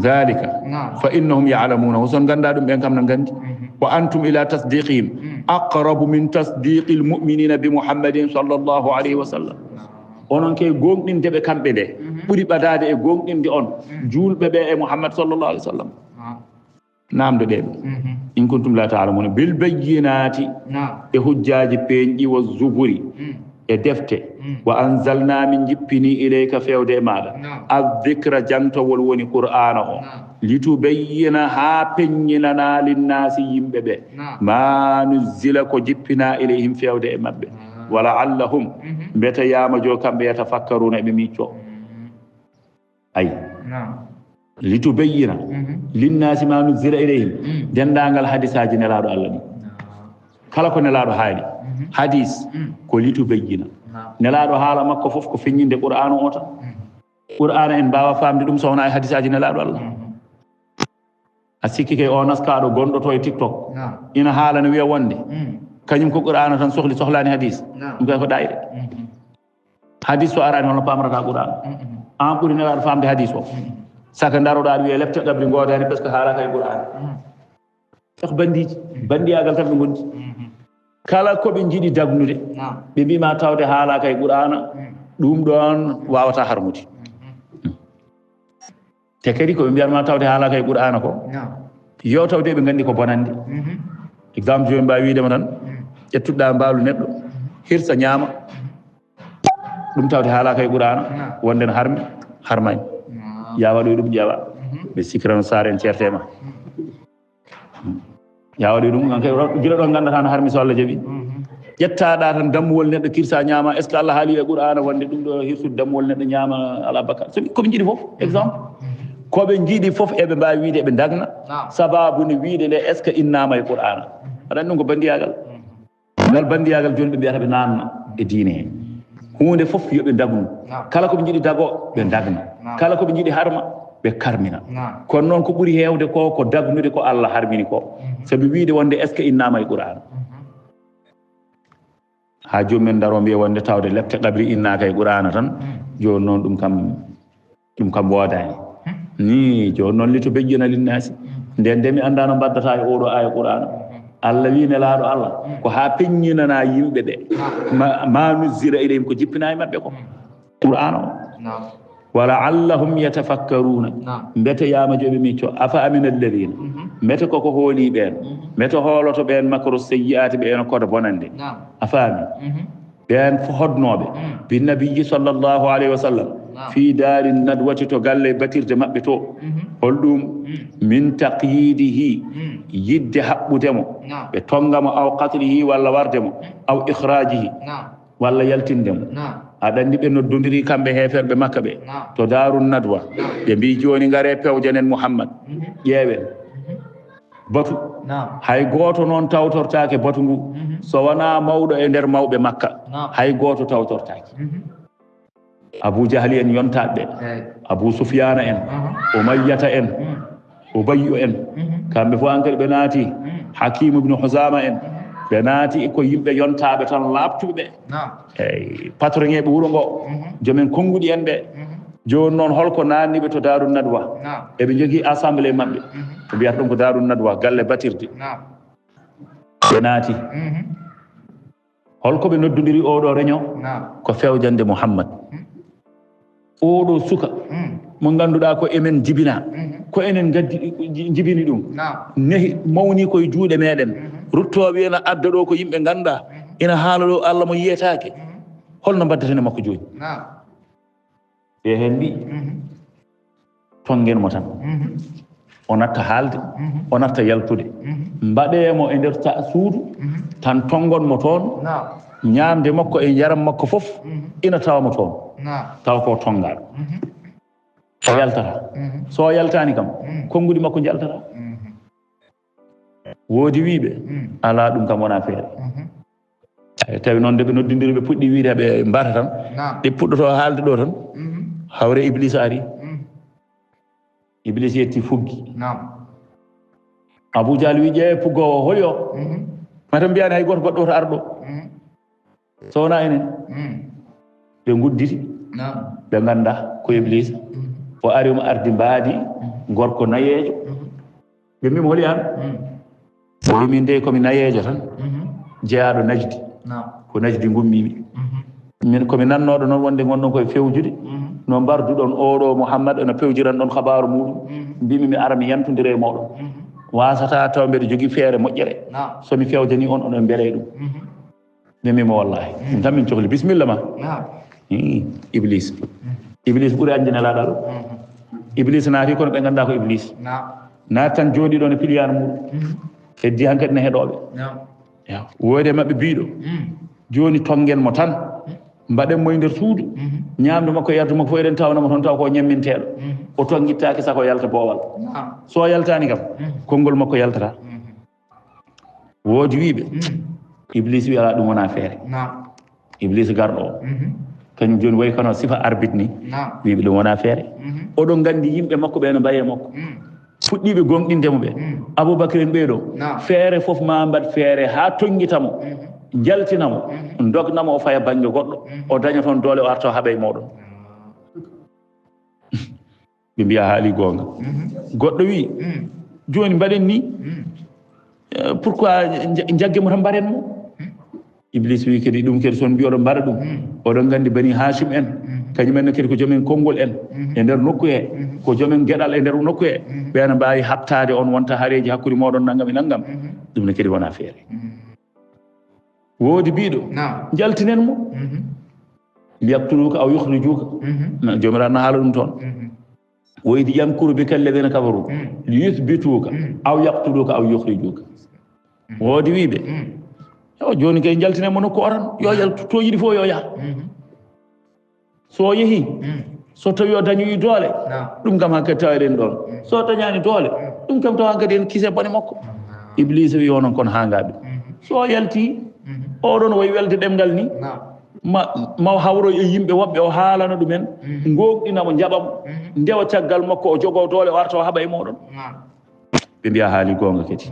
S1: dhalika fa innahum ya'lamuna son ganda ɗum ɓen kam na gandi wa antum ila tasdiqihim aqrabu min tasdiqil mu'minina bi muhammadin sallallahu alayhi wa sallam onon ke gonɗindeɓe kamɓe nde ɓuuri ɓadade e gonɗinde on julɓe ɓe e muhammad sallallahu alayhi wa sallam namdo ɗeɓe in kuntum la ta'lamuna bil bayyinati e hujjaji peñƴi wa zuburi e defte wa anzalna min jippini ilayka fewde e maɗa adhicra jantowol woni qur'ana o litubayyina ha peññinana linnasi yimɓe ɓe ma nuzzila ko jippina ilayhim fewde e mabɓe wala allahum mbete yamajo kamɓe yatafakkaruna eɓe micco ayi litubayyina linnasi ma nuzzila ilayhim dendagal hadisaji nelaɗo allah ni kala ko nelaɗo haali hadis ko litubayyina nelaɗo haala makko foof ko feññinde qur'ana o tan qur'ana en mbawa famde ɗum sowona e hadisaji nelaɗo allah a sikki kay o naskaɗo gonɗo to e tiktok ina haalano wiya wonde kañum ko qur'ana tan sohlani hadis ɗum kay ko ɗayre hadis so arani holno pamrata qur'ana an ɓuuri nelaɗo famde hadis o saka daroɗa wiya lepte ɗabri godani par ce que haalaka e qur'ana ko bandiji bandiyagal tan ɓe gondi kala koɓe jiiɗi dagnude ɓe mbima tawde haalaka e qur'ana ɗum ɗon wawata harmude te kadi koɓe mbiyatma tawde haalaka e qur'ana ko yo tawde ɓe gandi ko bonande exemple joni mbawi widema tan ƴettuɗa mbaalu neɗɗo hirsa ñaama ɗum tawde haalaka e qur'ana wonde no harmi harmani ya waɗoy ɗum ƴeewa ɓe sikirano saare en ceertema ya waɗoy ɗum gan kay gila ɗon gandata no harmi so Allah jaaɓi ƴettaɗa tan dammuwol neɗɗo kirsa ñaama est ce que Allah haali e qur'ana wonde ɗum ɗo hirsude dammuwol neɗɗo ñaama ala bakka koɓe jiiɗi foof exemple koɓe jiiɗi foof eɓe mbawi wiide eɓe dagna sababu ne wiide nde est ce que innama e qur'ana aɗani ɗum ko bandiyagal ngal bandiyagal joni ɓe mbiyata ɓe nanna e diine he hunde foof yoɓe dagnu kala koɓe jiiɗi dago ɓe dagna kala koɓe jiiɗi harma ɓe karmina kono noon ko ɓuuri hewde ko dagnude ko Allah harmini ko sabi wiide wonde est ce que innama e qur'ana ha joni men daro mbiya wonde tawde lepte ɗabri innaka e qur'ana tan joni noon ɗum kam wodani ni joni noon lito beƴƴina linnasi nden nde mi anda no mbaddata e oɗo aya qur'ana Allah wi nelaɗo Allah ko ha peññinana yimɓe ɓe ma nuzzila ilayhim ko jippina e mabɓe ko qur'ana o wala allahum yatafakkaruna mbete yamajoɓe micco afa amina alladina mbete koko hooli ɓen mbete hooloto ɓen makro sayyi'ati ɓe eno koda bonande a faami ɓen hodnoɓe binnabiyi sallllahu alayhi wa sallam fi daari nadwati to galle batirde maɓɓe to holɗum min taqyidihi yidde haɓɓudemo ɓe tongamo aw qatlihi walla wardemo aw ikhrajihi walla yaltindemo aɗa andi ɓe noddodiri kamɓe heferɓe makka ɓe to daru nadwa ɓe mbi joni gare pewjanen mouhammad ƴeewen batu hay goto noon tawtortake batu ngu so wona mawɗo e nder mawɓe makka hay goto tawtortake abou jahli en yontaɓe abou soufiana en umayyata en ubayyu en kamɓe fof ankadi ɓe naati hakimu ibnu husama en ɓe naati ko yimɓe yontaɓe tan labtuɓe eyyi patron eɓe wuuro ngo joomen konnguɗi en ɓe joni noon holko nanniɓe to daru nadwa eɓe jogui assemblé mabɓe ɓe mbiyata ɗum ko daru nadwa galle batirde ɓe naati holko ɓe noddodiri oɗo réunion ko fewjande mouhammad oɗo suka mo ganduɗa ko emen jibina ko enen gaddi jibini ɗum nehi mawni koye juuɗe meɗen ruttoɓe ena adda ɗo ko yimɓe ganda ina haala ɗo Allah mo yiyetake holno mbaddeten makko joni ɓe hen mbi tongen mo tan o natta haalde o natta yaltude mbaɗemo e nder suudu tan tongon mo toon ñamde makko e jaram makko fof ina tawamo toon taw ko tongaɗo o yaltata so yaltani kam konngudi makko jaltata woodi wiiɓe ala ɗum kam wona feere tawi noon nde ɓe noddidiri ɓe puɗɗi wiide ɓe mbata tan ɗe puɗɗoto haalde ɗo tan hawre Iblis ari Iblis yetti fuggi Abou Dial wi ƴeewe puggowo holyo mata mbiyani hay goto goɗɗo to arɗo so wona enen ɓe gudditi ɓe ganda ko Iblis o ari omo ardi mbaadi gorko nayeejo ɓe mbimo holi an o wi min nde komi nayeejo tan jeyaɗo Najdi ko Najdi gummimi min komi nannoɗo noon wonde gonɗon koye fewjude no mbarduɗon oɗo Mouhammad ene pewjiran ɗon habaru muɗum mbimi mi ara mi yantodira e moɗon wasata taw mbeɗa jogui feere moƴƴere somi fewjani on oɗon beele ɗum mbimimo wallahi ɗum tan min cohli bisimilla ma Iblis ɓuuri anjanelaɗa ɗo Iblis naati kono ɓe ganda ko Iblis naati tan jooɗi ɗo ne piliyano muɗum heddi hankkadi ne heɗoɓe woodi e mabɓe biiɗo joni tongen mo tan mbaɗen mo e nder suudu ñamde makko e yardu makko fof eɗen tawnamo toon taw ko ñamminteɗo o tongittaki sako yalta boowal so yaltani kam konngol makko yaltata woodi wiiɓe Iblis wi ala ɗum wona feere Iblis garɗo o kañum joni wayi kono sifa arbitre ni wiiɓe ɗum wona feere oɗon gandi yimɓe makko ɓe no mbaye makko fuɗɗiɓe gonɗindemo ɓe Aboubacry en ɓeeɗo feere fof ma mbaɗ feere ha tonguitamo jaltinamo dognamo o faya banggue goɗɗo o daña toon doole o arta o haaɓe moɗon ɓe mbiya haali gonga goɗɗo wi joni mbaɗen ni pourquoi jaggemo tan mbaren mo Iblis wi kadi ɗum kadi son mbi oɗon mbaɗa ɗum oɗon gandi bani Hachim en kañumen kadi ko joomen konngol en e nder nokku he ko joomen gueɗal e nder nokku he ɓeene mbawi habtade on wonta haareji hakkude moɗon naggam e naggam ɗum ne kadi wona feere woodi biiɗo jaltinen mo liyaktuluka aw yukhrijuka jomiraɗo no haala ɗum toon woydi yamkuru bika alladina kafaru liyuthbituka aw yaktuluka aw yukhrijuka woodi wiiɓe yo joni kay jaltinen mo nokku o tan yo yaltu to yiɗi fof yo yaha so yeehi so tawi o dañoyi doole ɗum kam hankkadi taweɗen ɗon so dañani doole ɗum kam taw hankkadi en kiise bone makko Iblis wi onon kono hangaɓe so yalti oɗon wayi welde ɗemgal ni ma hawro e yimɓe woɓɓe o haalana ɗumen gonɗinamo jaɓamo ndewa caggal makko o jogo doole o arta o haɓa e moɗon ɓe mbiya haali gonga kadi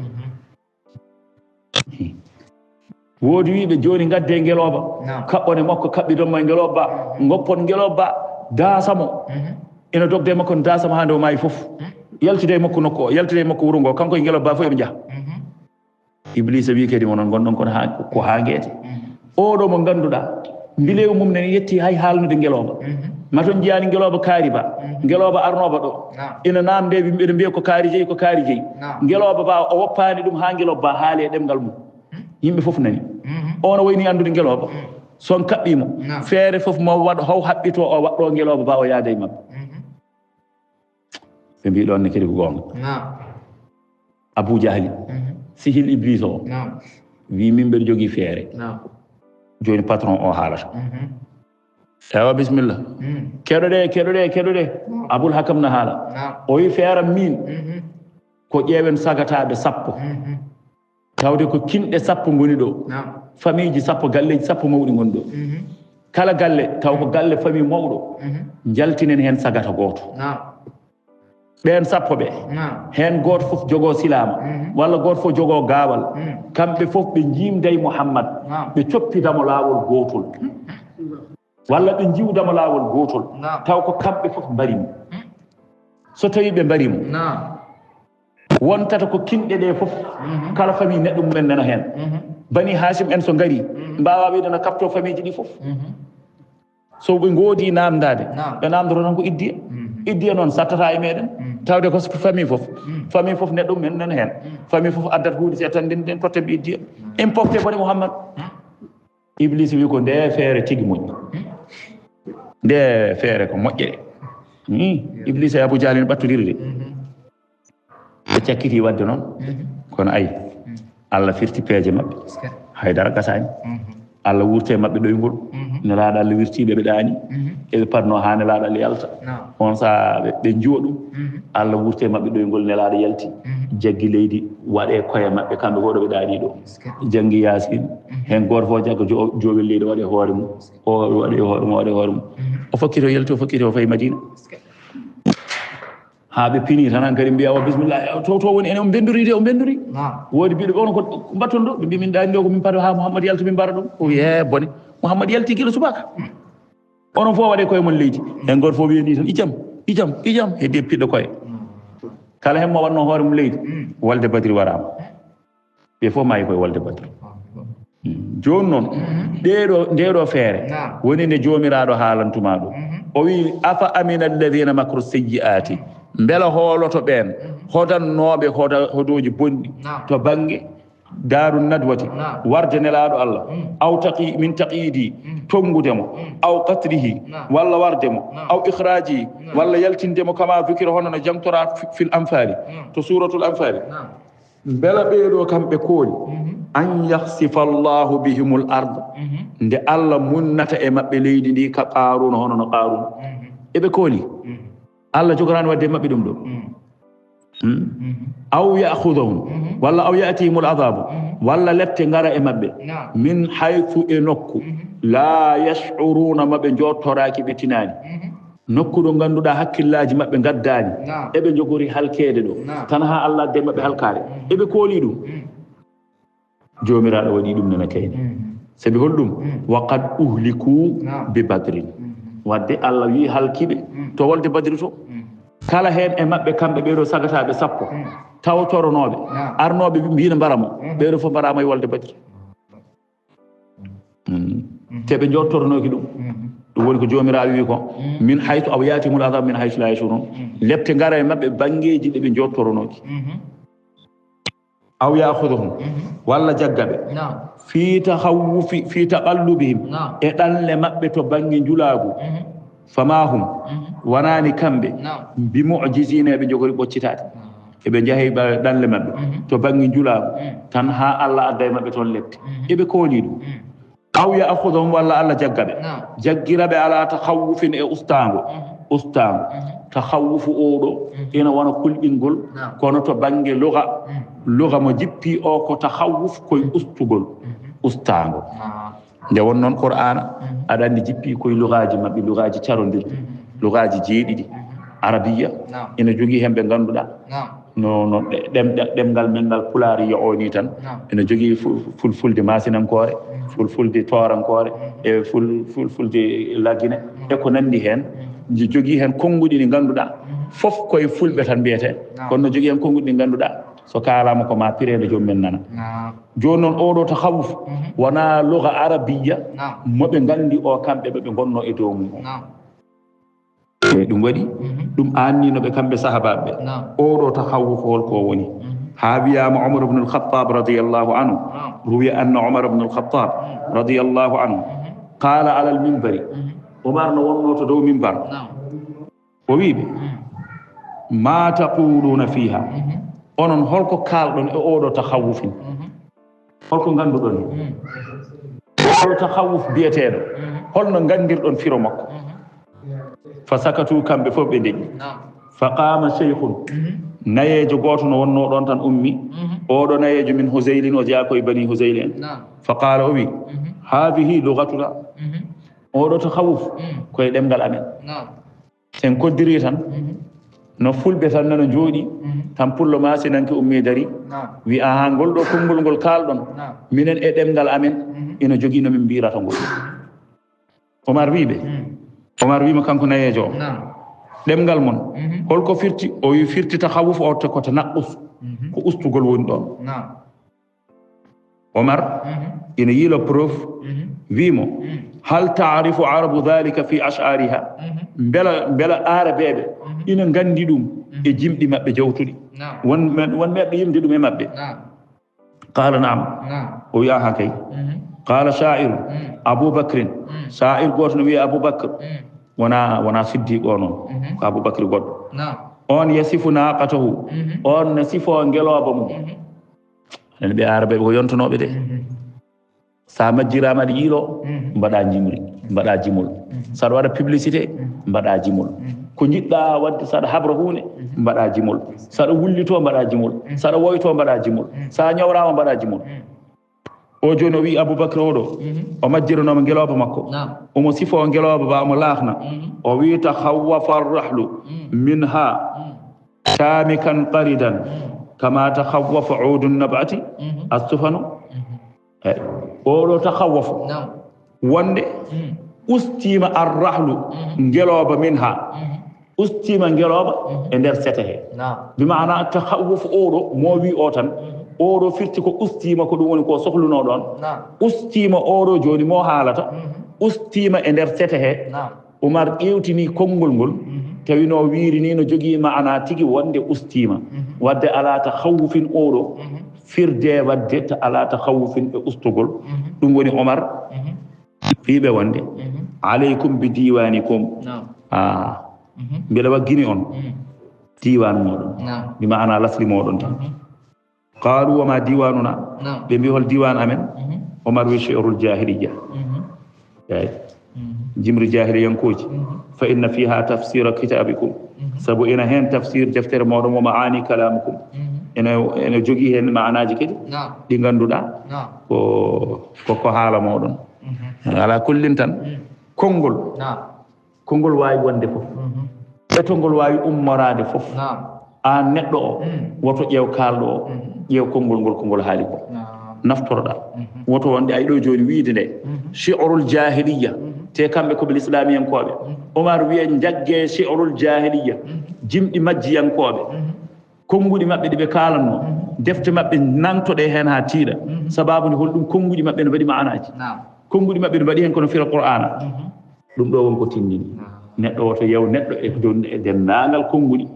S1: woodi wiiɓe joni gadde ngeloba kaɓɓone makko kaɓɓidonmo e ngeloba goppon ngeloba daasamo ina dogde makko no daasamo hande o maayi fof yaltide makko nokku o yaltide makko wuuro ngo kanko e ngeloba fof eɓe jaaha Iblis wi kadi onon gonɗon kono ko haaguede oɗo mo ganduɗa mbilewu mum nene yetti hay haalnude ngeloba maton jiyani ngeloba kaari ba ngeloba arnoba ɗo ina namde ɓeɗe mbiya ko kaari jeeyi ko kaari jeeyi ngeloba ba o woppani ɗum ha ngeloba ba haali e ɗemgal mum yimɓe fof nani ono wayni andude ngeloba son kaɓɓimo feere fof mo waɗ haw haɓɓito o waɗɗo ngeloba ba o yaada e mabɓe ɓe mbi ɗon ne kadi ko gonga Abou Diahli sihil Iblis o wi min mbeɗa jogui feere joni patron o haalata ewa bisimilla keɗoɗe Aboul Hakam no haala o wi feeram min ko ƴeewen sagataɓe 10 tawde ko kinɗe 10 goni ɗo famille ji 10 galleji 10 mawɗi goni ɗo kala galle taw ko galle famille mawɗo jaltinen hen sagata goto ɓen 10 ɓe hen goto fof jogo silama walla goto fof jogo gawal kamɓe fof ɓe jimday Mouhammad ɓe coppidamo lawol gotol walla ɓe jiwdamo lawol gotol taw ko kamɓe fof mbarimo so tawi ɓe mbarimo wontata ko kinɗe ɗe fof kala famille neɗɗo mumen nana hen bani Hachim en so ngari mbawa wiide no kapto famille ji ɗi fof so ɓe goodi namdade ɓe namdoto tan ko iddiya iddiya noon sattata e meɗen tawde ko famille fof neɗɗo men nan hen famille fof addat huude se tan den totteɓe iddiya importé bone Mouhammad Iblis wi ko nde feere tigi moƴƴi nde feere ko moƴƴe de Iblis e Abou Jahal ne ɓattodiri de ɓe cakkiti wadde noon kono ayi Allah firti peeje maɓɓe haydara gasani Allah wurte maɓɓe ɗoygol nelaaɗo Allah wirtiɓe ɓe ɗaani eɓe parno ha nelaaɗo Allah yalta on saa ɓe juwa ɗum Allah wurte maɓɓe ɗoygol nelaaɗo yalti jaggi leydi waɗe koye maɓɓe kamɓe goɗo ɓe ɗaani ɗo janggi Yasin hen goto fof jagga joowel leydi waɗe hoore mum o waɗe hoore mum o fokkiti o yalti o fokkiti o fayi Madina ha ɓe pini tan kadi mbiya o bisimillah to woni enen o bendori de o bendori woodi mbiɗo ɓe on ko mbatton ɗo ɓe mbi min ɗani ɗo ko min paɗo ha Mouhammad yalta min mbara ɗum o ye bone Mouhammad yalti gila subaka onon fof waɗe koye mon leydi hen goto fof wiyani tan ijam heddi piɗɗo koye kala hen mo wanno hoore mum leydi walde Badri warama ɓe fof maayi koye walde Badri joni noon ndeɗo feere woni nde jomiraɗo haalantuma ɗo o wi afa amina alladina macru sayyi'ati beela hooloto ɓen hodannoɓe hodoji bonɗi to banggue daaru nadwati warde nelaɗo Allah aw min taqidi tongudemo aw qatlihi walla wardemo aw ikhraji walla yaltindemo kama dhukira hono no jamtora fil anfali to suratul anfali beela ɓeeɗo kamɓe kooli an yahsifa Allahu bihimul ard nde Allah munnata e maɓɓe leydi ndi ka Qaruna hono no Qaruna eɓe kooli Allah jogorani wadde maɓɓe ɗum ɗo aw ya'khudhum walla aw ya'tihimul adabu walla lette ngara e maɓɓe min haythu e nokku la yash'uruna maɓe jottoraki ɓe tinani nokku ɗo ganduɗa hakkillaji maɓɓe gaddani eɓe jogori halkede ɗo tan ha Allah adde maɓɓe halkare eɓe kooli ɗum jomiraɗo waɗi ɗum nana kayni sabi holɗum wa qad uhliku bi badrin wadde Allah wi halkiɓe to wolde Badri to kala hen e maɓɓe kamɓe ɓeɗo sagataɓe 10 tawtoronoɓe arnoɓe mbino mbaramo ɓeɗo fof mbarama e wolde Badri te ɓe jottornoki ɗum ɗum woni ko jomiraɗo wi ko min haytu aw yatimul adab min haytu la yashurun lepte ngara e maɓɓe banggueji ɗe ɓe jottoronoki aw ya'khudhuhum walla jaggaɓe fi tahawufi fi taqallubihim e ɗanle maɓɓe to banggue njulagu famahum wonani kamɓe bi mu'jizina eɓe jogori ɓoccitade eɓe jaahi ɗanle maɓɓe to banggue njulagu tan ha Allah adda e maɓɓe toon lepte eɓe kooli ɗum aw ya'khudhuhum walla Allah jaggaɓe jaggiraɓe ala tahawufin e ustango tahawufu oɗo ina wona kulɓingol kono to banggue luga mo jippi o ko tahawuf koye ustugol ustango nde won noon Qur'ana aɗa andi jippi koye lugaji maɓɓe lugaji carodirɗi lugaji jeeɗiɗi arabiya ina jogui hen ɓe ganduɗa no ɗemgal men ngal pulariya o ni tan ina jogui fulfulde masinankore fulfulde torankore e fulfulde lagine e ko nandi hen jogui hen konnguɗi ɗi ganduɗa fof koye fulɓe tan mbiyete kono no jogui hen konnguɗi ɗi ganduɗa so kalama ko ma pirede jomumen nana joni noon oɗo tahawuf wona luga arabiya moɓe gandi o kamɓe ɓeɓe gonno e dow mum o ɗum waɗi ɗum anninoɓe kamɓe sahabaɓe oɗo tahawuf holko woni ha wiyama Umar ibn al-Khattab radiyallahu anhu ruwiya anna Umar ibn al-Khattab radiyallahu anhu qala ala al-minbari Umar no wonno to dow minbar o wiɓe ma taquluna fiha onon holko kalɗon e oɗo tahawufin holko ganduɗon oɗo tahawuf biyeteɗo holno gandirɗon firo makko fa sakatu kamɓe fof ɓe deƴƴi fa qama cheikhun nayejo goto no wonno ɗon tan ummi oɗo nayejo min Huzaylin o jeeya koye bani Huzayl en fa qala o wi hadihi lugatuna oɗo tahawuf koye ɗemgal amen sen koddiri tan no fulɓe tan nano jooɗi tan pullo masinanke ummi dari wi aha ngol ɗo konngol ngol kalɗon minen e ɗemgal amen ina jogui no min mbirata ngol Omar wima kanko nayejo o ɗemgal mon holko firti o wi firti tahawuf o te koto naqqus ko ustugol woni ɗon Omar ina yiilo preuve ويمو هل تعرف عرب ذلك في أشعارها بلا عربية إن غندي دوم إجيم دي مبه جوتودي ون مبه يم دي دوم مبه قال نعم ويا هكي قال شاعر أبو بكر شاعر قوت نبي أبو بكر وانا صديق أبو بكر قوت on yasifu naqatahu on nasifo ngeloba mum en be arabe ko yontonobe de sa majjirama di yilo mbada jimri mbada jimol sa wada publicité mbada jimol ko jidda wadde sa habra huune mbada jimol sa wullito mbada jimol sa woyto mbada jimol sa nyawrama mbada jimol o joni wi Abubakar odo o majjirano mo ngeloba makko o mo sifo ngeloba ba mo laafna o wi takhawwafa ar-rahlu minha shamikan qaridan kama takhawwafa 'udu an-nabati as-sufanu odo takhawwafu wonde ustima ar-rahlu ngeloba minha ustima ngeloba e der sete bi maana takhawwafu odo mo wi o tan oɗo firti ko ustima ko ɗum woni ko sohluno ɗon ustima oɗo joni mo haalata ustima e nder sete he Umar ƴewtini konngol ngol tawino wirini no jogii maana tigi wonde ustima wadde ala takhawufin oɗo firde wadde ta ala takhawufin e ustugol ɗum woni Umar fiiɓe wonde aleykum bi diwanikum mbiɗa waggini on diwan moɗon bi maana lasli moɗon tan قالوا وما ديواننا بمبي هول ديوان امن عمر وشعر الجاهليه جمر الجاهليه ينكوج فان فيها تفسير كتابكم سبو ان هن تفسير دفتر مودو ومعاني كلامكم ene jogi hen maanaji kedi di ganduda ko haala modon ala kullin tan kongol wawi wonde fof etongol wawi ummorade fof a neddo o woto ƴew kaldo o ƴew kongol haali ko naftoroɗa woto wonde ay ɗo joni wiide nde shi'rul jahiliya te kamɓe ko bil islamiyankoɓe Omar wiye jagge shi'rul jahiliya jimɗi majjiyankoɓe konguɗi maɓɓe ɗi ɓe kalanno defte maɓɓe nantoɗe hen ha tiiɗa sababu nde holɗum konguɗi maɓɓe no mbaɗi maanaji konguɗi maɓɓe no mbaɗi hen kono fira qur'ana ɗum ɗo wonko tindini neɗɗo woto yew neɗɗo e dendagal konguɗi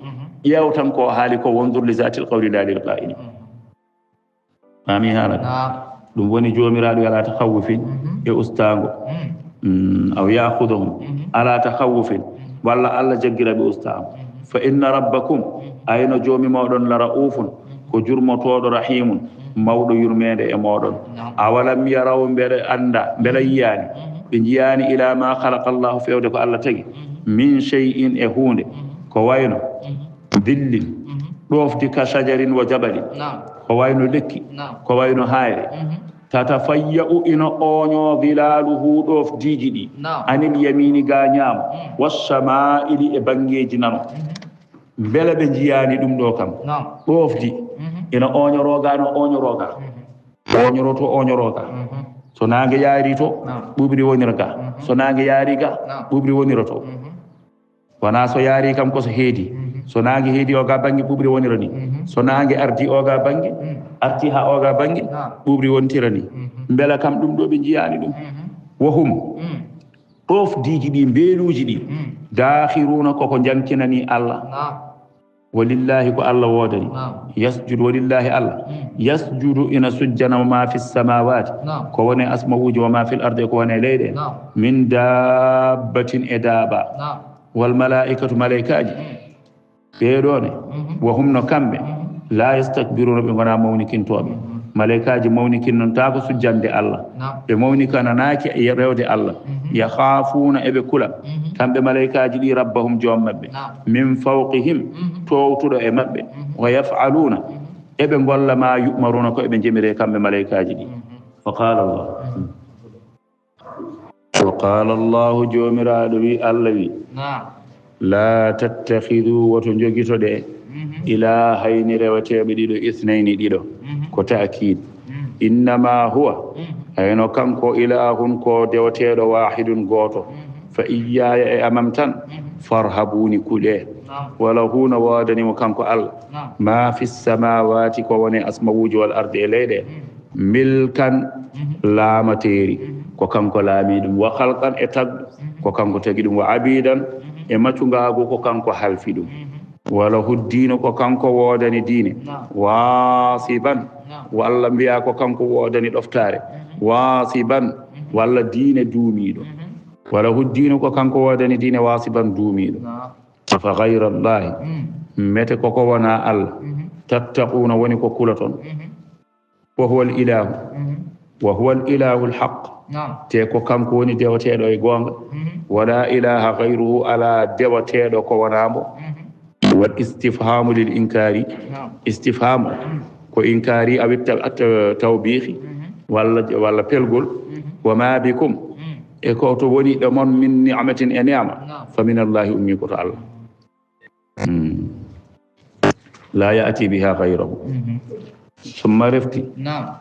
S1: ƴeew tan ko haali ko wondur li zatil qawli la lil qa'ili mami haala ɗum woni jomiraɗo ala takhawufin e ustango aw ya'khudhuhum ala takhawufin walla Allah jaggira be ustago fa inna rabbakum ayno jomi mawɗon la raufun ko jurmotoɗo rahimun mawɗo yurmede e moɗon awalam yaraw mbere anda mbere yiyani ɓe jiyani ila ma khalaqa Allahu fewde ko Allah tagi min shay'in e hunde ko wayno dillin ɗofdi ka shajarin wa jabalin ko wayno lekki ko wayno hayre tatafayya'u ina oño zilaluhu ɗofdiji ɗi anil yamini ga ñaama wassama'ili e bangeji nano beele ɓe jiyani ɗum ɗo kam ɗofdi ina oñoroga no oñoroga oñoroga so nangue yaari to ɓuɓri wonira ga so nangue yaari ga ɓuɓri wonira to wona so yaari kam ko so heedi so nangue heedi o ga banggue ɓuɓri wonira ni so nangue ardi o ga banggue arti ha o ga banggue ɓuɓri wontira ni beela kam ɗum ɗo ɓe jiyani ɗum wohum ɗofdiji ɗi mbeeluji ɗi dakhiruna koko jankinani Allah walillahi ko Allah wodani yasjudu walillahi Allah yasjudu ina sujjana ma fi samawati ko woni asma'uji wa ma fil ardi ko woni leyɗe min dabbatin e daaba wal malaikatu malaikaji ɓeɗone wo humno kamɓe la yastakbiruna ɓe gona mawnikintoɓe malaikaji mawnikin ta ko sujjande Allah ɓe mawnikananaki e rewde Allah yakhafuna eɓe kula kamɓe malaikaji ɗi rabbahum joom maɓɓe min fawqihim towtuɗo e maɓɓe wa yaf'aluna eɓe golla ma yu'maruna ko eɓe jemire kamɓe malaikaji ɗi wa qala Allahu jomiraɗo wi Allah wi la tattakhidhu woto jogitoɗe ilahayni rewateɓe ɗiɗo ithnayni ɗiɗo ko ta'kid innama huwa hayno kanko ilahun ko dewateɗo wahidun goto fa iyaya e amam tan farhabuni kuɗe wala huna wadanimo kanko Allah ma fi samawati ko woni asmawuji wal ardi e leyɗe milkan laamateri ko kanko laami ɗum wa halqan e tagɗo ko kanko tagi ɗum wa abidan e maccungaago ko kanko halfi ɗum wala huddino ko kanko woodani diine waasiban walla mbiya ko kanko woodani ɗoftare waasiban walla diine duumiiɗo wala huddino ko kanko woodani diine waasiban duumiiɗo fa gayra llahi mete koko wona allah tattaquna woni ko kulaton wa huwa al ilahu wa huwa al ilahu al haq te ko kanko woni dewateɗo e goonga wala ilaha gayruhu ala dewateɗo ko wonamo wal istifhamu lil inkari istifhamu ko inkari awitta tawbihi walla pelgol wa ma bikum e ko to woni ɗo mon min ni'matin e ni'ama fa min allahi ummi ko to allah la ya'ti biha ghayruhu summa refti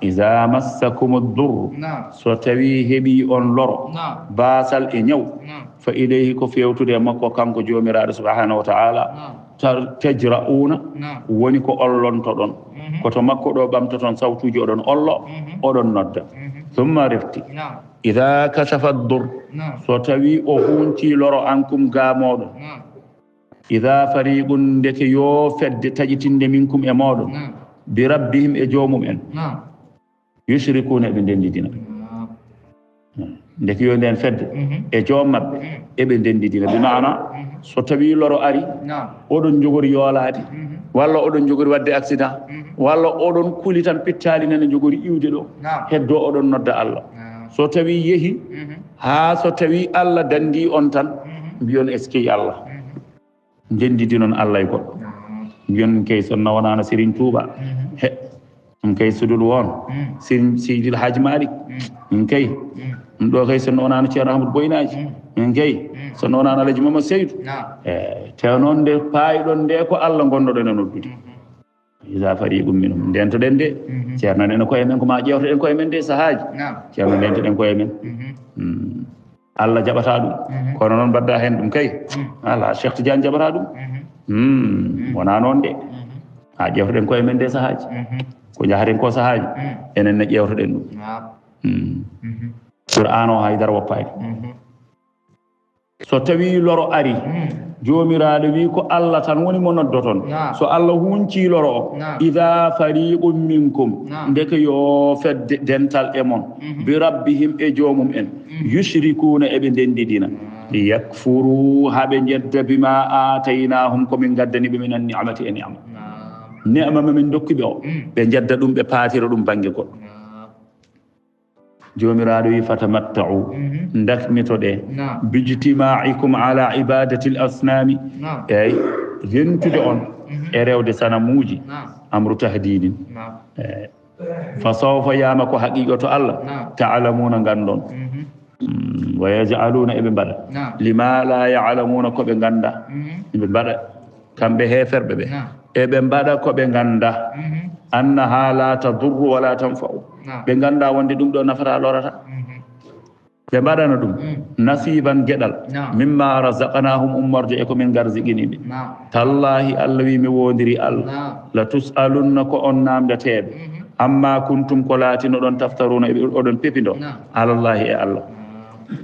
S1: iza massakum ad-durr so tawi heɓi on loro basal e ñaw fa ilayhi ko fewtude makko kanko jomiraɗo subhanahu wa ta'ala tajra'una woni ko ollonto ɗon koto makko ɗo ɓamtoton sawtuji oɗon ollo oɗon nodda summa refti ida kashafa ad-durr so tawi o hunti loro ankum gamoɗon ida fariqun ndeke yo fedde taƴitinde minkum e moɗon bi rabbihim e joomum en yushrikuna ɓe ndendidina ndeke yo nden fedde e joom maɓɓe eɓe ndendidina bi maana so tawi loro ari oɗon jogori yoolade walla oɗon jogori wadde accident walla oɗon kuli tan pittali nane jogori iwde ɗo heddo oɗon nodda allah so tawi yehi ha so tawi allah dandi on tan mbiyon eskey allah ndendidinon allah e goɗɗo mbiyon kay sonna wonano Serigne Touba he ɗum kay sudul won Serigne Seydil Hadji Malick min kay ɗum ɗo kay sonno wonano Ceerno Ahmadou Boynaji min kay sonno wonano Alaji Mamadou Seydou te noon nde paayiɗon nde ko allah gonnoɗon e noddude isa fariqum minhum ndentoɗen de ceerno nen koye men ko ma ƴewtoɗen koye men de sahaji ceerno ndentoɗen koye men allah jaɓata ɗum kono noon mbadda hen ɗum kay ala Cheikh Tidiane jaɓata ɗum wona noon de ha ƴewtoɗen koye men de sahaji ko jahaten ko sahaji enen ne ƴewtoɗen ɗum Qur'an o haydara woppani so tawi loro ari jomiraɗo wi ko allah tan woni mo noddoton so allah hunci loro o ida fariqum minkum ndeke yo fedde dental e mon bi rabbihim e joomum en yushrikuna eɓe ndendidina yakfuru haɓe jedda bima ataynahum komin gaddani ɓe minan ni'mati e ni'ma ni'ma mamin dokkuɓe o ɓe jedda ɗum ɓe paatira ɗum banggue goɗɗo jomiraɗo wi fatamatta'u dakmitoɗe bijtima'ikum ala ibadati al asnami ey rentude on e rewde sanamuji amru tahdidin fa sawfa yama ko haqiqa to allah ta'lamuna gandon wa yaj'aluna eɓe mbaɗa lima la ya'lamuna ko ɓe ganda ɓe mbaɗa kamɓe heferɓe ɓe eɓe mbaɗa ko ɓe ganda annaha la tadurru wala tanfa'u ɓe ganda wonde ɗum ɗo nafata lorata ɓe mbaɗana ɗum nasiban gueɗal mimma razaqnahum ummorde e komin garsiqiniɓe tallahi allah wi mi wodiri allah la tus'alunna ko on namdeteɓe amma kuntum ko laatino ɗon taftaruna oɗon pepido alallahi e allah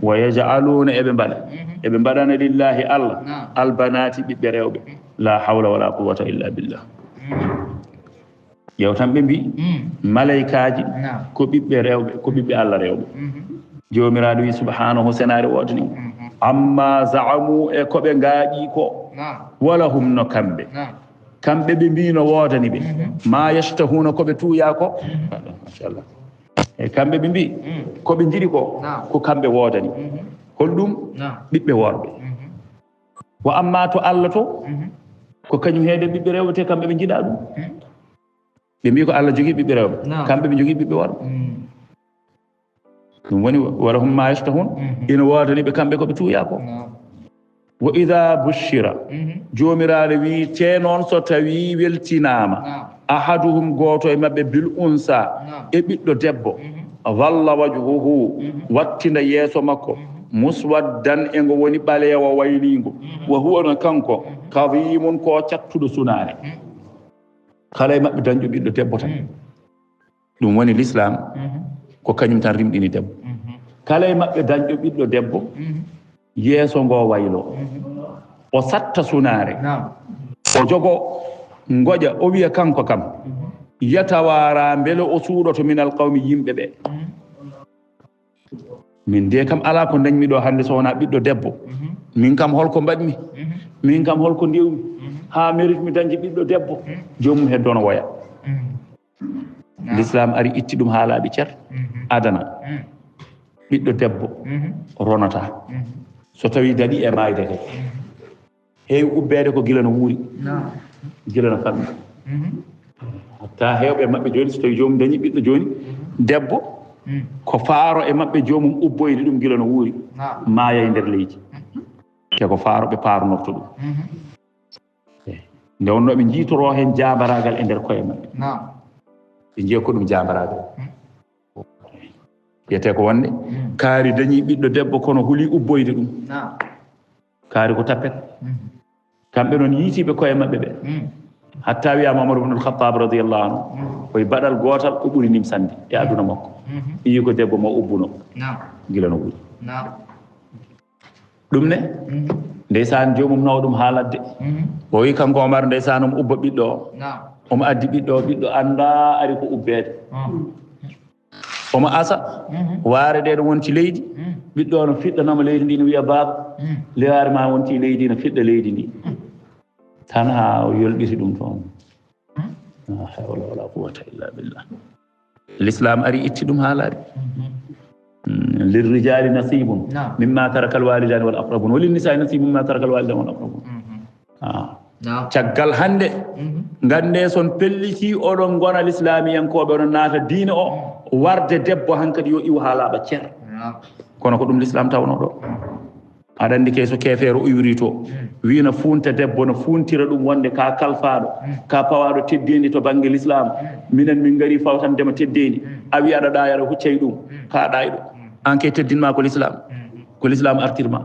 S1: wa yaj'aluna eɓe mbaɗa eɓe mbaɗana lillahi allah albanati ɓiɓɓe rewɓe la hawla wala quwwata illa billah yewtan ɓe mbi malaikaji ko ɓiɓɓe rewɓe ko ɓiɓɓe allah rewɓe jomiraɗo wi subhanahu senare wotani amma za'amu e koɓe ngaaƴi ko wala hum no kamɓe ɓe mbino wodani ɓe ma yashtahuna koɓe tuuya ko machallah e kamɓe ɓe mbi koɓe jiɗi ko kamɓe wodani holɗum ɓiɓɓe worɓe wa amma to allah to ko kañum heede ɓiɓɓe rewɓe te kamɓe ɓe jiɗa ɗum ɓe mbi ko allah jogui ɓiɓɓe rewɓe kamɓe ɓe jogui ɓiɓɓe worɓe ɗum woni wala hum ma yashtahun ina wodani ɓe kamɓe koɓe tuuya ko wa ida bushira jomiraɗo wi te noon so tawi weltinama ahaduhum goto e mabɓe bil unsa e ɓiɗɗo debbo walla wajhuhu wattinda yeeso makko muswaddan e ngo woni ɓaleewa wayligo wa huwa no kanko kadimun ko cattuɗo sunare kala e maɓɓe dañƴo ɓiɗɗo debbo tan ɗum woni l'islam ko kañum tan rimɗini debbo kala e maɓɓe dañɗo ɓiɗɗo debbo yeeso ngo waylo o satta sunaare o jogo ngoƴa o wiya kanko kam yatawara beele o suuɗoto minal qawmi yimɓe ɓe min de kam ala ko dañmi ɗo hannde so wona ɓiɗɗo debbo min kam holko mbaɗmi min kam holko ndewmi ha mérite mi dañde ɓiɗɗo debbo jomum heddono woya l'islam ari itti ɗum ha laaɓi cer adana ɓiɗɗo debbo ronata so tawi daɗi e mayde kadi heewi ubbede ko gila no wuuri gila no fammi hatta hewɓe maɓɓe joni so tawi jomum dañi ɓiɗɗo joni debbo ko faaro e maɓɓe jomum ubboyde ɗum gila no wuuri maaya e nder leydi te ko faaroɓe paaronorto ɗum nde wonno ɓe jiitoro hen jabaragal e nder koye maɓɓe ɓe jiya ko ɗum jabaragal wiyete ko wonde kaari dañi ɓiɗɗo debbo kono huuli ubboyde ɗum kaari ko tappet kamɓe noon yiitiɓe koye maɓɓe ɓe hatta wiya Mamadou ibn al-Khattab radiyallahu anhu koye baɗal gootal o ɓuri nimsande e aduna makko ɓiyi ko debbo mo ubbuno gila no wuuri ɗum ne ndeysan jomum nawa ɗum haaladde o wi kanko Omar ndeysan omo ubba ɓiɗɗo o omo addi ɓiɗɗo o ɓiɗɗo annda ari ko ubbede omo asa waare ɗe ɗo wonti leydi ɓiɗɗo o no fiɗɗanoma leydi ndi no wiya baaba lewaare ma wonti leydi no fiɗɗa leydi ndi tan ha o yolɓiti ɗum toon la hawla wala quwwata illa billah l'islam ari itti ɗum ha laaɓi lirrijali nasibun mimma taraka alwalidani wal aqrabun walinisai nasibun mimma taraka alwalidani wal aqrabun caggal hande gande son pelliti oɗon gona l'islamiyankoɓe oɗon naata diine o warde debbo hankadi yo iwa ha laaɓa cer kono ko ɗum l'islam tawno ɗo aɗa andi kay so keefeero uyuri to wino funta debbo no funtira ɗum wonde ka kalfaɗo ka pawaɗo teddedi to banggue l'islam minen min gari fawtandema teddedi a wi aɗa ɗayara huccay ɗum ka ɗayɗo an ke teddinma ko l'islam artirma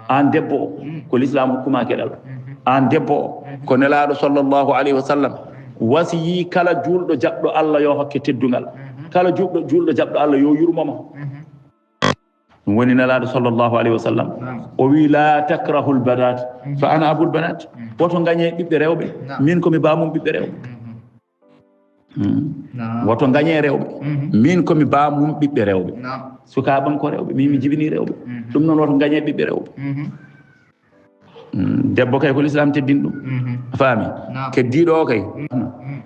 S1: an debbo o ko l'islam hokkuma keɗal an debbo o ko nelaɗo sallllahu alayhi wa sallam wasiyi kala julɗo jaɓɗo Allah yo hokke teddugal kala julɗo jaɓɗo Allah yo yurmoma ɗum woni nelaɗo sallllahu alayhi wa sallam o wi la takrahu lbanat fa ana abul banat woto gañe ɓiɓɓe rewɓe min komi bamum ɓiɓɓe rewɓe woto gañe rewɓe min komi bamum ɓiɓɓe rewɓe sukaɓam ko rewɓe min mi jibini rewɓe ɗum noon woto gañe ɓiɓɓe rewɓe debbo kay ko l'islam teddin ɗum faami keddiɗo o kay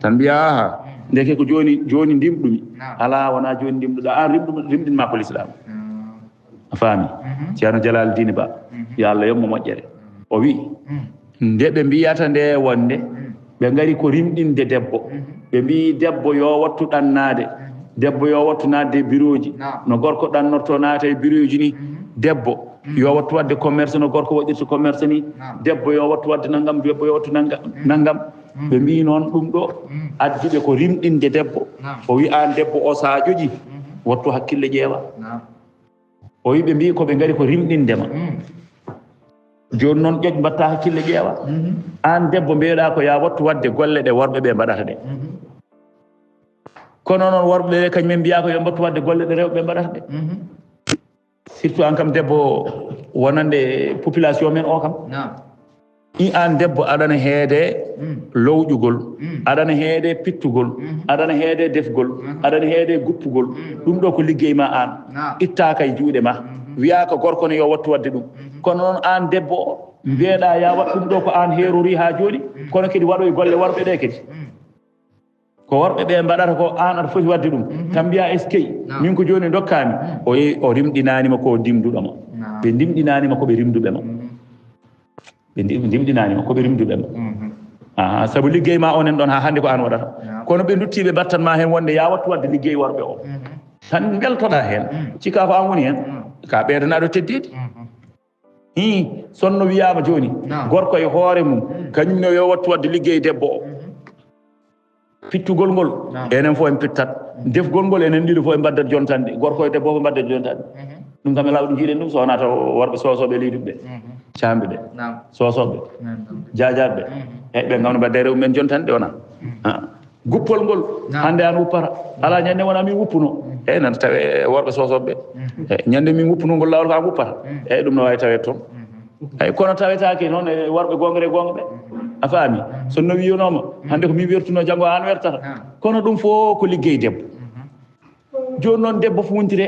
S1: tan mbiya aha ndeke ko joni ndimɗumi ala wona joni ndimɗuɗa an rimɗinma ko l'islam a faami ceerno Jalaluddin Ba yo Allah yommo moƴƴere o wi nde ɓe mbiyata nde wonde ɓe ngari ko rimɗinde debbo ɓe mbi debbo yo wattu ɗannade debbo yo wattu nadde bureau ji no gorko ɗannorto naata e bureau ji ni debbo yo wattu wadde commerce no gorko waɗirta commerce ni debbo yo wattu wadde naggam debbo yo wattu naggam ɓe mbi noon ɗum ɗo addiɓe ko rimɗinde debbo o wi an debbo o sa joƴi wattu hakkille ƴeewa o wi ɓe mbi koɓe ngari ko rimɗindema joni noon ƴoƴ mbatta hakkille ƴeewa an debbo mbiyeɗa ko ya wattu wadde golle ɗe worɓe ɓe mbaɗata ɗe kono noon worɓe ɓe kañumen mbiya ko yo mbattu wadde golle ɗe rewɓe ɓe mbaɗata ɗe surtout an kam debbo wonande population men o kam i an debbo aɗana heede lowƴugol aɗana heede pittugol aɗana heede defgol aɗana heede guppugol ɗum ɗo ko liggey ma an ittaka e juuɗe ma wiya ko gorko ne yo wattu wadde ɗum kono noon an debbo o mbiyeɗa ya wat ɗum ɗo ko an herori ha joni kono kadi waɗoye golle worɓe ɗe kadi ko worɓe ɓe mbaɗata ko an aɗa foti wadde ɗum tan mbiya eskey min ko joni dokkami o rimɗinanima ko dimduɗoma ɓe dimɗinanima koɓe rimduɓema ɓe dimɗinanima koɓe rimduɓema saabu liggey ma onen ɗon ha hande ko an waɗata kono ɓe duttiɓe battanma hen wonde ya wattu wadde liggey worɓe o tan beltoɗa hen cikka ko an woni hen ka ɓeydanaɗo teddedi sonno wiyama joni gorko e hoore mum kañumne yo wattu wadde liggey debbo o pittugol ngol enen fof en pittat defgol ngol enen ɗiɗo fof e mbaddat jontande gorko e debbo fof mbaddat jontande ɗum kam e lawɗum jiiɗen ɗum so wona to worɓe sosoɓe leyduɓe ɓe camɓe ɓe sosoɓe jajaɓe ɓe gawno mbadde rewɓe men jontande wona guppol ngol hande an wuppata ala ñande wona min wuppuno eyyi nan tawe worɓe sosoɓe ñande min wuppuno ngol lawol ko an wuppata eyyi ɗum no wawi tawe toon eyyi kono tawetake noon e worɓe gonga ɓe a faami so no wiyonoma hande ko min wertuno janggo an wertata kono ɗum fof ko liggey debbo joni noon debbo fo wontire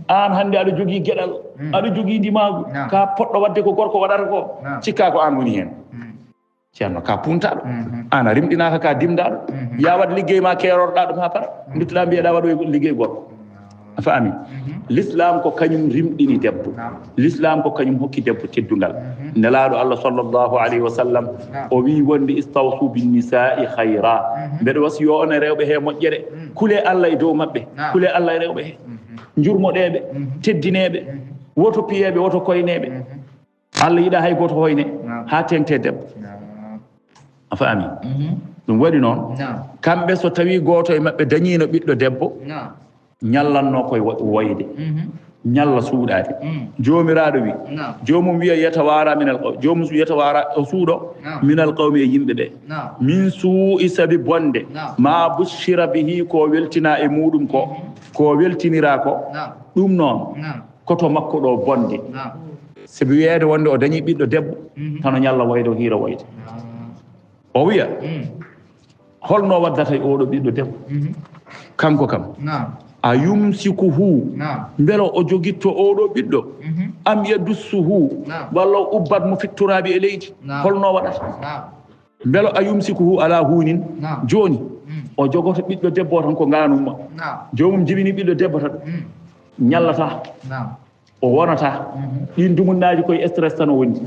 S1: an hande aɗa jogui gueɗal aɗa jogui ndimagu ka poɗɗo wadde ko gorko waɗata ko cikka ko an woni hen ceerno ka puntaɗo an a rimɗinaka ka dimdaɗo ya waɗ liggey ma keroɗa ɗum ha para duttala mbiyeɗa waɗo liggey gorko a faami l'islam ko kañum rimɗini debbo l'islam ko kañum hokki debbo teddugal nelaɗo Allah sallllahu alayhi wa sallam o wi wonde istawsu binnisa'i hayra mbeɗa wasiyo on e rewɓe he moƴƴere kule Allah e dow mabɓe kule Allah e rewɓe he jurmoɗeɓe teddineɓe woto piyeɓe woto koyneɓe Allah yiɗa hay goto hoyne ha tengte debbo a faami ɗum waɗi noon kamɓe so tawi goto e mabɓe dañino ɓiɗɗo debbo ñallanno koye woyde ñalla suuɗade jomiraɗo wi jomum wiya yetawara minal qaw jomum yetawara o suuɗo minal qawmi e yimɓe ɓe min suu'i sabi bonde ma bushira bihi ko weltina e muɗum ko weltinira ko ɗum noon koto makko ɗo bonde sabi wiyede wonde o dañi ɓiɗɗo debbo tano ñalla woyde o hiira woyde o wiya holno waddata e oɗo ɓiɗɗo debbo kanko kam a yumsikuhu mbelo o jogitto oɗo ɓiɗɗo am yadussuhu walla o ubbat mo fitturaɓe e leydi holno waɗata mbelo a yumsikuhu ala hunin joni o jogoto ɓiɗɗo debbo tan ko ganumma jomum jibini ɓiɗɗo debbo tan ñallata o wonata ɗin dumunnaji koye stress tan o woni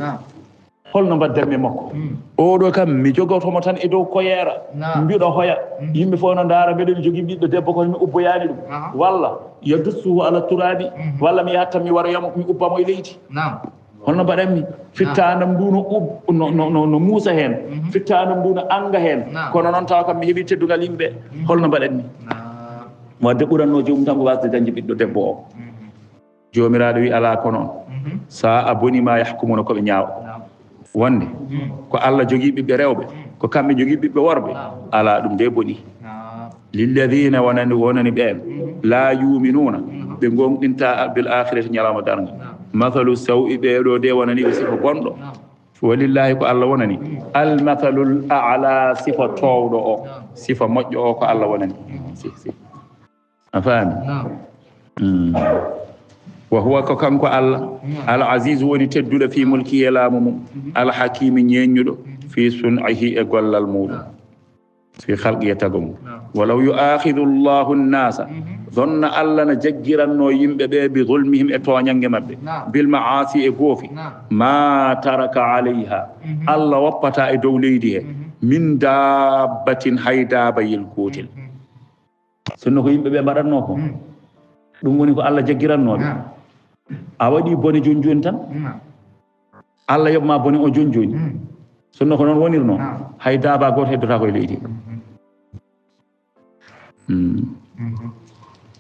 S1: holno mbaddanmi makko oɗo kam mi jogotomo tan e dow koyera mbiɗo hoya yimɓe fof no ndaara mbeɗo mi jogui ɓiɗɗo debbo ko mi ubboyani ɗum walla yadussuhu ala turabi walla mi yahat tan mi waroyamo mi ubbamo e leydi holno mbaɗanmi fittanam ndu no muusa hen fittanam ndu no anga hen kono noon taw kam mi heeɓi teddugal yimɓe holno mbaɗanmi wadde ɓuranno jomum tan ko wasde dañde ɓiɗɗo debbo o jomiraɗo wi ala ko noon sa a bonima yahkumuna koɓe ñaawa wonde ko Allah jogii ɓiɓɓe rewɓe ko kamɓe jogii ɓiɓɓe worɓe ala ɗum de boni lilladina wonani ɓeen la yuminuna ɓe gonɗinta bil akhirati ñalama darga mathalu sawi ɓeɗo de wonani ɓe sifa gonɗo walillahi ko Allah wonani al mathalul a'la sifa towɗo o sifa moƴƴo o ko Allah wonani a faami wa huwa ko kanko Allah al aziz woni tedduɗo fi mulki e laamu mum al hakimi ñeññuɗo fi sun'ihi e gollal muɗum fi halqi e tago mum walaw yu'akhidu llahu nnasa donna Allah na jaggiranno yimɓe ɓe bi zulmihim e toñange mabɓe bil ma'asi e goofi ma taraka alayha Allah woppata e dow leydi he min dabbatin hay dabayil gotel sonno ko yimɓe ɓe mbaɗatno ko ɗum woni ko Allah jaggirannoɓe a waɗi bone joni joni tan Allah yoɓma bone o joni joni sonno ko noon wonirno hay daaba goto heddota koye leydi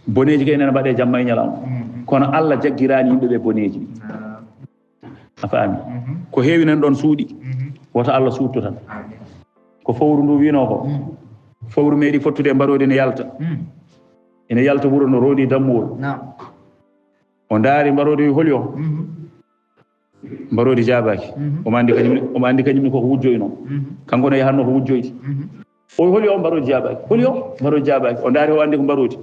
S1: boneji kay nene mbaɗe jamma e ñalawma kono Allah jaggirani yimɓeɓe boneji ɗi a faami ko heewi nan ɗon suuɗi woto Allah suutto tan ko fawru ndu wino ko fawru meeɗi fottude e mbaɗode ne yalta ene yalta wuuro no rondi dammuwol o ndaari mbarodi holi o mbarodi jabaki omo andi kañumne koko wujjoyno kanko no yahanno ko wujjoyde o holi o mbarodi jabaki holi o mbarodi jabaki o ndaari o andi ko mbarodi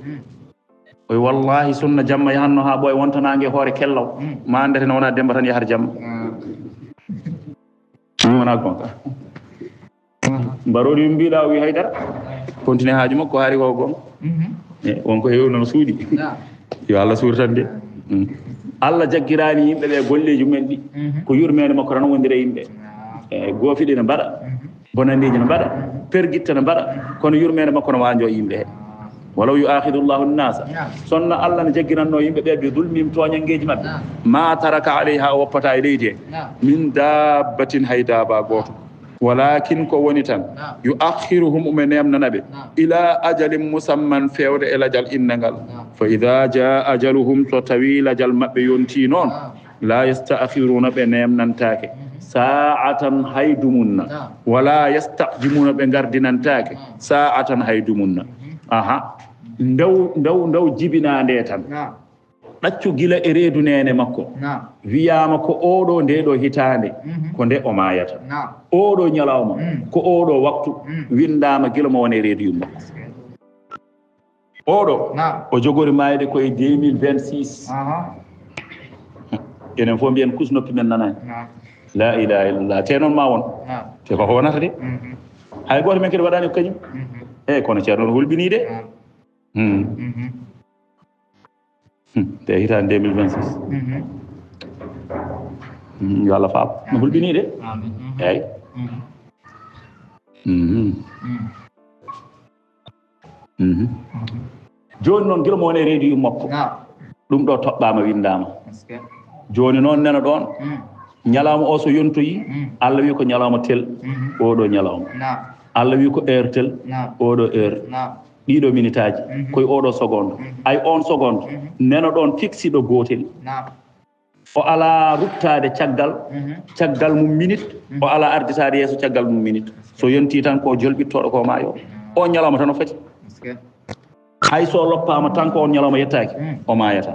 S1: oy wallahi sunna jamma yahanno ha ɓooya wontanangue hoore kellaw ma andete no wona demba tan yahata jamma wona gonka mbarodi mbiɗa o wi haydara continue haaju makko haari ko gonga wonko heewi noon suuɗi yo Allah suurtan de Allah jaggirani yimɓe ɓe golleji mumen ɗi ko yurmede makko tan wondire yimɓe goofiɗe ne mbaɗa bonandiji ne mbaɗa pergitta ne mbaɗa kono yurmede makko no wanjo yimɓe he walaw yu'akhidu llahu nnasa sonna Allah ne jaggiranno yimɓe ɓe bi zulmihim toñangeji mabɓe ma taraka alayha o woppata e leydi he min dabbatin hay daaba goto walakin ko woni tan yu'akhiruhum ume nemnanaɓe ila ajalin musamman fewde e lajal innangal fa ida jaa ajaluhum so tawi lajal maɓɓe yonti noon la yasta'khiruna ɓe nemnantake sa'atan haydumunna wala yastaqdimuna be gardinantake sa'atan haydumunna aha ndaw jibinande tan ɗaccu gila e reedu nene makko wiyama ko oɗo nde ɗo hitande ko nde o mayata oɗo ñalawma ko oɗo waktu windama gila mo wone reedu yum makko oɗo o jogori mayde koye 2026 enen fof mbiyen kusnoppi men nanani la ilaha illallah te noon ma won te ko wonata de hay goto men kadi waɗani ko kañum eyyi kono ceerno no hulɓini de te hitande 2026 yo Allah faam no hulɓini de eyyi joni noon guila mo wone reedu yum makko ɗum ɗo toɓɓama windama joni noon nena ɗon ñalawma o so yontoyi Allah wi ko ñalawma tel oɗo ñalawma Allah wi ko heure tel oɗo heure ɗiɗo minute aji koye oɗo seconde ay on seconde nena ɗon fixiɗo gotel o ala ruttade caggal mum minute o ala arditade yeeso caggal mum minute so yonti tan ko jolɓittoɗo ko ma yo o ñalawma tan o fati hay so loppama tan ko on ñalawma yettaki o mayata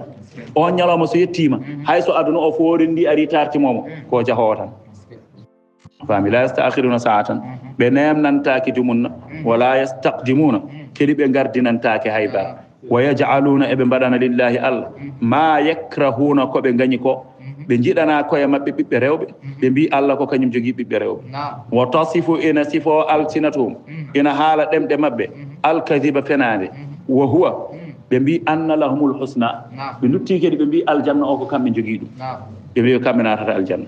S1: on ñalawma so yettima hay so aduna o forindi ari tartimomo ko jahowo tan fami la yastakhiruna sa'atan ɓe nemnantaki jumunna wala yastaqdimuna kedi ɓe gardinantaki hayba wa yaj'aluna eɓe mbaɗana lillahi Allah ma yakrahuna ko ɓe gañi ko ɓe jiɗana koye mabɓe ɓiɓɓe rewɓe ɓe mbi Allah ko kañum jogui ɓiɓɓe rewɓe wa tasifu ina sifo alsinatuhum ina haala ɗemɗe mabɓe alkadiba fenade wa huwa ɓe mbi anna lahumul husna ɓe lutti kadi ɓe mbi aljanna o ko kamɓe jogui ɗum ɓe mbi kamɓe natata aljanna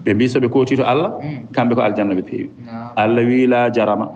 S1: ɓe mbi soɓe kooti to Allah kamɓe ko aljanna ɓe peewi Allah wi la jarama